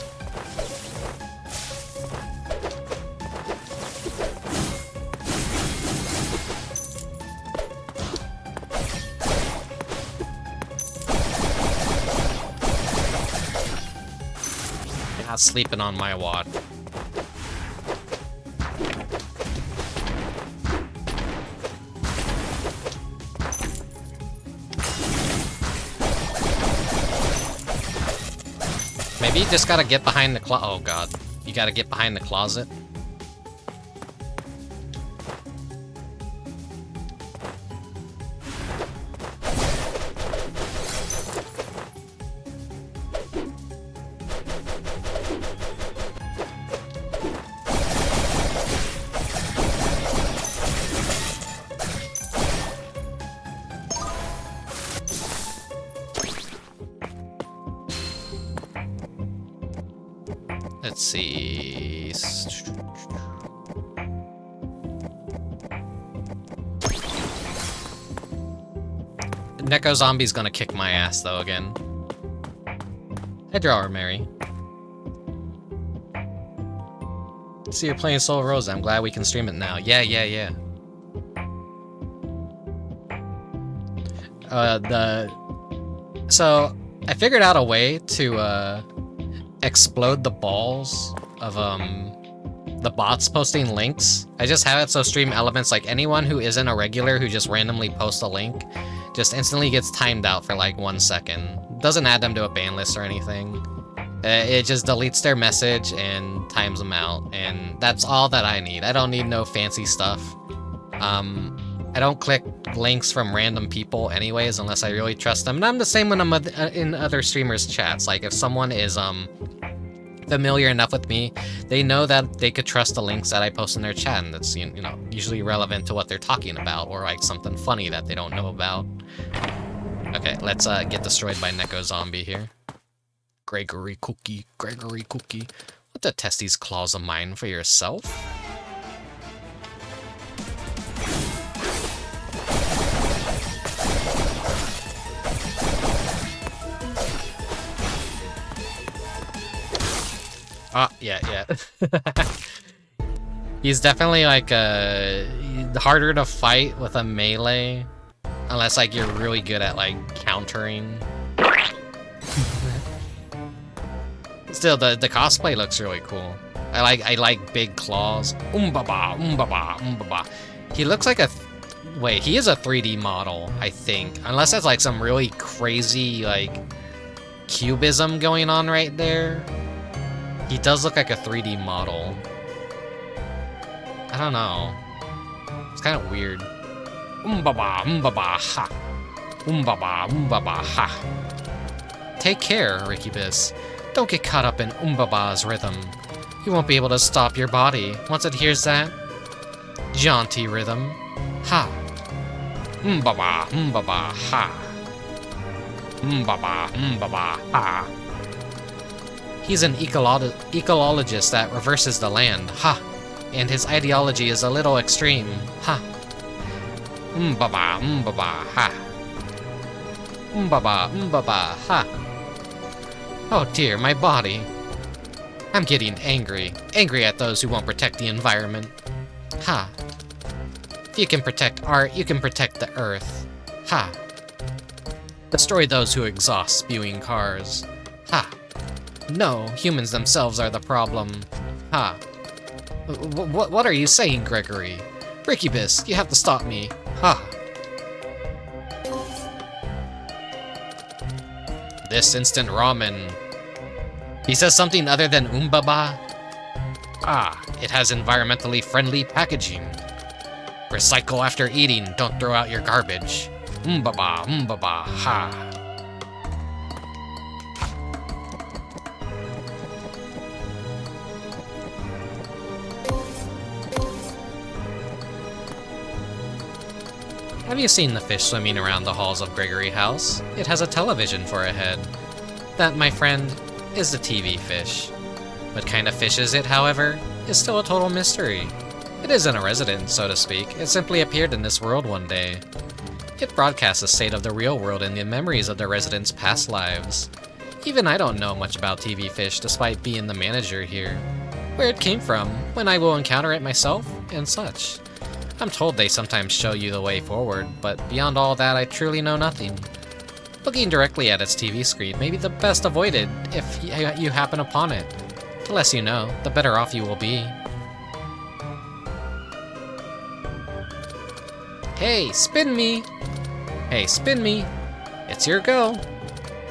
You're not sleeping on my wad. Maybe you just gotta get behind the oh god. You gotta get behind the closet. Let's see. Neko-Zombie's gonna kick my ass though again. Hey, Drawer Mary. See, you're playing Soul Rosa. I'm glad we can stream it now. Yeah. So I figured out a way to explode the balls of the bots posting links. I just have it so stream elements, like anyone who isn't a regular who just randomly posts a link, just instantly gets timed out for like 1 second. Doesn't add them to a ban list or anything. It just deletes their message and times them out, and that's all that I need. I don't need no fancy stuff. I don't click links from random people anyways unless I really trust them. And I'm the same when I'm in other streamers' chats. Like if someone is familiar enough with me, they know that they could trust the links that I post in their chat, and that's, you know, usually relevant to what they're talking about, or like something funny that they don't know about. Okay, let's get destroyed by Neko-Zombie here. Gregory Cookie. Want to test these claws of mine for yourself? Yeah. He's definitely like harder to fight with a melee, unless like you're really good at like countering. Still, the cosplay looks really cool. I like big claws. Umbaba. He looks like a wait. He is a 3D model, I think, unless that's like some really crazy like cubism going on right there. He does look like a 3D model. I don't know. It's kind of weird. Umbaba ha. Umbaba ha. Take care, Rickubus. Don't get caught up in Umbaba's rhythm. You won't be able to stop your body once it hears that jaunty rhythm. Ha. Umbaba ha. Umbaba ha. He's an ecologist that reverses the land. Ha. And his ideology is a little extreme. Ha. Umbaba ha. Umbaba ha. Oh dear, my body. I'm getting angry. Angry at those who won't protect the environment. Ha. If you can protect art, you can protect the earth. Ha. Destroy those who exhaust spewing cars. Ha. No, humans themselves are the problem. Ha. What are you saying, Gregory? Rickubus, you have to stop me. Ha. This instant ramen. He says something other than umbaba. Ah, It has environmentally friendly packaging. Recycle after eating, don't throw out your garbage. Mbaba, ha. Have you seen the fish swimming around the halls of Gregory House? It has a television for a head. That, my friend, is the TV fish. What kind of fish is it, however, is still a total mystery. It isn't a resident, so to speak. It simply appeared in this world one day. It broadcasts the state of the real world and the memories of the residents' past lives. Even I don't know much about TV fish, despite being the manager here. Where it came from, when I will encounter it myself, and such. I'm told they sometimes show you the way forward, but beyond all that, I truly know nothing. Looking directly at its TV screen may be the best avoided if you happen upon it. The less you know, the better off you will be. Hey, spin me! Hey, spin me! It's your go!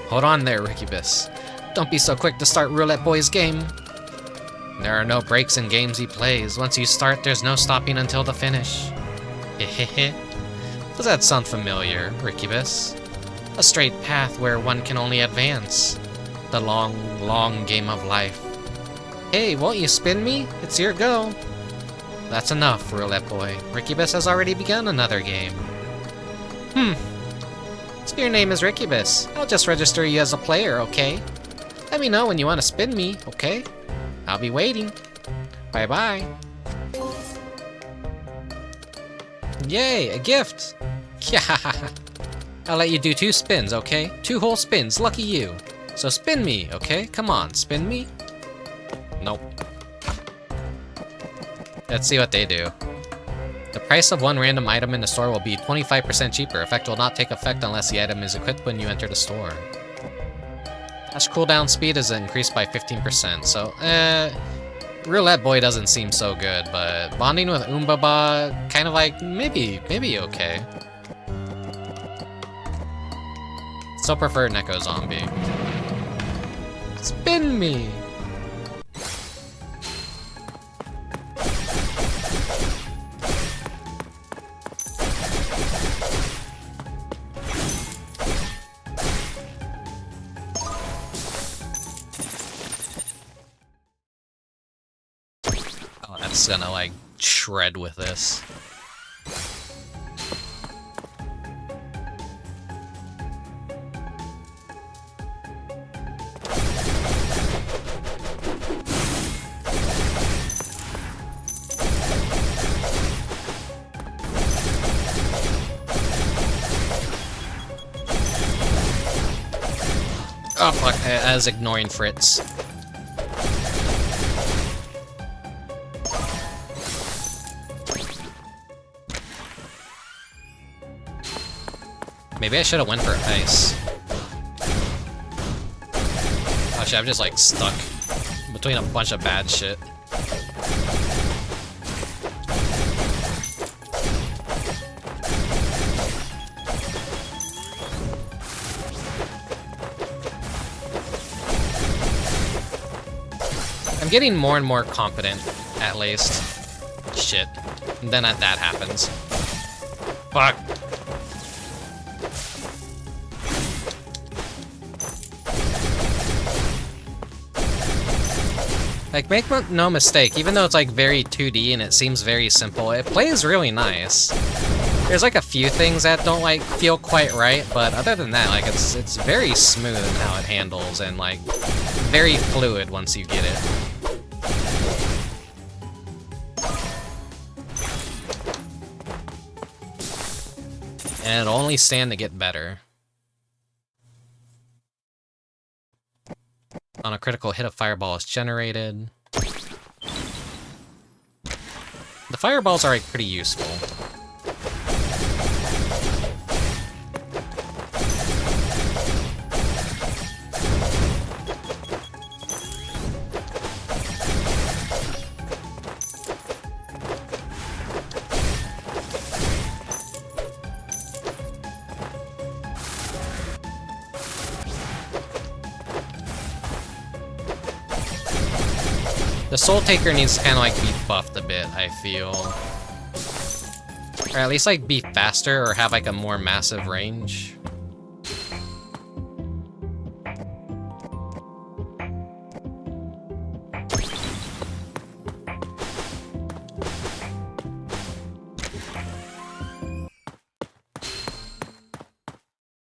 Hold on there, Rickubus. Don't be so quick to start Roulette Boy's game. There are no breaks in games he plays. Once you start, there's no stopping until the finish. Hehehe. Does that sound familiar, Rickubus? A straight path where one can only advance. The long, long game of life. Hey, won't you spin me? It's your go. That's enough, Roulette Boy. Rickubus has already begun another game. So your name is Rickubus. I'll just register you as a player, okay? Let me know when you want to spin me, okay? I'll be waiting. Bye-bye. Yay, a gift! Yeah. I'll let you do 2 spins, okay? 2 whole spins, lucky you. So spin me, okay? Come on, spin me. Nope. Let's see what they do. The price of one random item in the store will be 25% cheaper. Effect will not take effect unless the item is equipped when you enter the store. Dash cooldown speed is increased by 15%, so, Roulette Boy doesn't seem so good, but bonding with Umbaba, kind of like, maybe okay. Still prefer Neko-Zombie. Spin me! Oh, that's gonna, like, shred with this. Oh fuck, I was ignoring Fritz. Maybe I should have went for ice. Oh shit, I'm just like stuck between a bunch of bad shit. I'm getting more and more confident, at least. Shit. And then that happens. Fuck. Like, make no mistake, even though it's like very 2D and it seems very simple, it plays really nice. There's like a few things that don't like feel quite right, but other than that, like it's very smooth in how it handles and like very fluid once you get it. And it'll only stand to get better. On a critical hit, a fireball is generated. The fireballs are like pretty useful. The Soul Taker needs to kind of like be buffed a bit, I feel. Or at least like be faster or have like a more massive range.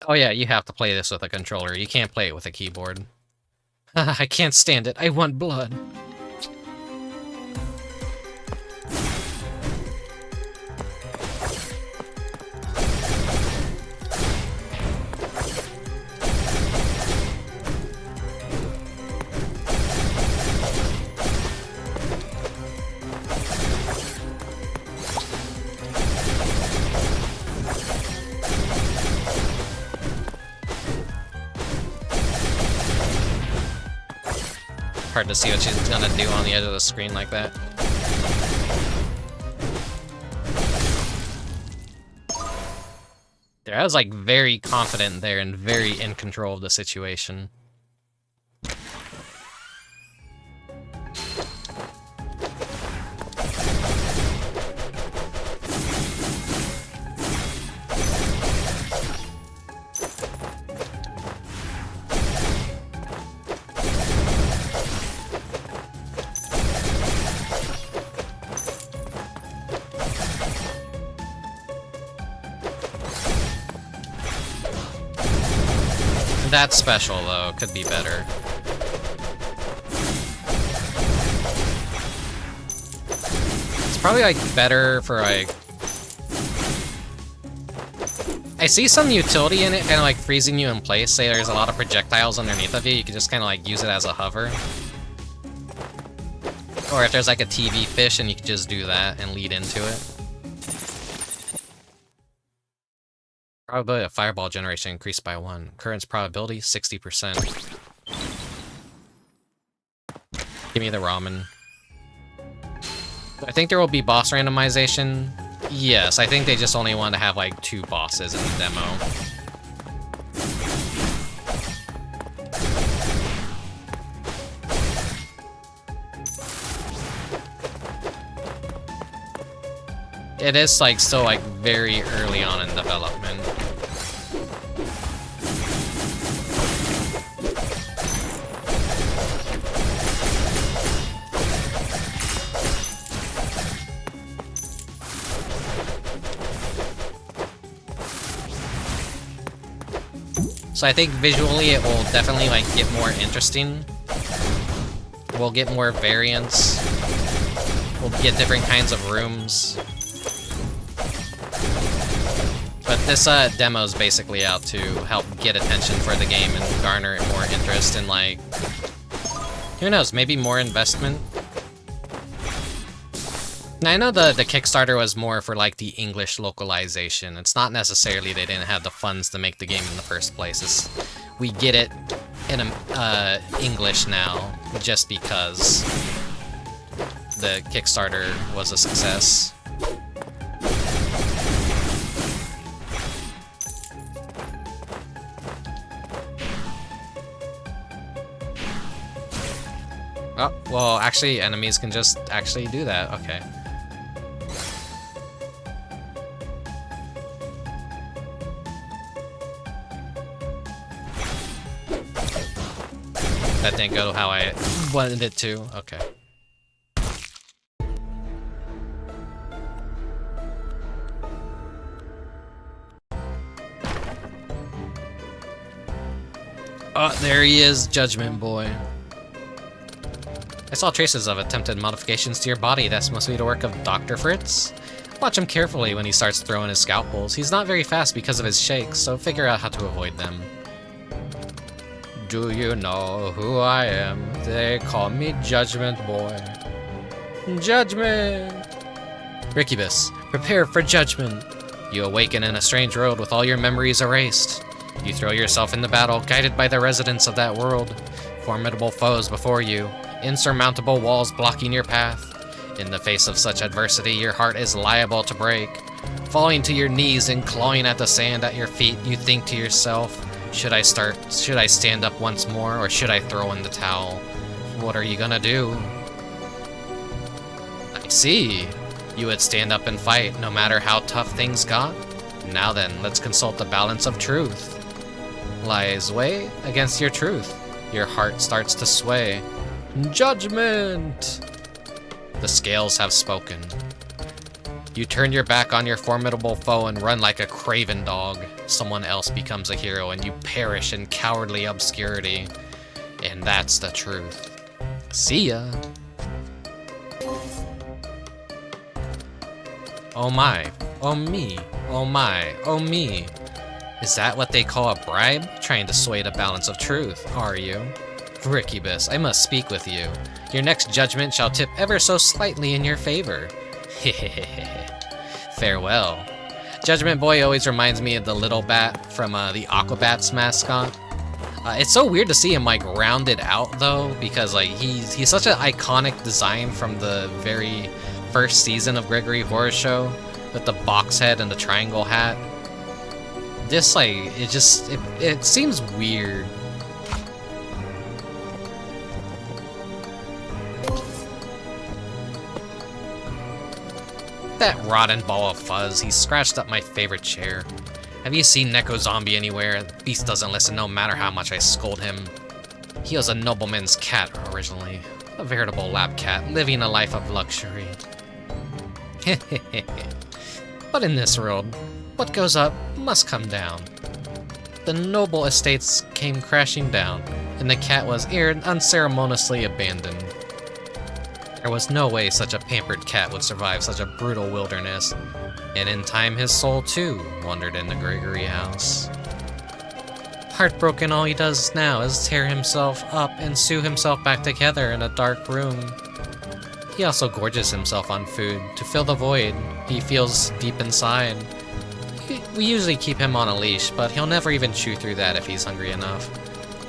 Oh yeah, you have to play this with a controller. You can't play it with a keyboard. I can't stand it. I want blood. Hard to see what she's gonna do on the edge of the screen like that. There, I was like very confident there and very in control of the situation. That special, though, could be better. It's probably, like, better for, like... I see some utility in it, kind of like freezing you in place. Say there's a lot of projectiles underneath of you, you can just kind of, like, use it as a hover. Or if there's, like, a TV fish, and you can just do that and lead into it. Probability of fireball generation increased by 1. Current's probability, 60%. Give me the ramen. I think there will be boss randomization. Yes, I think they just only want to have like 2 bosses in the demo. It is like still like very early on in development. So I think visually it will definitely like get more interesting. We'll get more variants. We'll get different kinds of rooms. But this demo is basically out to help get attention for the game and garner more interest and like, who knows, maybe more investment. Now, I know the Kickstarter was more for like the English localization. It's not necessarily they didn't have the funds to make the game in the first place. We get it in English now just because the Kickstarter was a success. Oh, well, actually, enemies can just actually do that. Okay. That didn't go how I wanted it to. Okay. Oh, there he is, Judgment Boy. I saw traces of attempted modifications to your body. That must be the work of Dr. Fritz. Watch him carefully when he starts throwing his scalpels. He's not very fast because of his shakes, so figure out how to avoid them. Do you know who I am? They call me Judgment Boy. Judgment! Rickubus, prepare for judgment. You awaken in a strange world with all your memories erased. You throw yourself into battle, guided by the residents of that world. Formidable foes before you. Insurmountable walls blocking your path. In the face of such adversity, your heart is liable to break. Falling to your knees and clawing at the sand at your feet, you think to yourself, should I stand up once more, or should I throw in the towel? What are you gonna do? I see. You would stand up and fight, no matter how tough things got? Now then, let's consult the balance of truth. Lies weigh against your truth. Your heart starts to sway. Judgment! The scales have spoken. You turn your back on your formidable foe and run like a craven dog. Someone else becomes a hero and you perish in cowardly obscurity. And that's the truth. See ya! Oh my, oh me, oh my, oh me. Is that what they call a bribe? Trying to sway the balance of truth, are you? Rickubus, I must speak with you. Your next judgment shall tip ever so slightly in your favor. Hehehehe. Farewell. Judgment Boy always reminds me of the little bat from the Aquabats mascot. It's so weird to see him like rounded out though, because like he's such an iconic design from the very first season of Gregory Horror Show with the box head and the triangle hat. This like it seems weird. That rotten ball of fuzz, he scratched up my favorite chair. Have you seen Neko-Zombie anywhere? The beast doesn't listen no matter how much I scold him. He was a nobleman's cat originally. A veritable lab cat, living a life of luxury. But in this world, what goes up must come down. The noble estates came crashing down, and the cat was unceremoniously abandoned. There was no way such a pampered cat would survive such a brutal wilderness, and in time his soul too wandered in the Gregory house. Heartbroken, all he does now is tear himself up and sew himself back together in a dark room. He also gorges himself on food to fill the void he feels deep inside. We usually keep him on a leash, but he'll never even chew through that if he's hungry enough.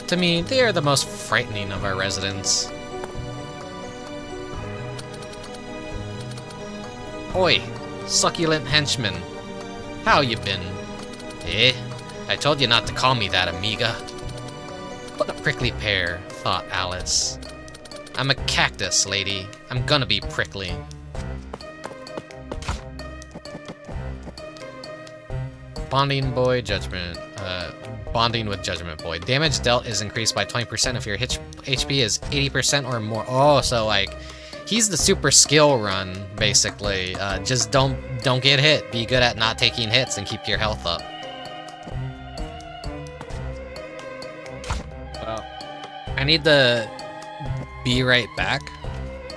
To me, they are the most frightening of our residents. Oi, succulent henchman. How you been? Eh? I told you not to call me that, amiga. What a prickly pear, thought Alice. I'm a cactus, lady. I'm gonna be prickly. Bonding Boy Judgment. Bonding with Judgment Boy. Damage dealt is increased by 20% if your HP is 80% or more. Oh, so like, he's the super skill run, basically. Just don't get hit. Be good at not taking hits and keep your health up. Well, I need to be right back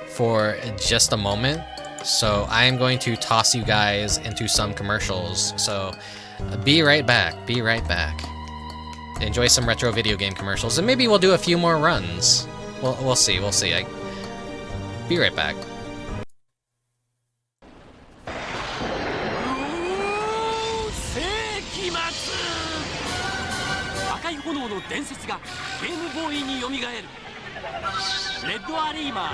for just a moment. So I am going to toss you guys into some commercials. So be right back. Be right back. Enjoy some retro video game commercials, and maybe we'll do a few more runs. We'll see. We'll see. Be right back. 赤い炎の伝説がゲームボーイに蘇る。レッドアリーマー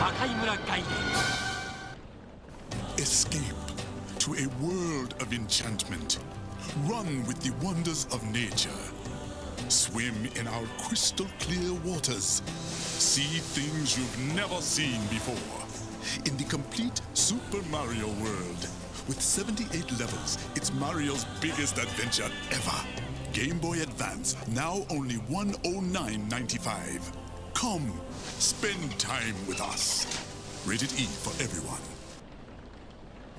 魔界村ガイデン。 Escape to a world of enchantment. Run with the wonders of nature. Swim in our crystal clear waters. See things you've never seen before. In the complete Super Mario world. With 78 levels, it's Mario's biggest adventure ever. Game Boy Advance, now only $109.95. Come, spend time with us. Rated E for everyone.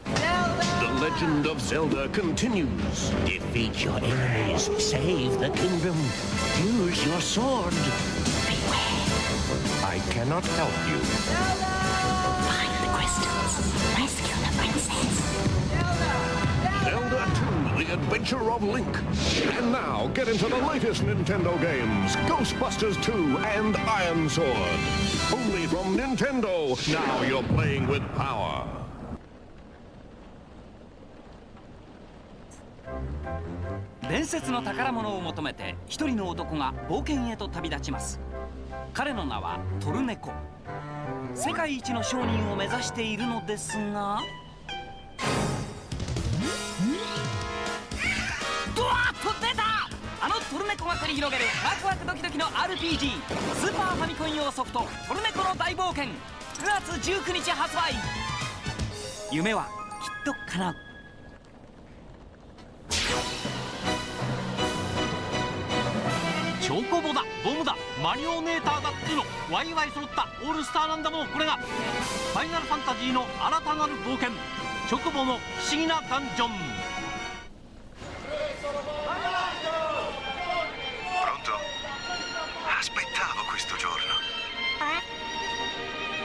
The Legend of Zelda continues. Defeat your enemies, save the kingdom, use your sword. Beware. I cannot help you. Zelda! Find the crystals. Rescue the princess. Zelda 2, The Adventure of Link. And now, get into the latest Nintendo games, Ghostbusters 2 and Iron Sword. Only from Nintendo, now you're playing with power. 伝説の宝物を求めて一人の男が冒険へと旅立ちます。彼の名はトルネコ。世界一の商人を目指しているのですが、ドワーッと出た。あのトルネコが繰り広げるワクワクドキドキの RPG スーパーファミコン用ソフトトルネコの大冒険。9月19日発売。夢はきっと叶う。チョコボだ、ボムだ、マリオネーターだっていうのワイワイ揃ったオールスターなんだもの。これがファイナルファンタジーの新たなる冒険、チョコボの不思議なダンジョン。Pronto? Aspettavo questo giorno.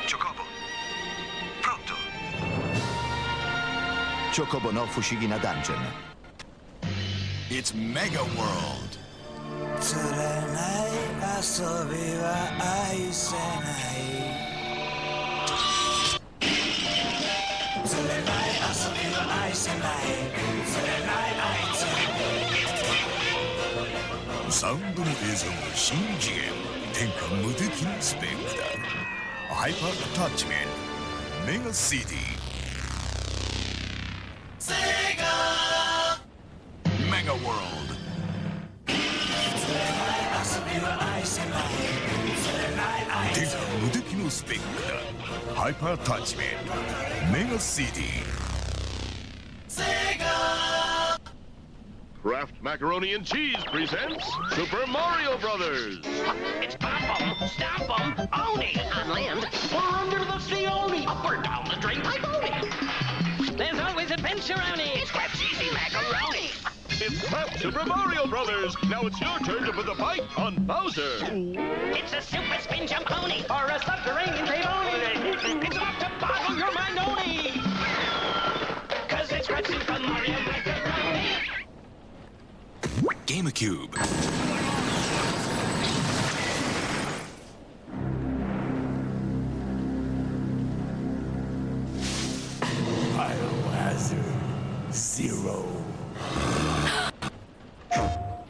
Chocobo. Pronto? Chocobo no Fushigi na Dungeon. It's Mega World. 釣れない遊びは愛せない釣れない遊びは愛せない釣れない愛せサウンドの映像の新次元天下無敵のスペックだ。ハイパーアタッチメントメガ CD セガメガワールド。天下無敵のスペックだ。ハイパーアタッチメントメガ CD Kraft Macaroni and Cheese presents Super Mario Brothers. It's pop 'em, stomp 'em, Oni on land or under the sea Oni, up or down the drain pipe Oni. There's always adventure Oni. It's Kraft Cheesy Macaroni. It's Kraft Super Mario Brothers. Now it's your turn to put the bite on Bowser. It's a super spin jump Oni or a subterranean cave Oni. It's enough to boggle your mind Oni. 'Cause it's Kraft Super Mario Macaroni. GameCube。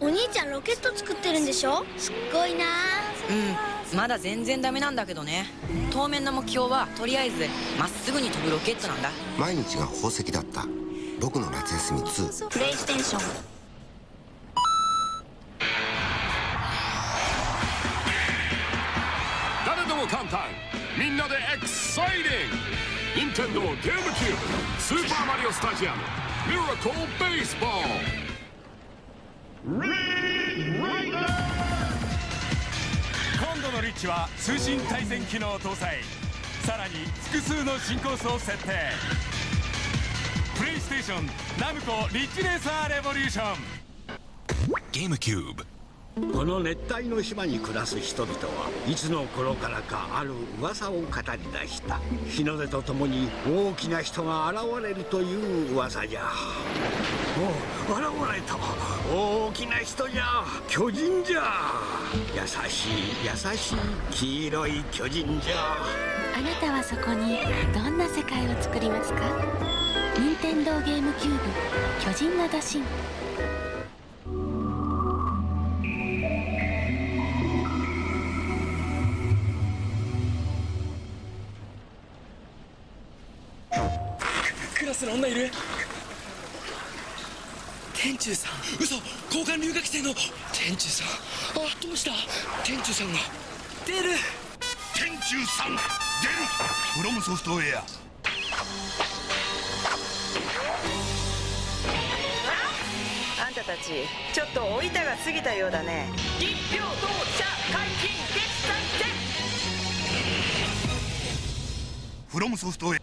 お兄ちゃんロケット作ってるんでしょ。すっごいな。まだ全然ダメなんだけどね。当面の目標はとりあえずまっすぐに飛ぶロケットなんだ。毎日が宝石だった僕の夏休み2。プレイステーション。誰でも簡単、みんなでエクサイティング。任天堂ゲームキューブスーパーマリオスタジアムミラクルベースボール。今度のリッチは通信対戦機能搭載、さらに複数の新コースを設定。プレイステーションナムコリッチレーサーレボリューション。ゲームキューブ。この熱帯の島に暮らす人々はいつの頃からかある噂を語り出した。日の出とともに大きな人が現れるという噂じゃ。おう、現れた。大きな人じゃ。巨人じゃ。優しい優しい黄色い巨人じゃ。あなたはそこにどんな世界を作りますか。任天堂ゲームキューブ巨人の打神。クラスの女いる。天中さん。嘘、交換留学生の天中さん。あ、どうした。天中さんが出る。天中さん出る。フロムソフトウェア。あんたたちちょっとお板が過ぎたようだね。一票同社解禁決算戦。フロムソフトウェア。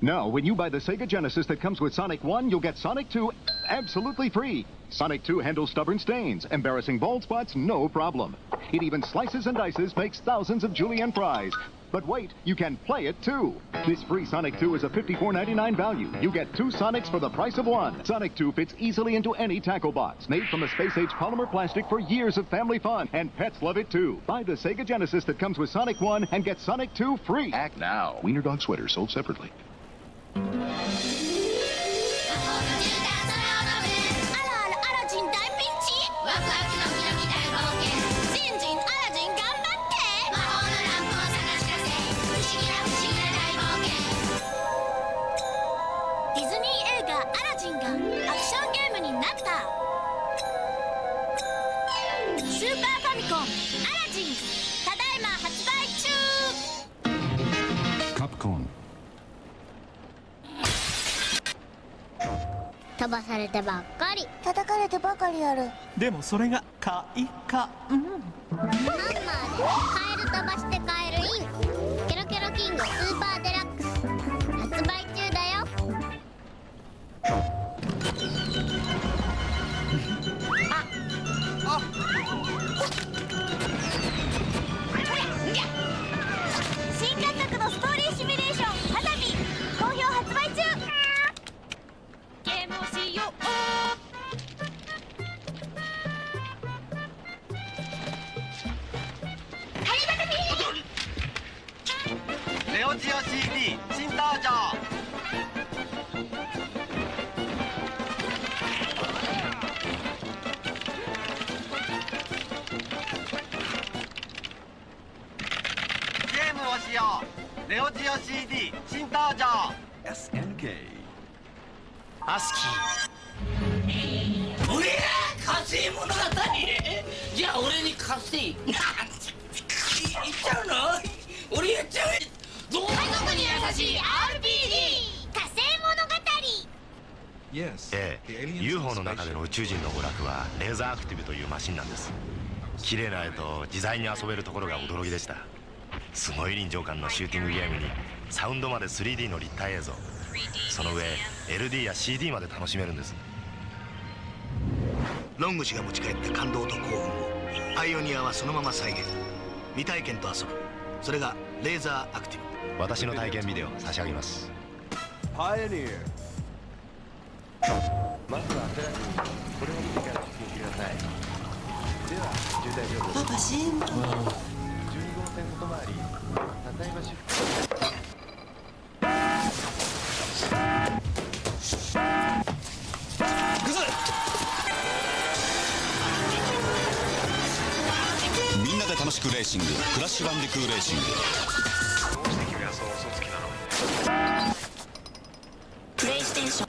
Now, when you buy the Sega Genesis that comes with Sonic 1, you'll get Sonic 2 absolutely free. Sonic 2 handles stubborn stains, embarrassing bald spots, no problem. It even slices and dices, makes thousands of julienne fries. But wait, you can play it too. This free Sonic 2 is a $54.99 value. You get 2 Sonics for the price of 1. Sonic 2 fits easily into any tackle box. Made from a space-age polymer plastic for years of family fun. And pets love it too. Buy the Sega Genesis that comes with Sonic 1 and get Sonic 2 free. Act now. Wiener Dog Sweater sold separately. あらあらアラジン大ピンチ。ワクワクのきらみ大冒険。新人アラジン頑張って。魔法のランプを探し出せ。不思議な大冒険。ディズニー映画アラジンがアクションゲームになった。スーパーファミコンアラジンただいま発売中。popcorn. 飛ばされてばっかり叩かれてばかりやる。でもそれが快感。ハンマーでカエル飛ばしてカエルイン。ケロケロキングスーパーデラックス発売中だよ。新感覚のストーリーシミュレーション花火好評発売中。ゲームをしよう。ネオジオ CD 新登場。ゲームをしよう。ネオジオ CD 新登場。 SNK。アスキおりゃ火星物語。じゃあ俺に火星。いっちゃうの。俺やっちゃう。家族に優しい RPG 火星物語。ええ、UFO の中での宇宙人の娯楽はレーザーアクティブというマシンなんです。綺麗な絵と自在に遊べるところが驚きでした。すごい臨場感のシューティングゲームにサウンドまで 3D の立体映像、その上 LD や CD まで楽しめるんです。ロング氏が持ち帰った感動と興奮をパイオニアはそのまま再現。未体験と遊ぶ、それがレーザーアクティブ。私の体験ビデオ差し上げます。パイオニア。まずは焦らずにこれを見てから進めてください。では渋滞情報。パパ心配。12号線外回りただいま出発。みんなで楽しくレーシング、クラッシュバンディクーレーシング。どうして君はそう嘘つきなの？プレイステーション。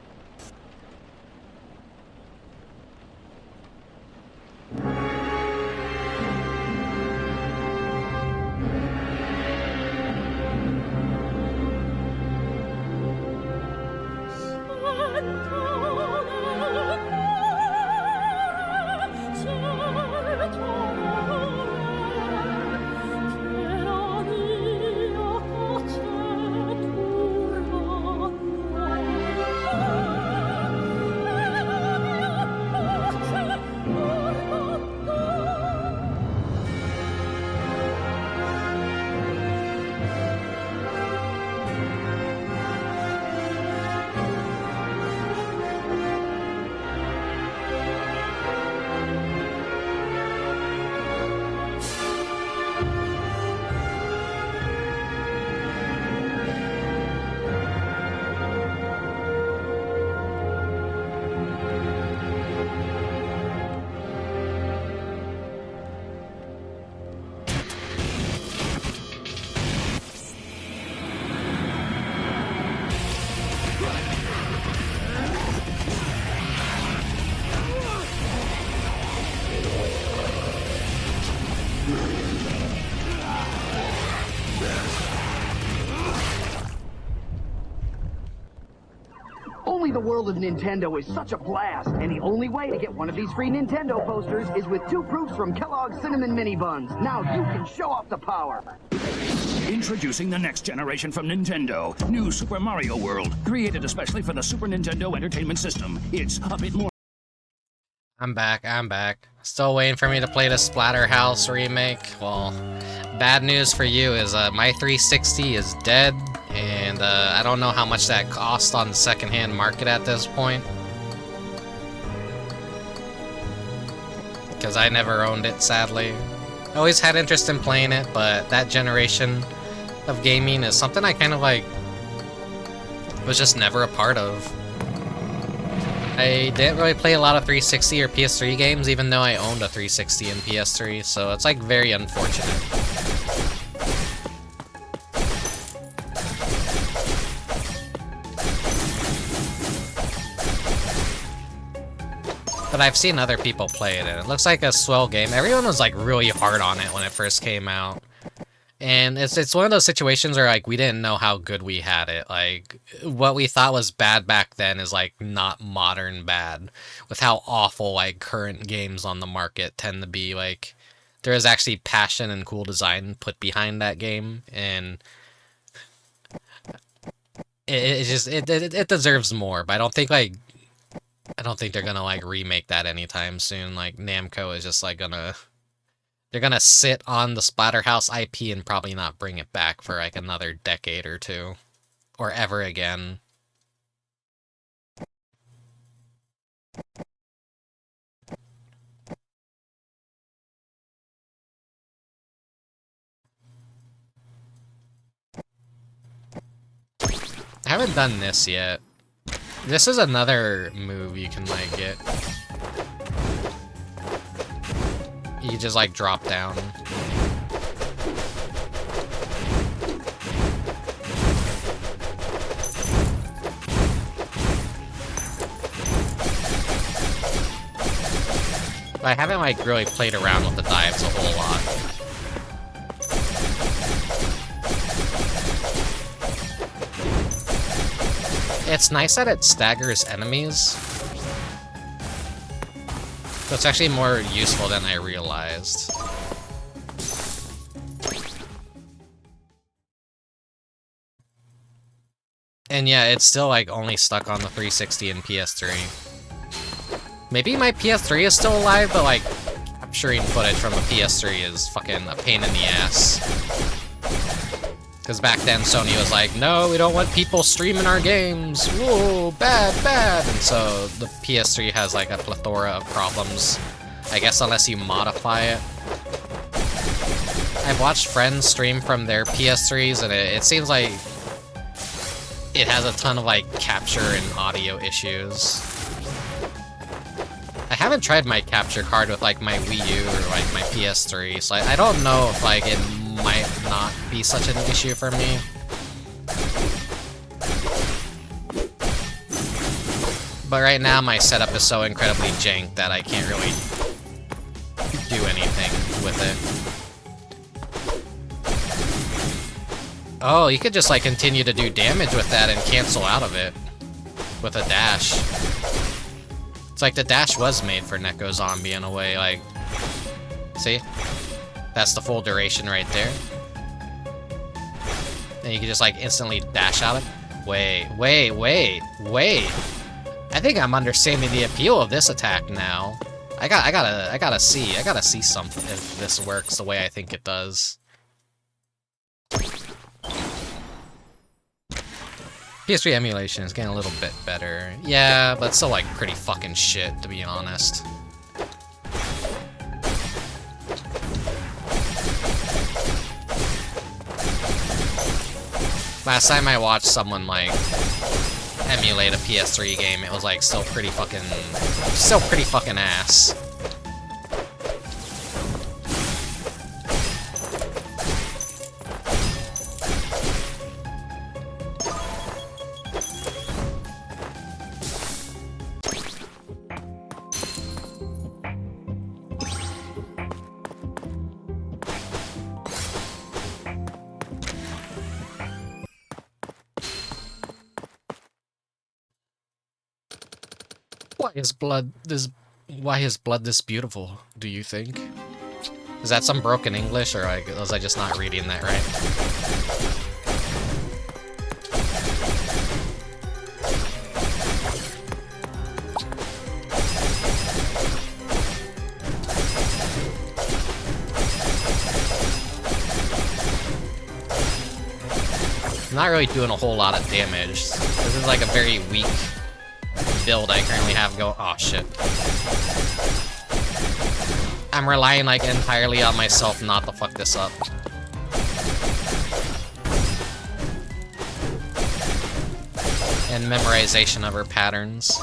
Only the world of Nintendo is such a blast, and the only way to get one of these free Nintendo posters is with 2 proofs from Kellogg's Cinnamon Mini Buns. Now you can show off the power. Introducing the next generation from Nintendo, New Super Mario World, created especially for the Super Nintendo Entertainment System. It's a bit more... I'm back. Still waiting for me to play the Splatterhouse remake. Well, bad news for you is my 360 is dead, and I don't know how much that cost on the secondhand market at this point. Because I never owned it, sadly. I always had interest in playing it, but that generation of gaming is something I kind of like was just never a part of. I didn't really play a lot of 360 or PS3 games, even though I owned a 360 and PS3, so it's like very unfortunate. But I've seen other people play it, and it looks like a swell game. Everyone was like really hard on it when it first came out. And it's one of those situations where, like, we didn't know how good we had it. Like, what we thought was bad back then is, like, not modern bad. With how awful, like, current games on the market tend to be. Like, there is actually passion and cool design put behind that game. And it deserves more. But I don't think they're gonna, like, remake that anytime soon. Like, Namco is just, like, they're gonna sit on the Splatterhouse IP and probably not bring it back for like another decade or two. Or ever again. I haven't done this yet. This is another move you can like get. You just like drop down. But I haven't like really played around with the dives a whole lot. It's nice that it staggers enemies. So it's actually more useful than I realized. And yeah, it's still like only stuck on the 360 and PS3. Maybe my PS3 is still alive, but like capturing footage from a PS3 is fucking a pain in the ass. Because back then Sony was like, no, we don't want people streaming our games. Whoa, bad, bad. And so the PS3 has like a plethora of problems. I guess unless you modify it. I've watched friends stream from their PS3s and it seems like it has a ton of like capture and audio issues. I haven't tried my capture card with like my Wii U or like my PS3, so I don't know if like it might not be such an issue for me. But right now my setup is so incredibly jank that I can't really do anything with it. Oh, you could just like continue to do damage with that and cancel out of it with a dash. It's like the dash was made for Neko-Zombie in a way, like, see? That's the full duration right there. And you can just like instantly dash out of it. Wait. I think I'm understanding the appeal of this attack now. I gotta see something if this works the way I think it does. PS3 emulation is getting a little bit better. Yeah, but it's still like pretty fucking shit, to be honest. Last time I watched someone like emulate a PS3 game, it was like still pretty fucking ass. Why is blood this beautiful, do you think? Is that some broken English, or was I just not reading that right? I'm not really doing a whole lot of damage. This is like a very weak build I currently have going. Oh shit. I'm relying like entirely on myself not to fuck this up. And memorization of her patterns.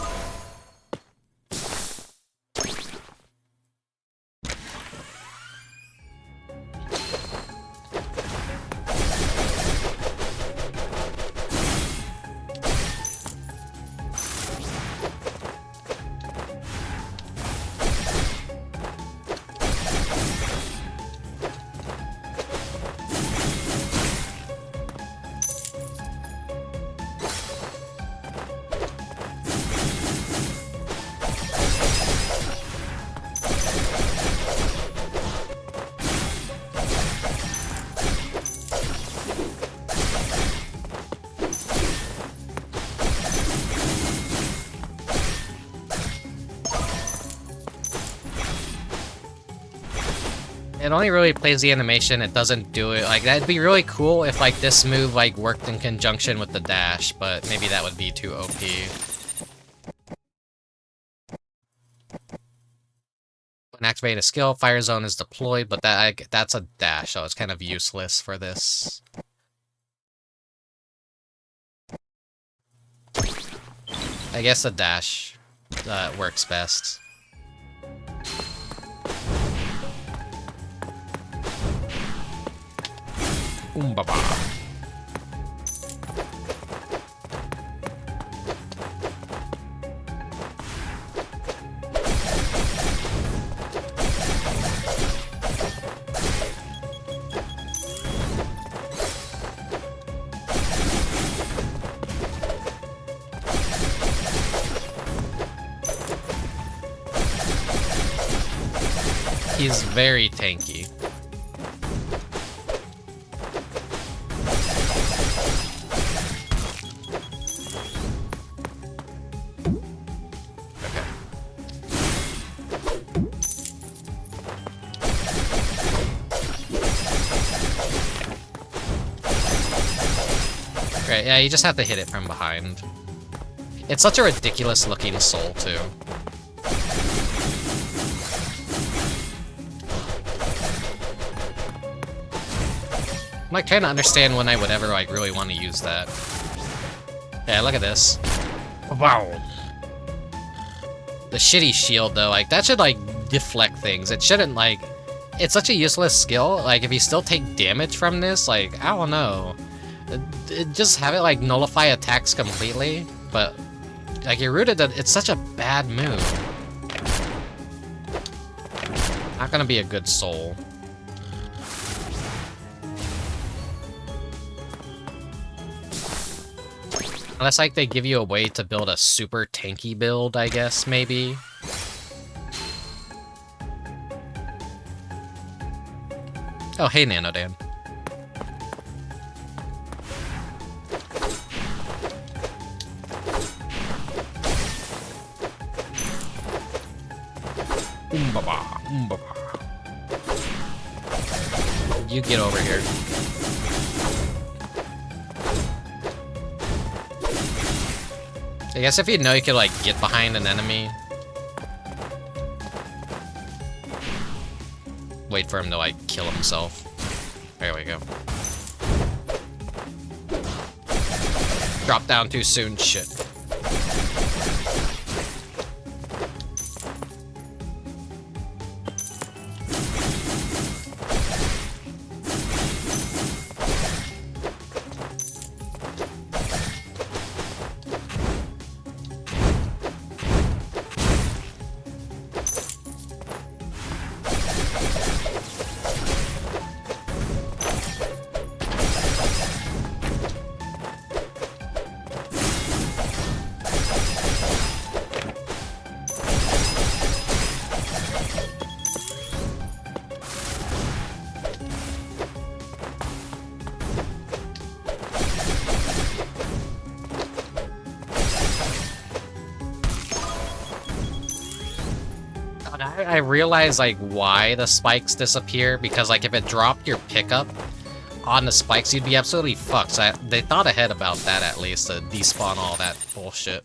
it only really plays the animation, it doesn't do it. Like, that'd be really cool if, like, this move, like, worked in conjunction with the dash, but maybe that would be too OP. When activating a skill, Fire Zone is deployed, but that's a dash, so it's kind of useless for this. I guess the dash works best. Baba. He's very tanky. Right, yeah, you just have to hit it from behind. It's such a ridiculous looking soul, too. I'm like trying to understand when I would ever like really want to use that. Yeah, look at this. Wow. The shitty shield though, like that should like deflect things. It shouldn't like. It's such a useless skill. Like if you still take damage from this, like I don't know. Just have it like nullify attacks completely. But like you're rooted that it's such a bad move. Not gonna be a good soul. Unless, like, they give you a way to build a super tanky build, I guess, maybe. Oh, hey, Nanodan. You get over here. I guess if you know you could, like, get behind an enemy. Wait for him to, like, kill himself. There we go. Drop down too soon, shit. I realize, like, why the spikes disappear, because, like, if it dropped your pickup on the spikes, you'd be absolutely fucked. So they thought ahead about that, at least, to despawn all that bullshit.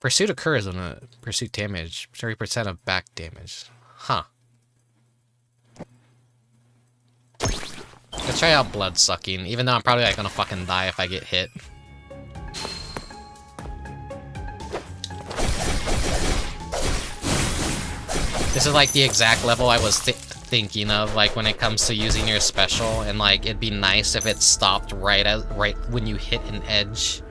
Pursuit occurs when a pursuit damage, 30% of back damage. Huh. Let's try out blood sucking, even though I'm probably, like, gonna fucking die if I get hit. This is like the exact level I was thinking of, like when it comes to using your special, and like it'd be nice if it stopped right when you hit an edge.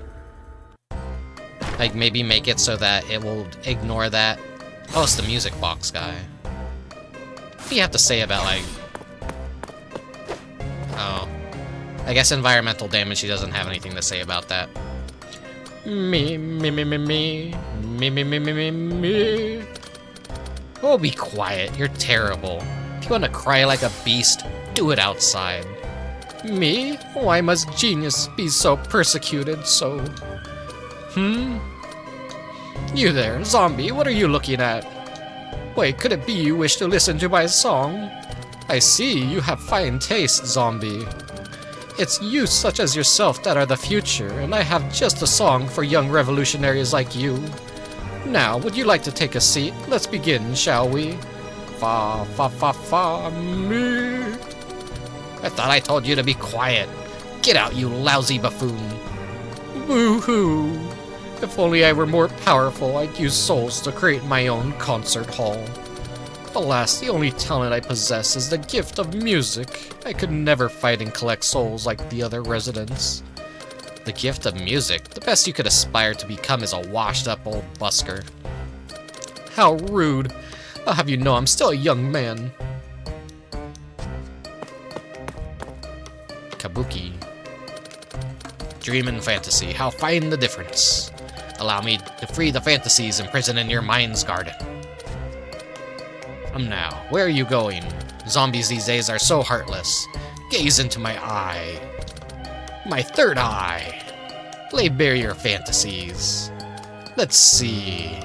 Like maybe make it so that it will ignore that. Oh, it's the music box guy. What do you have to say about like? Oh, I guess environmental damage. He doesn't have anything to say about that. Me. Oh, be quiet. You're terrible. If you want to cry like a beast, do it outside. Me? Why must genius be so persecuted, so... You there, zombie, what are you looking at? Wait, could it be you wish to listen to my song? I see you have fine taste, zombie. It's youth such as yourself that are the future, and I have just a song for young revolutionaries like you. Now, would you like to take a seat? Let's begin, shall we? Fa, fa, fa, fa, me. I thought I told you to be quiet. Get out, you lousy buffoon. Woo-hoo. If only I were more powerful, I'd use souls to create my own concert hall. Alas, the only talent I possess is the gift of music. I could never fight and collect souls like the other residents. The gift of music? The best you could aspire to become is a washed-up old busker. How rude. I'll have you know I'm still a young man. Kabuki. Dream and fantasy, how fine the difference. Allow me to free the fantasies imprisoned in your mind's garden. Now, where are you going? Zombies these days are so heartless. Gaze into my eye. My third eye. Lay bare your fantasies. Let's see.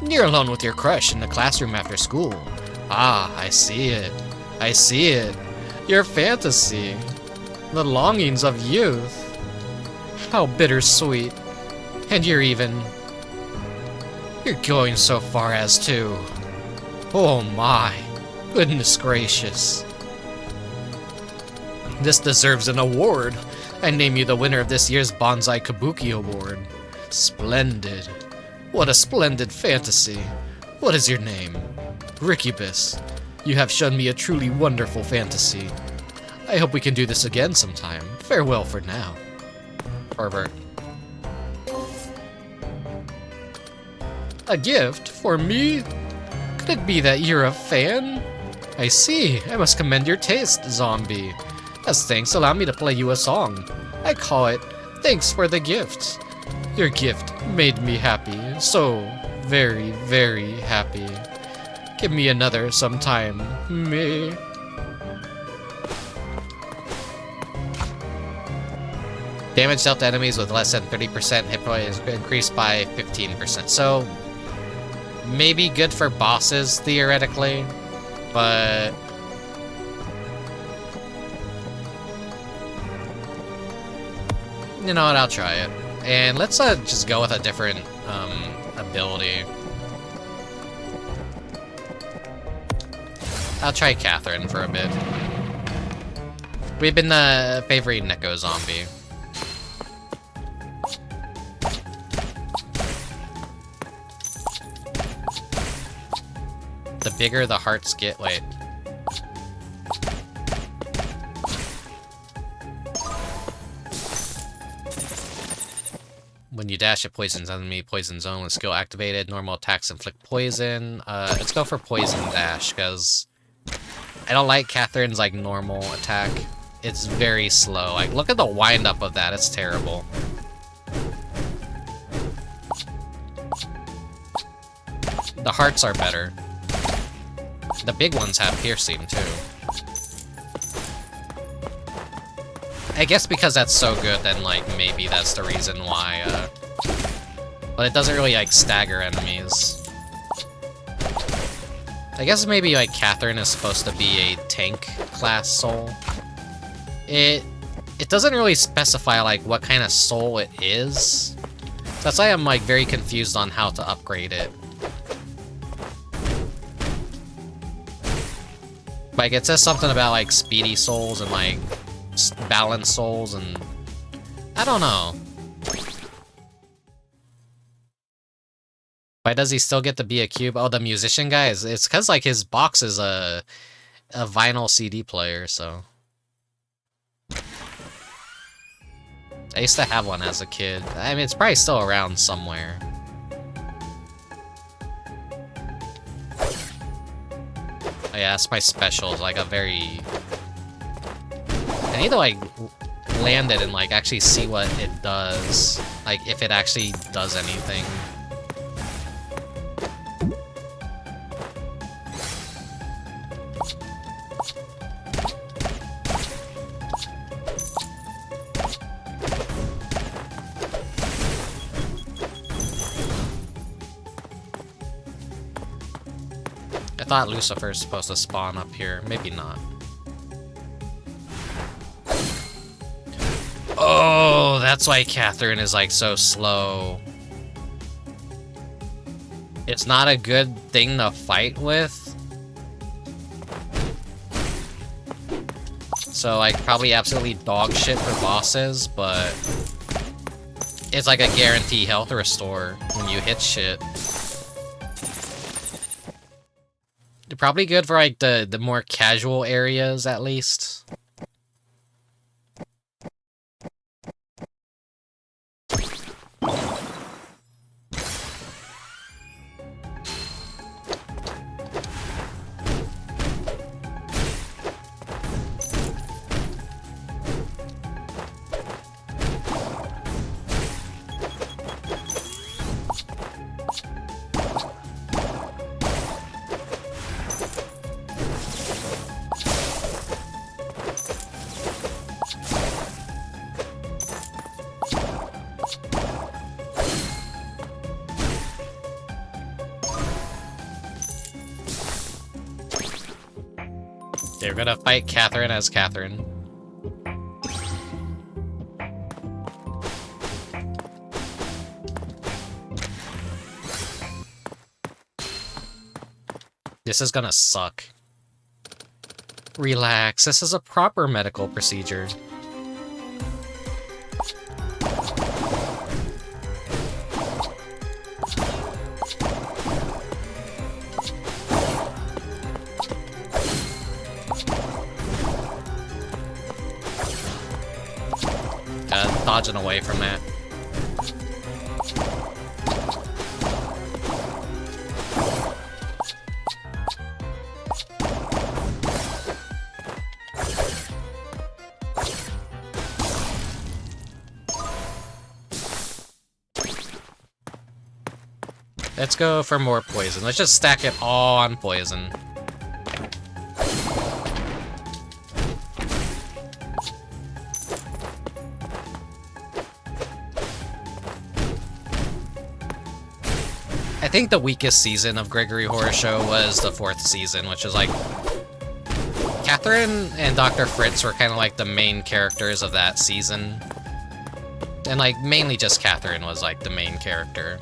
You're alone with your crush in the classroom after school. Ah, I see it. I see it. Your fantasy. The longings of youth. How bittersweet. And you're going so far as to... Oh my, goodness gracious. This deserves an award. I name you the winner of this year's Bonsai Kabuki Award. Splendid. What a splendid fantasy. What is your name? Rickubus. You have shown me a truly wonderful fantasy. I hope we can do this again sometime. Farewell for now. Pervert. A gift? For me? Could it be that you're a fan? I see. I must commend your taste, zombie. As thanks, allow me to play you a song. I call it Thanks for the Gift. Your gift made me happy. So very, very happy. Give me another sometime. Me. Damage dealt to enemies with less than 30% hit point is increased by 15%. So, maybe good for bosses, theoretically, but... You know what, I'll try it. And let's just go with a different ability. I'll try Catherine for a bit. We've been favoring Neko-Zombie. The bigger the hearts get. Wait. When you dash at poison's enemy, poison zone with skill activated, normal attacks inflict poison. Let's go for poison dash, because I don't like Catherine's like normal attack. It's very slow. Like, look at the wind up of that. It's terrible. The hearts are better. The big ones have piercing, too. I guess because that's so good, then, like, maybe that's the reason why, but it doesn't really, like, stagger enemies. I guess maybe, like, Catherine is supposed to be a tank-class soul. It doesn't really specify, like, what kind of soul it is. That's why I'm, like, very confused on how to upgrade it. Like, it says something about, like, speedy souls and, like, balanced souls, and... I don't know. Why does he still get to be a cube? Oh, the musician guy? It's because, like, his box is a vinyl CD player, so... I used to have one as a kid. I mean, it's probably still around somewhere. Oh yeah, that's my special, like a very... I need to, like, land it and, like, actually see what it does. Like, if it actually does anything. I thought Lucifer's supposed to spawn up here. Maybe not. Oh, that's why Catherine is like so slow. It's not a good thing to fight with. So like probably absolutely dog shit for bosses, but it's like a guarantee health restore when you hit shit. They're probably good for like the more casual areas at least. They're gonna fight Catherine as Catherine. This is gonna suck. Relax, this is a proper medical procedure. Dodging away from that. Let's go for more poison. Let's just stack it all on poison. I think the weakest season of Gregory Horror Show was the 4th season, which is like... Catherine and Dr. Fritz were kind of like the main characters of that season. And like, mainly just Catherine was like the main character.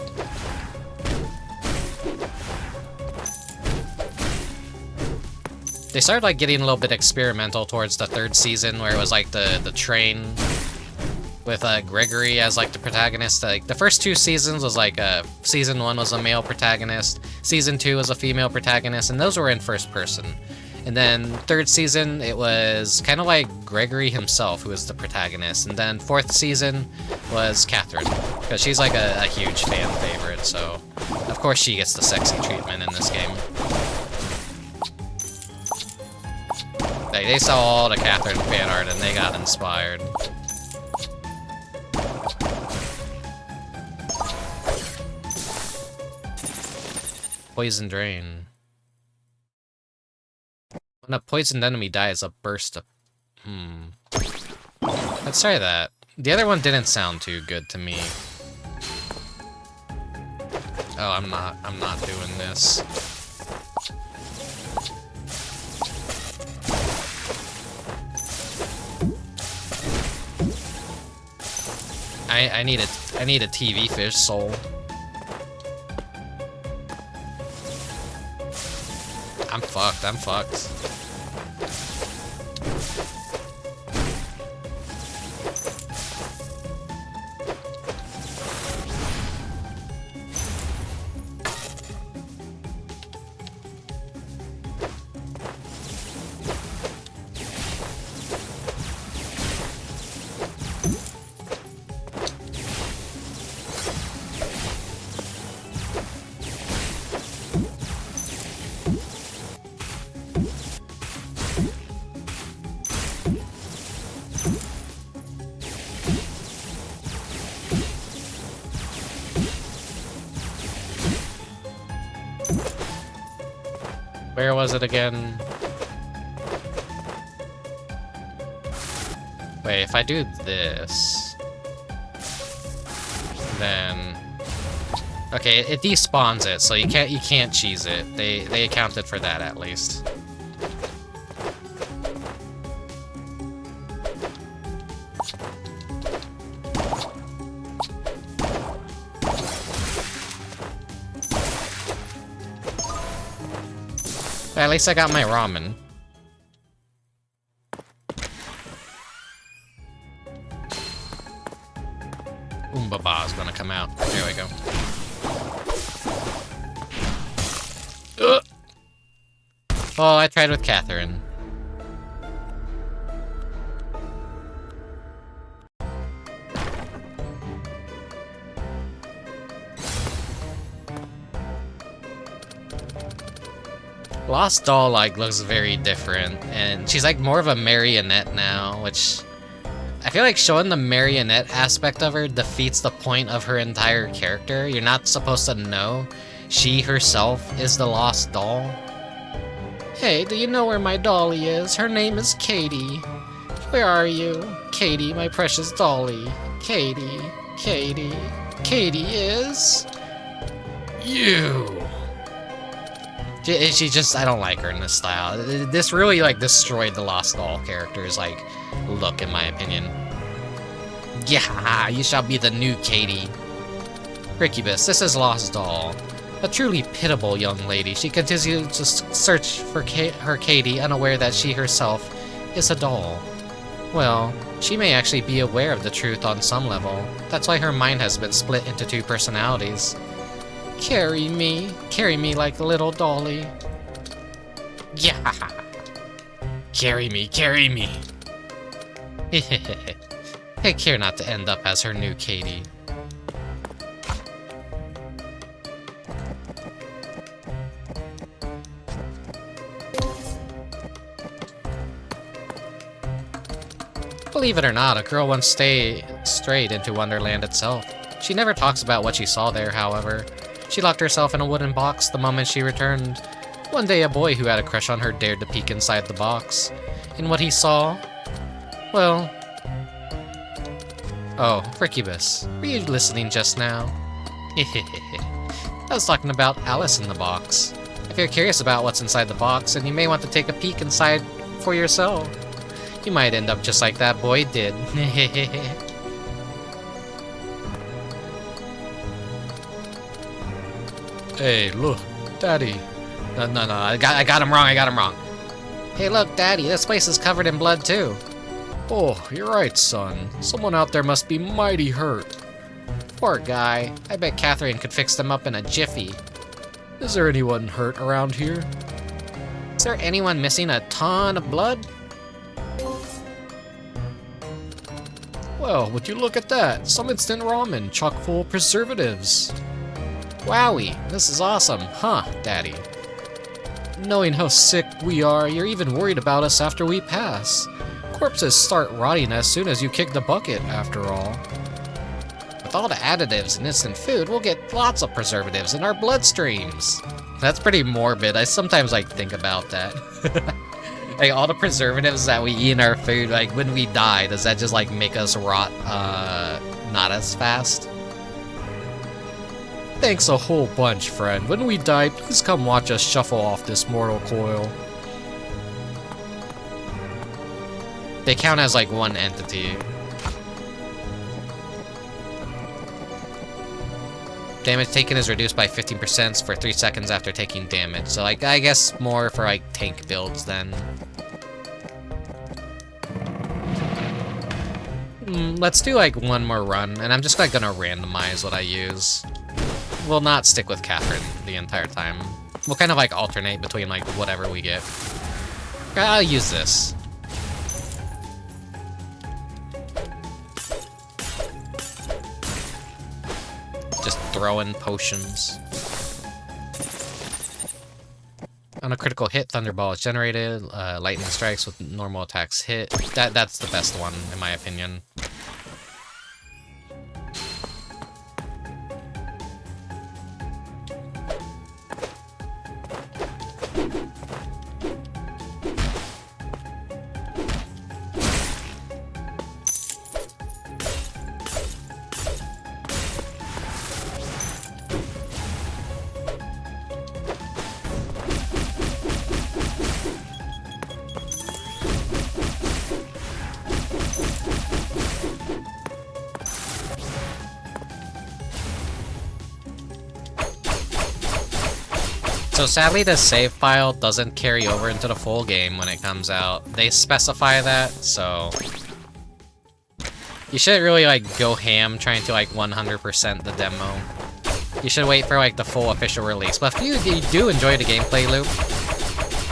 They started like getting a little bit experimental towards the 3rd season, where it was like the train with Gregory as like the protagonist. Like the first 2 seasons was like season 1 was a male protagonist, season 2 was a female protagonist, and those were in first person. And then 3rd season it was kind of like Gregory himself who was the protagonist, and then 4th season was Catherine, because she's like a huge fan favorite, so of course she gets the sexy treatment in this game. Like, they saw all the Catherine fan art and they got inspired. Poison Drain. When a poisoned enemy dies, a burst of... Let's try that. The other one didn't sound too good to me. Oh, I'm not doing this. I need a TV fish soul. I'm fucked. Where was it again? Wait, if I do this, then Okay, it despawns it, so you can't cheese it. They accounted for that at least. But at least I got my ramen. Umbaba is gonna come out. There we go. Ugh. Oh, I tried with Catherine. Lost Doll, like, looks very different, and she's, like, more of a marionette now, which... I feel like showing the marionette aspect of her defeats the point of her entire character. You're not supposed to know she herself is the lost doll. Hey, do you know where my dolly is? Her name is Katie. Where are you? Katie, my precious dolly. Katie, Katie, Katie is... you. She just, I don't like her in this style. This really, like, destroyed the Lost Doll character's, like, look, in my opinion. Yeah, you shall be the new Katie. Rickubus, this is Lost Doll. A truly pitiable young lady. She continues to search for her Katie, unaware that she herself is a doll. Well, she may actually be aware of the truth on some level. That's why her mind has been split into two personalities. Carry me like a little dolly. Yeah. Carry me. Take care not to end up as her new Katie. Believe it or not, a girl once strayed into Wonderland itself. She never talks about what she saw there, however. She locked herself in a wooden box the moment she returned. One day, a boy who had a crush on her dared to peek inside the box. And what he saw? Well... Oh, Rickubus, were you listening just now? I was talking about Alice in the box. If you're curious about what's inside the box, then you may want to take a peek inside for yourself. You might end up just like that boy did. Hey, look, Daddy. No, I got him wrong. Hey, look, Daddy, this place is covered in blood, too. Oh, you're right, son. Someone out there must be mighty hurt. Poor guy. I bet Catherine could fix them up in a jiffy. Is there anyone hurt around here? Is there anyone missing a ton of blood? Well, would you look at that? Some instant ramen, chock full of preservatives. Wowie, this is awesome, huh, Daddy? Knowing how sick we are, you're even worried about us after we pass. Corpses start rotting as soon as you kick the bucket, after all. With all the additives and instant food, we'll get lots of preservatives in our bloodstreams. That's pretty morbid. I sometimes, like, think about that. Like, all the preservatives that we eat in our food, like, when we die, does that just, like, make us rot, not as fast? Thanks a whole bunch, friend. When we die, please come watch us shuffle off this mortal coil. They count as, like, one entity. Damage taken is reduced by 15% for 3 seconds after taking damage. So, like, I guess more for, like, tank builds then. Let's do, like, one more run, and I'm just, like, gonna randomize what I use. We'll not stick with Catherine the entire time. We'll kind of, like, alternate between, like, whatever we get. I'll use this. Just throwing potions. On a critical hit, Thunderball is generated. Lightning strikes with normal attacks hit. That's the best one, in my opinion. So sadly, the save file doesn't carry over into the full game when it comes out. They specify that, so you shouldn't really like go ham trying to like 100% the demo. You should wait for like the full official release. But if you do enjoy the gameplay loop,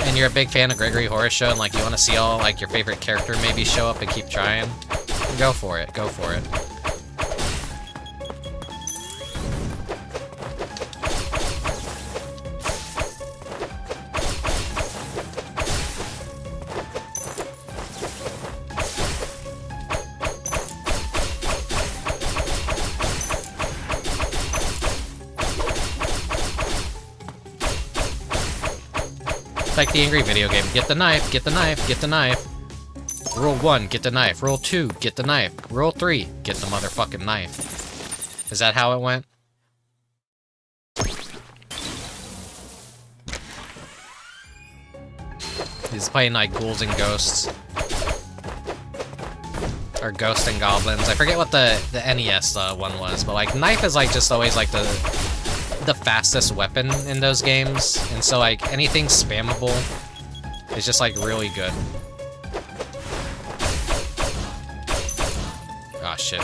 and you're a big fan of Gregory Horror Show, and like you want to see all like your favorite character maybe show up and keep trying, go for it. Go for it. Like the angry video game. Get the knife, get the knife, get the knife. Rule 1, get the knife. Rule 2, get the knife. Rule 3, get the motherfucking knife. Is that how it went? He's playing like Ghouls and Ghosts. Or Ghosts and Goblins. I forget what the NES one was, but like knife is like just always like the fastest weapon in those games, and so like anything spammable is just like really good. Oh shit.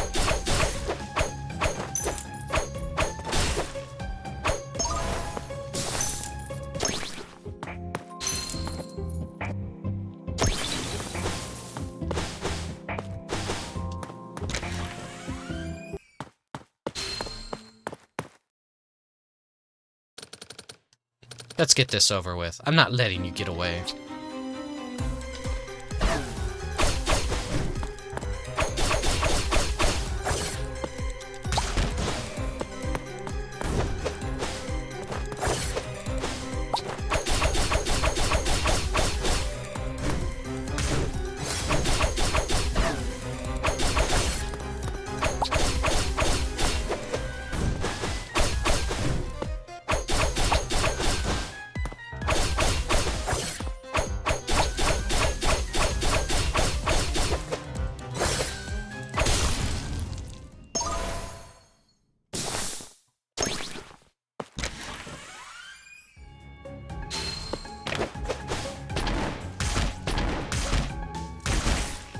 Let's get this over with. I'm not letting you get away.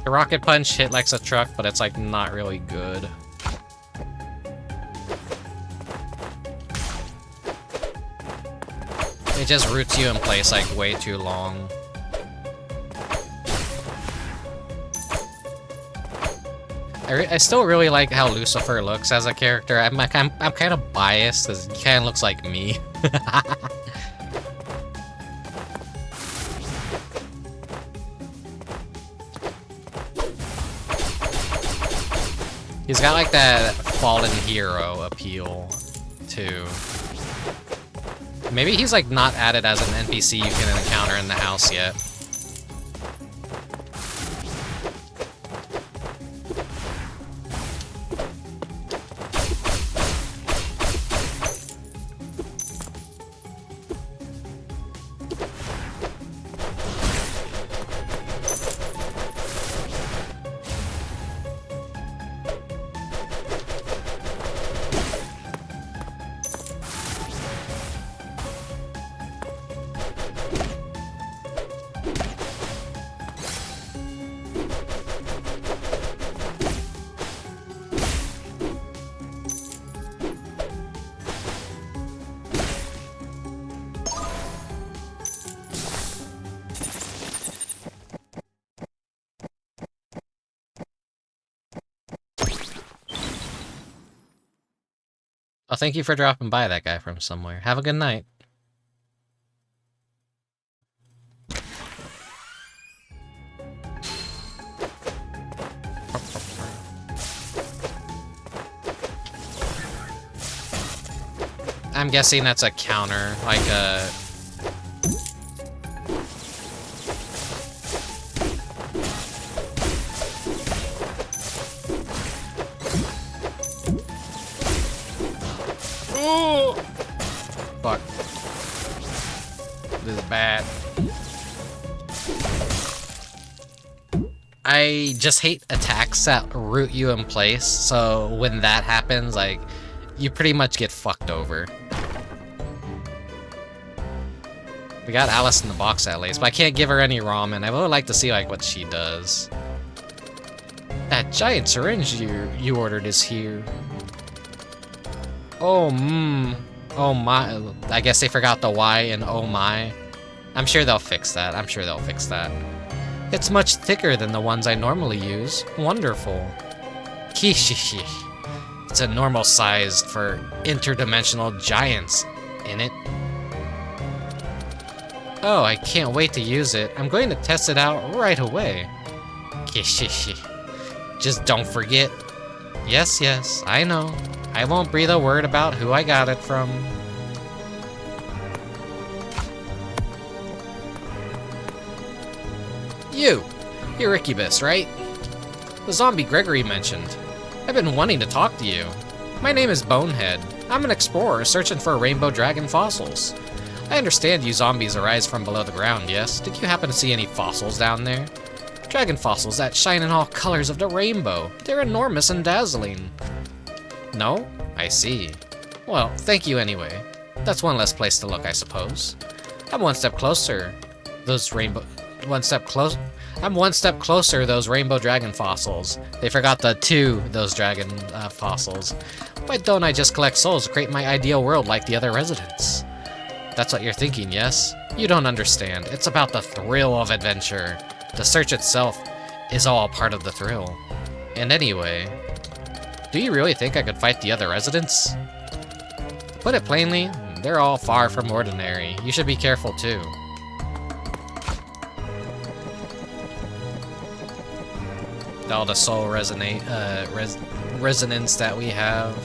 The rocket punch hit like a truck, but it's like not really good. It just roots you in place like way too long. I still really like how Lucifer looks as a character. I'm kind of biased because he kind of looks like me. He's got like that fallen hero appeal too. Maybe he's like not added as an NPC you can encounter in the house yet. Oh, thank you for dropping by, that guy from somewhere. Have a good night. I'm guessing that's a counter, like a... Ooh! Fuck. This is bad. I just hate attacks that root you in place, so when that happens, like, you pretty much get fucked over. We got Alice in the box at least, but I can't give her any ramen. I would like to see like what she does. That giant syringe you ordered is here. Oh oh my. I guess they forgot the Y in oh my. I'm sure they'll fix that. I'm sure they'll fix that. It's much thicker than the ones I normally use. Wonderful. Kishishi. It's a normal size for interdimensional giants, in it. Oh, I can't wait to use it. I'm going to test it out right away. Kishishi. Just don't forget. Yes, yes, I know. I won't breathe a word about who I got it from. You're Rickubus, right? The zombie Gregory mentioned. I've been wanting to talk to you. My name is Bonehead. I'm an explorer searching for rainbow dragon fossils. I understand you zombies arise from below the ground, yes? Did you happen to see any fossils down there? Dragon fossils that shine in all colors of the rainbow. They're enormous and dazzling. No? I see. Well, thank you anyway. That's one less place to look, I suppose. I'm one step closer. I'm one step closer those rainbow dragon fossils. They forgot the those dragon fossils. Why don't I just collect souls to create my ideal world like the other residents? That's what you're thinking, yes? You don't understand. It's about the thrill of adventure. The search itself is all part of the thrill. And anyway, do you really think I could fight the other residents? Put it plainly, they're all far from ordinary. You should be careful too. All the soul resonance that we have.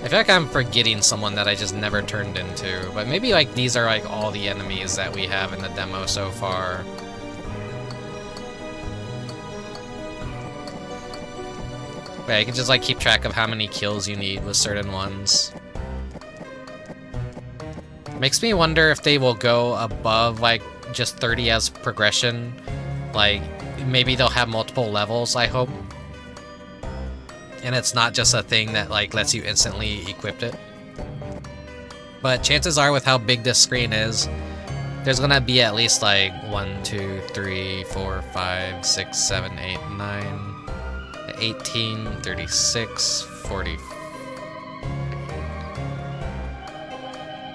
I feel like I'm forgetting someone that I just never turned into, but maybe like these are like all the enemies that we have in the demo so far. Yeah, you can just like keep track of how many kills you need with certain ones. Makes me wonder if they will go above like just 30 as progression. Like maybe they'll have multiple levels, I hope. And it's not just a thing that like lets you instantly equip it. But chances are with how big this screen is, there's gonna be at least like 1, 2, 3, 4, 5, 6, 7, 8, 9, 18, 36, 40.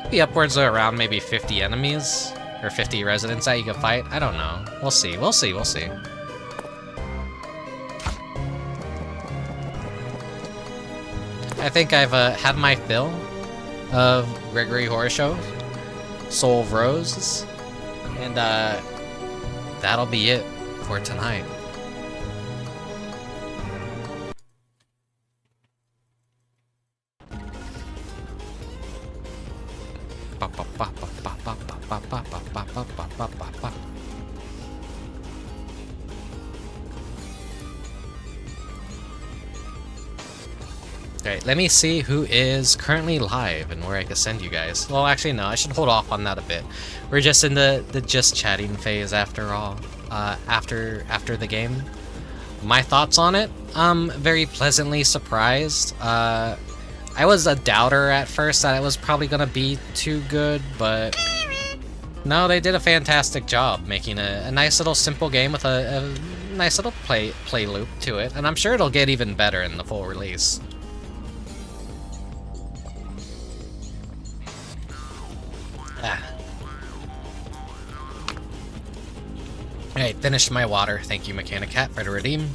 Be upwards of around maybe 50 enemies or 50 residents that you can fight. I don't know. We'll see. We'll see. We'll see. I think I've had my fill of Gregory Horror Show, Soul of Rose, and that'll be it for tonight. Alright, let me see who is currently live and where I can send you guys. Well, actually, no, I should hold off on that a bit. We're just in the just chatting phase after all. After the game. My thoughts on it? Very pleasantly surprised. I was a doubter at first that it was probably gonna be too good, but no, they did a fantastic job making a nice little simple game with a nice little play loop to it, and I'm sure it'll get even better in the full release. Alright, finished my water. Thank you, Mechanic Cat, for the redeem.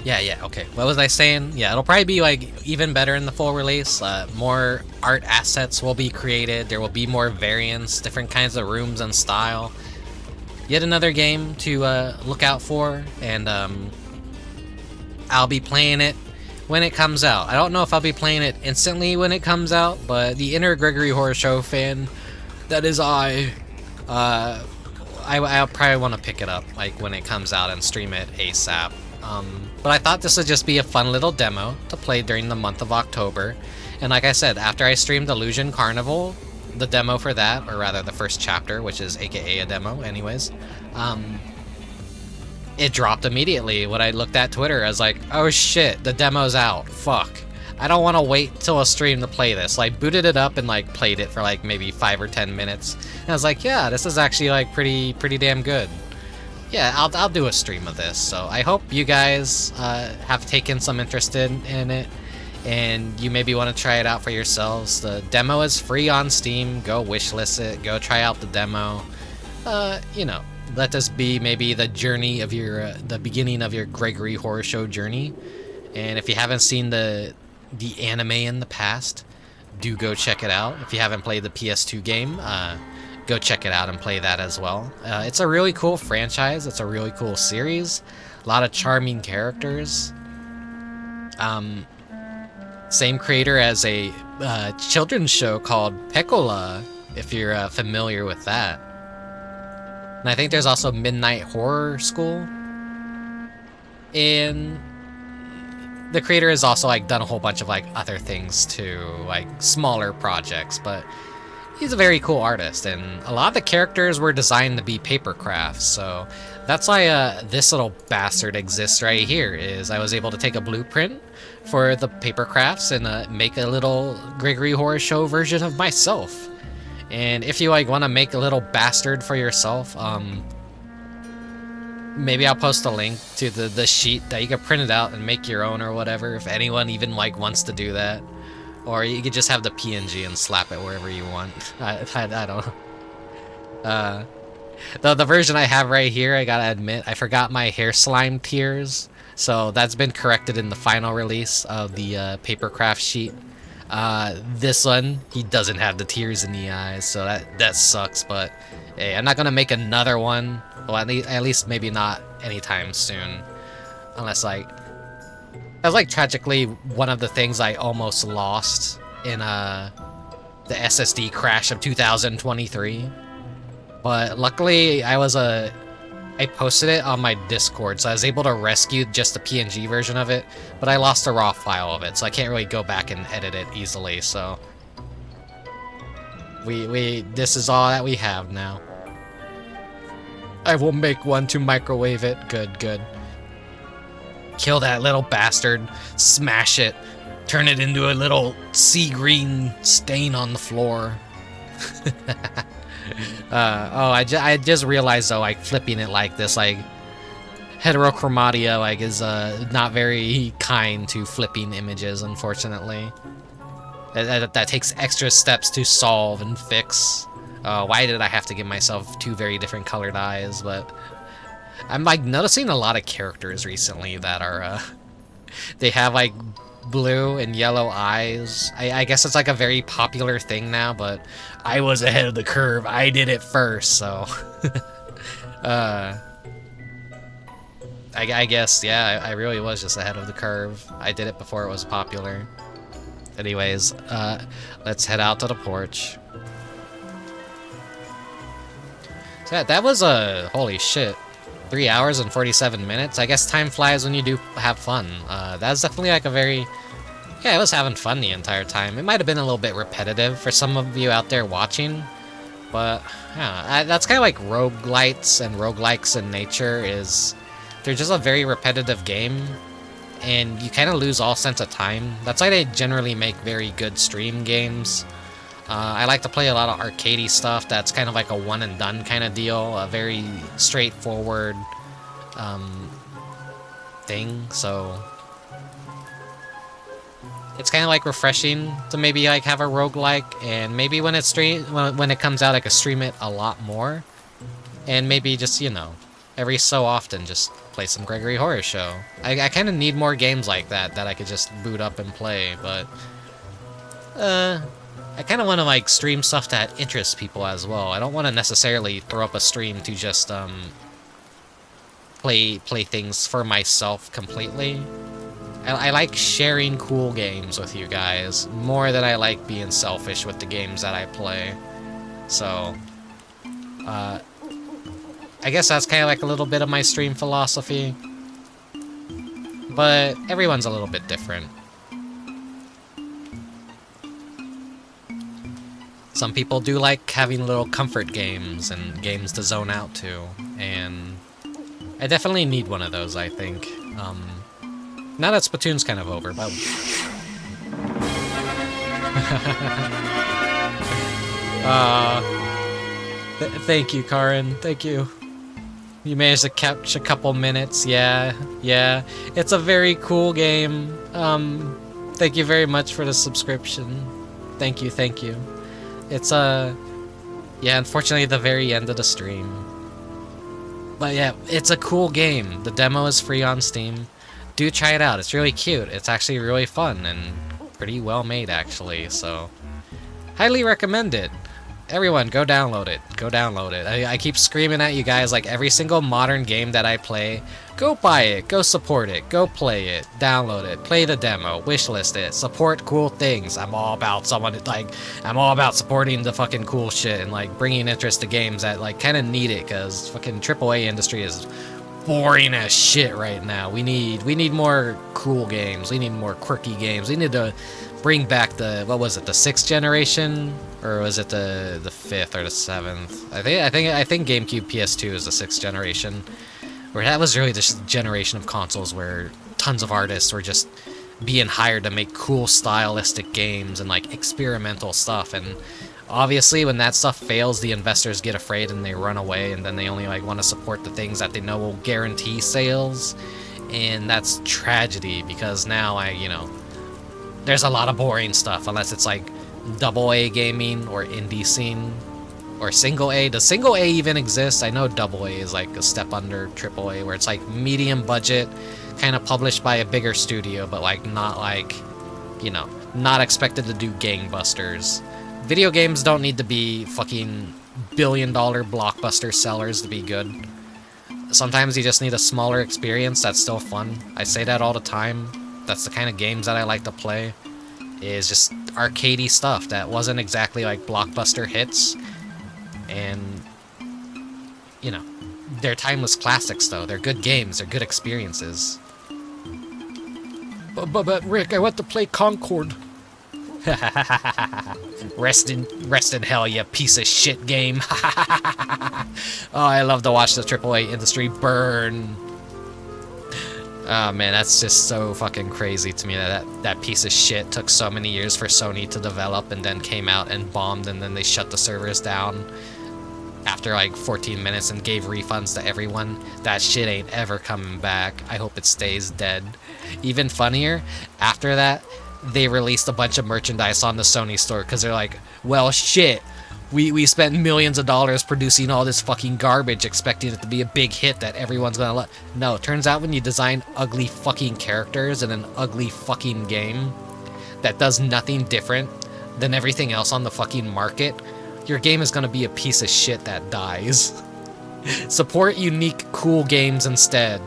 Yeah, okay. What was I saying? Yeah, it'll probably be like even better in the full release. More art assets will be created. There will be more variants, different kinds of rooms and style. Yet another game to look out for, and I'll be playing it when it comes out. I don't know if I'll be playing it instantly when it comes out, but the inner Gregory Horror Show fan, that is I'll probably want to pick it up like when it comes out and stream it ASAP. But I thought this would just be a fun little demo to play during the month of October. And like I said, after I streamed Illusion Carnival, the demo for that, or rather the first chapter, which is aka a demo anyways, it dropped immediately when I looked at Twitter. I was like, oh shit, the demo's out, fuck. I don't want to wait till a stream to play this. Like, booted it up and like played it for like maybe 5 or 10 minutes. And I was like, yeah, this is actually like pretty damn good. Yeah, I'll do a stream of this. So I hope you guys have taken some interest in it, and you maybe want to try it out for yourselves. The demo is free on Steam. Go wishlist it. Go try out the demo. You know, let this be maybe the journey of your the beginning of your Gregory Horror Show journey. And if you haven't seen the anime in the past, do go check it out. If you haven't played the PS2 game, go check it out and play that as well. It's a really cool franchise. It's a really cool series. A lot of charming characters. Same creator as a children's show called Pecola, if you're familiar with that. And I think there's also Midnight Horror School. And the creator has also like done a whole bunch of like other things too, like smaller projects, but he's a very cool artist, and a lot of the characters were designed to be paper crafts, so that's why this little bastard exists right here. Is I was able to take a blueprint for the paper crafts and make a little Gregory Horror Show version of myself. And if you like want to make a little bastard for yourself, maybe I'll post a link to the sheet that you can print it out and make your own or whatever, if anyone even like wants to do that. Or you could just have the PNG and slap it wherever you want. I don't know. The version I have right here, I gotta admit, I forgot my hair slime tears. So that's been corrected in the final release of the paper craft sheet. This one, he doesn't have the tears in the eyes, so that sucks. But hey, I'm not gonna make another one. Well, at least maybe not anytime soon. Unless like... That was like tragically one of the things I almost lost in the SSD crash of 2023. But luckily I posted it on my Discord, so I was able to rescue just the PNG version of it, but I lost a raw file of it, so I can't really go back and edit it easily, so this is all that we have now. I will make one to microwave it. Good. Kill that little bastard, smash it, turn it into a little sea green stain on the floor. I just realized though, like flipping it like this, like heterochromatia, like is not very kind to flipping images, unfortunately. That takes extra steps to solve and fix. Why did I have to give myself 2 very different colored eyes? But I'm like noticing a lot of characters recently that are they have like blue and yellow eyes. I guess it's like a very popular thing now, but I was ahead of the curve. I did it first, so I guess, yeah, I really was just ahead of the curve. I did it before it was popular. Anyways, let's head out to the porch. So that was holy shit. 3 hours and 47 minutes. I guess time flies when you do have fun. That's definitely like a very... Yeah, I was having fun the entire time. It might have been a little bit repetitive for some of you out there watching, but yeah, that's kind of like roguelites and roguelikes in nature. Is they're just a very repetitive game, and you kind of lose all sense of time. That's why they generally make very good stream games. I like to play a lot of arcadey stuff that's kind of like a one and done kind of deal, a very straightforward thing, so it's kind of like refreshing to maybe like have a roguelike, and maybe when it comes out I could stream it a lot more, and maybe just, you know, every so often just play some Gregory Horror Show. I kind of need more games like that I could just boot up and play, but I kind of want to like stream stuff that interests people as well. I don't want to necessarily throw up a stream to just play things for myself completely. I like sharing cool games with you guys more than I like being selfish with the games that I play. So I guess that's kind of like a little bit of my stream philosophy, but everyone's a little bit different. Some people do like having little comfort games and games to zone out to, and I definitely need one of those, I think. Now that Splatoon's kind of over, but Thank you, Karin. Thank you. You managed to catch a couple minutes. Yeah. It's a very cool game. Thank you very much for the subscription. Thank you. It's yeah, unfortunately the very end of the stream. But yeah, it's a cool game. The demo is free on Steam. Do try it out. It's really cute. It's actually really fun and pretty well made actually, so highly recommend it. Everyone, go download it. I keep screaming at you guys like every single modern game that I play. Go buy it. Go support it. Go play it. Download it. Play the demo. Wishlist it. Support cool things. I'm all about I'm all about supporting the fucking cool shit and like bringing interest to games that like kind of need it, because fucking AAA industry is boring as shit right now. We need more cool games. We need more quirky games. We need to bring back the, what was it, the 6th generation, or was it the 5th or the 7th? I think GameCube PS2 is the 6th generation, where that was really this generation of consoles where tons of artists were just being hired to make cool stylistic games and like experimental stuff. And obviously when that stuff fails, the investors get afraid and they run away, and then they only like want to support the things that they know will guarantee sales. And that's tragedy, because now there's a lot of boring stuff, unless it's like AA gaming or indie scene or single A. Does single A even exist? I know AA is like a step under AAA, where it's like medium budget, kind of published by a bigger studio, but like not not expected to do gangbusters. Video games don't need to be fucking billion-dollar blockbuster sellers to be good. Sometimes you just need a smaller experience that's still fun. I say that all the time. That's the kind of games that I like to play, is just arcadey stuff that wasn't exactly like blockbuster hits. And, they're timeless classics though. They're good games, they're good experiences. But Rick, I want to play Concord. Rest in hell, you piece of shit game. Oh, I love to watch the AAA industry burn. Oh man, that's just so fucking crazy to me that piece of shit took so many years for Sony to develop and then came out and bombed, and then they shut the servers down after like 14 minutes and gave refunds to everyone. That shit ain't ever coming back. I hope it stays dead. Even funnier, after that, they released a bunch of merchandise on the Sony store, because they're like, well shit, we spent millions of dollars producing all this fucking garbage expecting it to be a big hit that everyone's gonna love. No, turns out when you design ugly fucking characters in an ugly fucking game that does nothing different than everything else on the fucking market, your game is gonna be a piece of shit that dies. Support unique, cool games instead.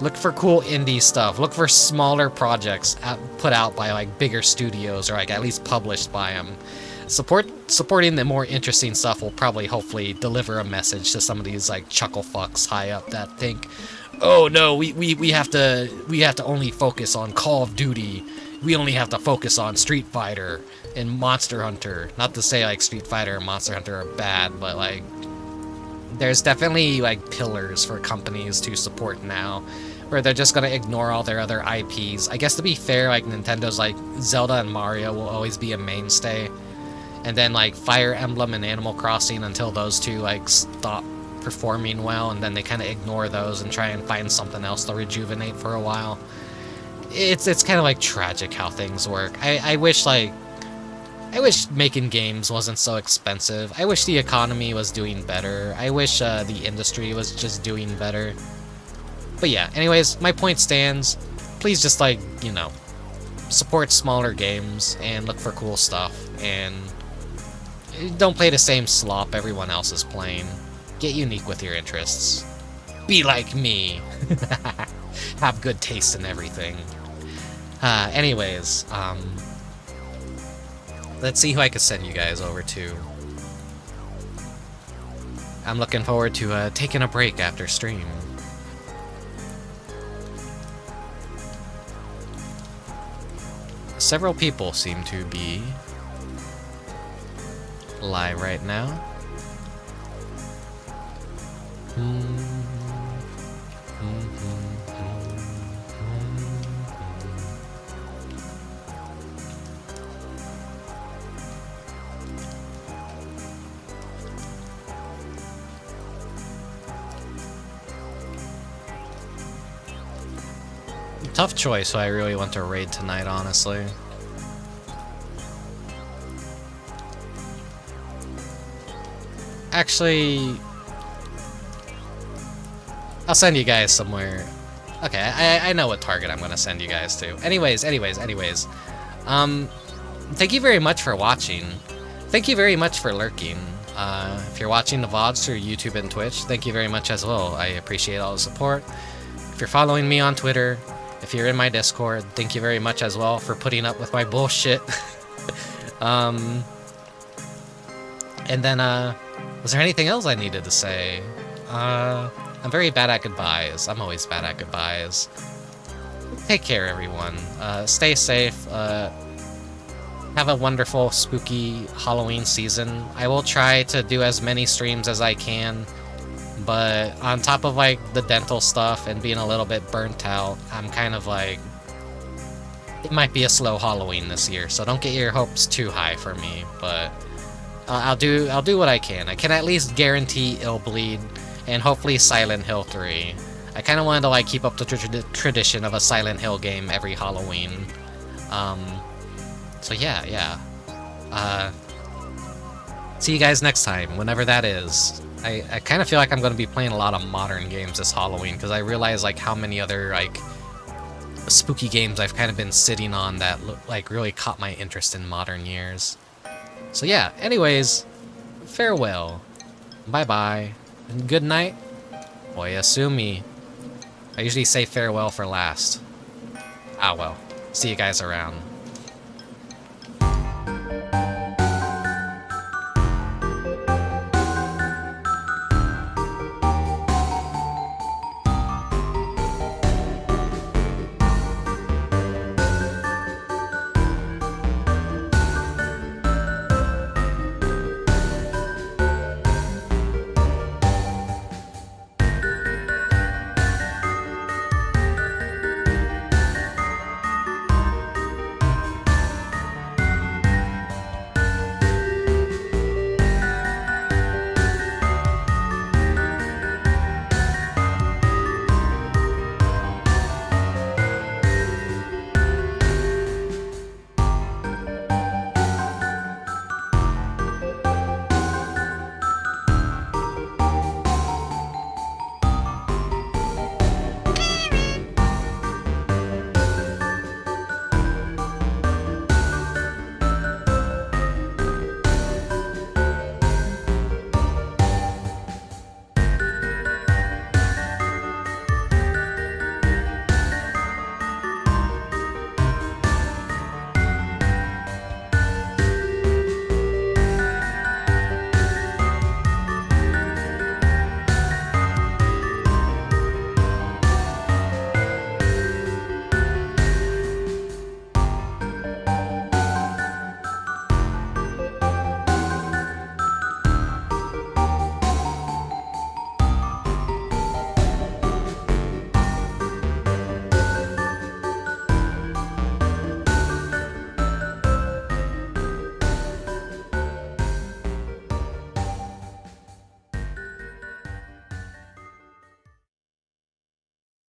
Look for cool indie stuff. Look for smaller projects put out by like bigger studios, or like at least published by them. Supporting the more interesting stuff will probably hopefully deliver a message to some of these like chuckle fucks high up that think, oh no, we have to only focus on Call of Duty. We only have to focus on Street Fighter and Monster Hunter. Not to say like Street Fighter and Monster Hunter are bad, but like there's definitely like pillars for companies to support now, where they're just gonna ignore all their other IPs. I guess to be fair, like Nintendo's like Zelda and Mario will always be a mainstay. And then like Fire Emblem and Animal Crossing, until those two like stop performing well, and then they kind of ignore those and try and find something else to rejuvenate for a while. It's kind of like tragic how things work. I wish making games wasn't so expensive. I wish the economy was doing better. I wish the industry was just doing better. But yeah, anyways, my point stands. Please just like, support smaller games and look for cool stuff, and don't play the same slop everyone else is playing. Get unique with your interests. Be like me. Have good taste in everything. Anyways, let's see who I could send you guys over to. I'm looking forward to taking a break after stream. Several people seem to be live right now. Tough choice who I really want to raid tonight, honestly. Actually, I'll send you guys somewhere. Okay, I know what target I'm gonna send you guys to. Anyways. Thank you very much for watching. Thank you very much for lurking. If you're watching the VODs through YouTube and Twitch, thank you very much as well. I appreciate all the support. If you're following me on Twitter, if you're in my Discord, thank you very much as well for putting up with my bullshit. And then, was there anything else I needed to say? I'm very bad at goodbyes. I'm always bad at goodbyes. Take care, everyone. Stay safe. Have a wonderful, spooky Halloween season. I will try to do as many streams as I can, but on top of, like, the dental stuff and being a little bit burnt out, I'm kind of like... It might be a slow Halloween this year, so don't get your hopes too high for me, but... I'll do what I can. I can at least guarantee Illbleed and hopefully Silent Hill 3. I kind of wanted to like keep up the tradition of a Silent Hill game every Halloween. So yeah. See you guys next time, whenever that is. I kind of feel like I'm going to be playing a lot of modern games this Halloween because I realize like how many other like spooky games I've kind of been sitting on that like really caught my interest in modern years. So yeah, anyways, farewell, bye-bye, and good night, oyasumi. I usually say farewell for last. Ah well, see you guys around.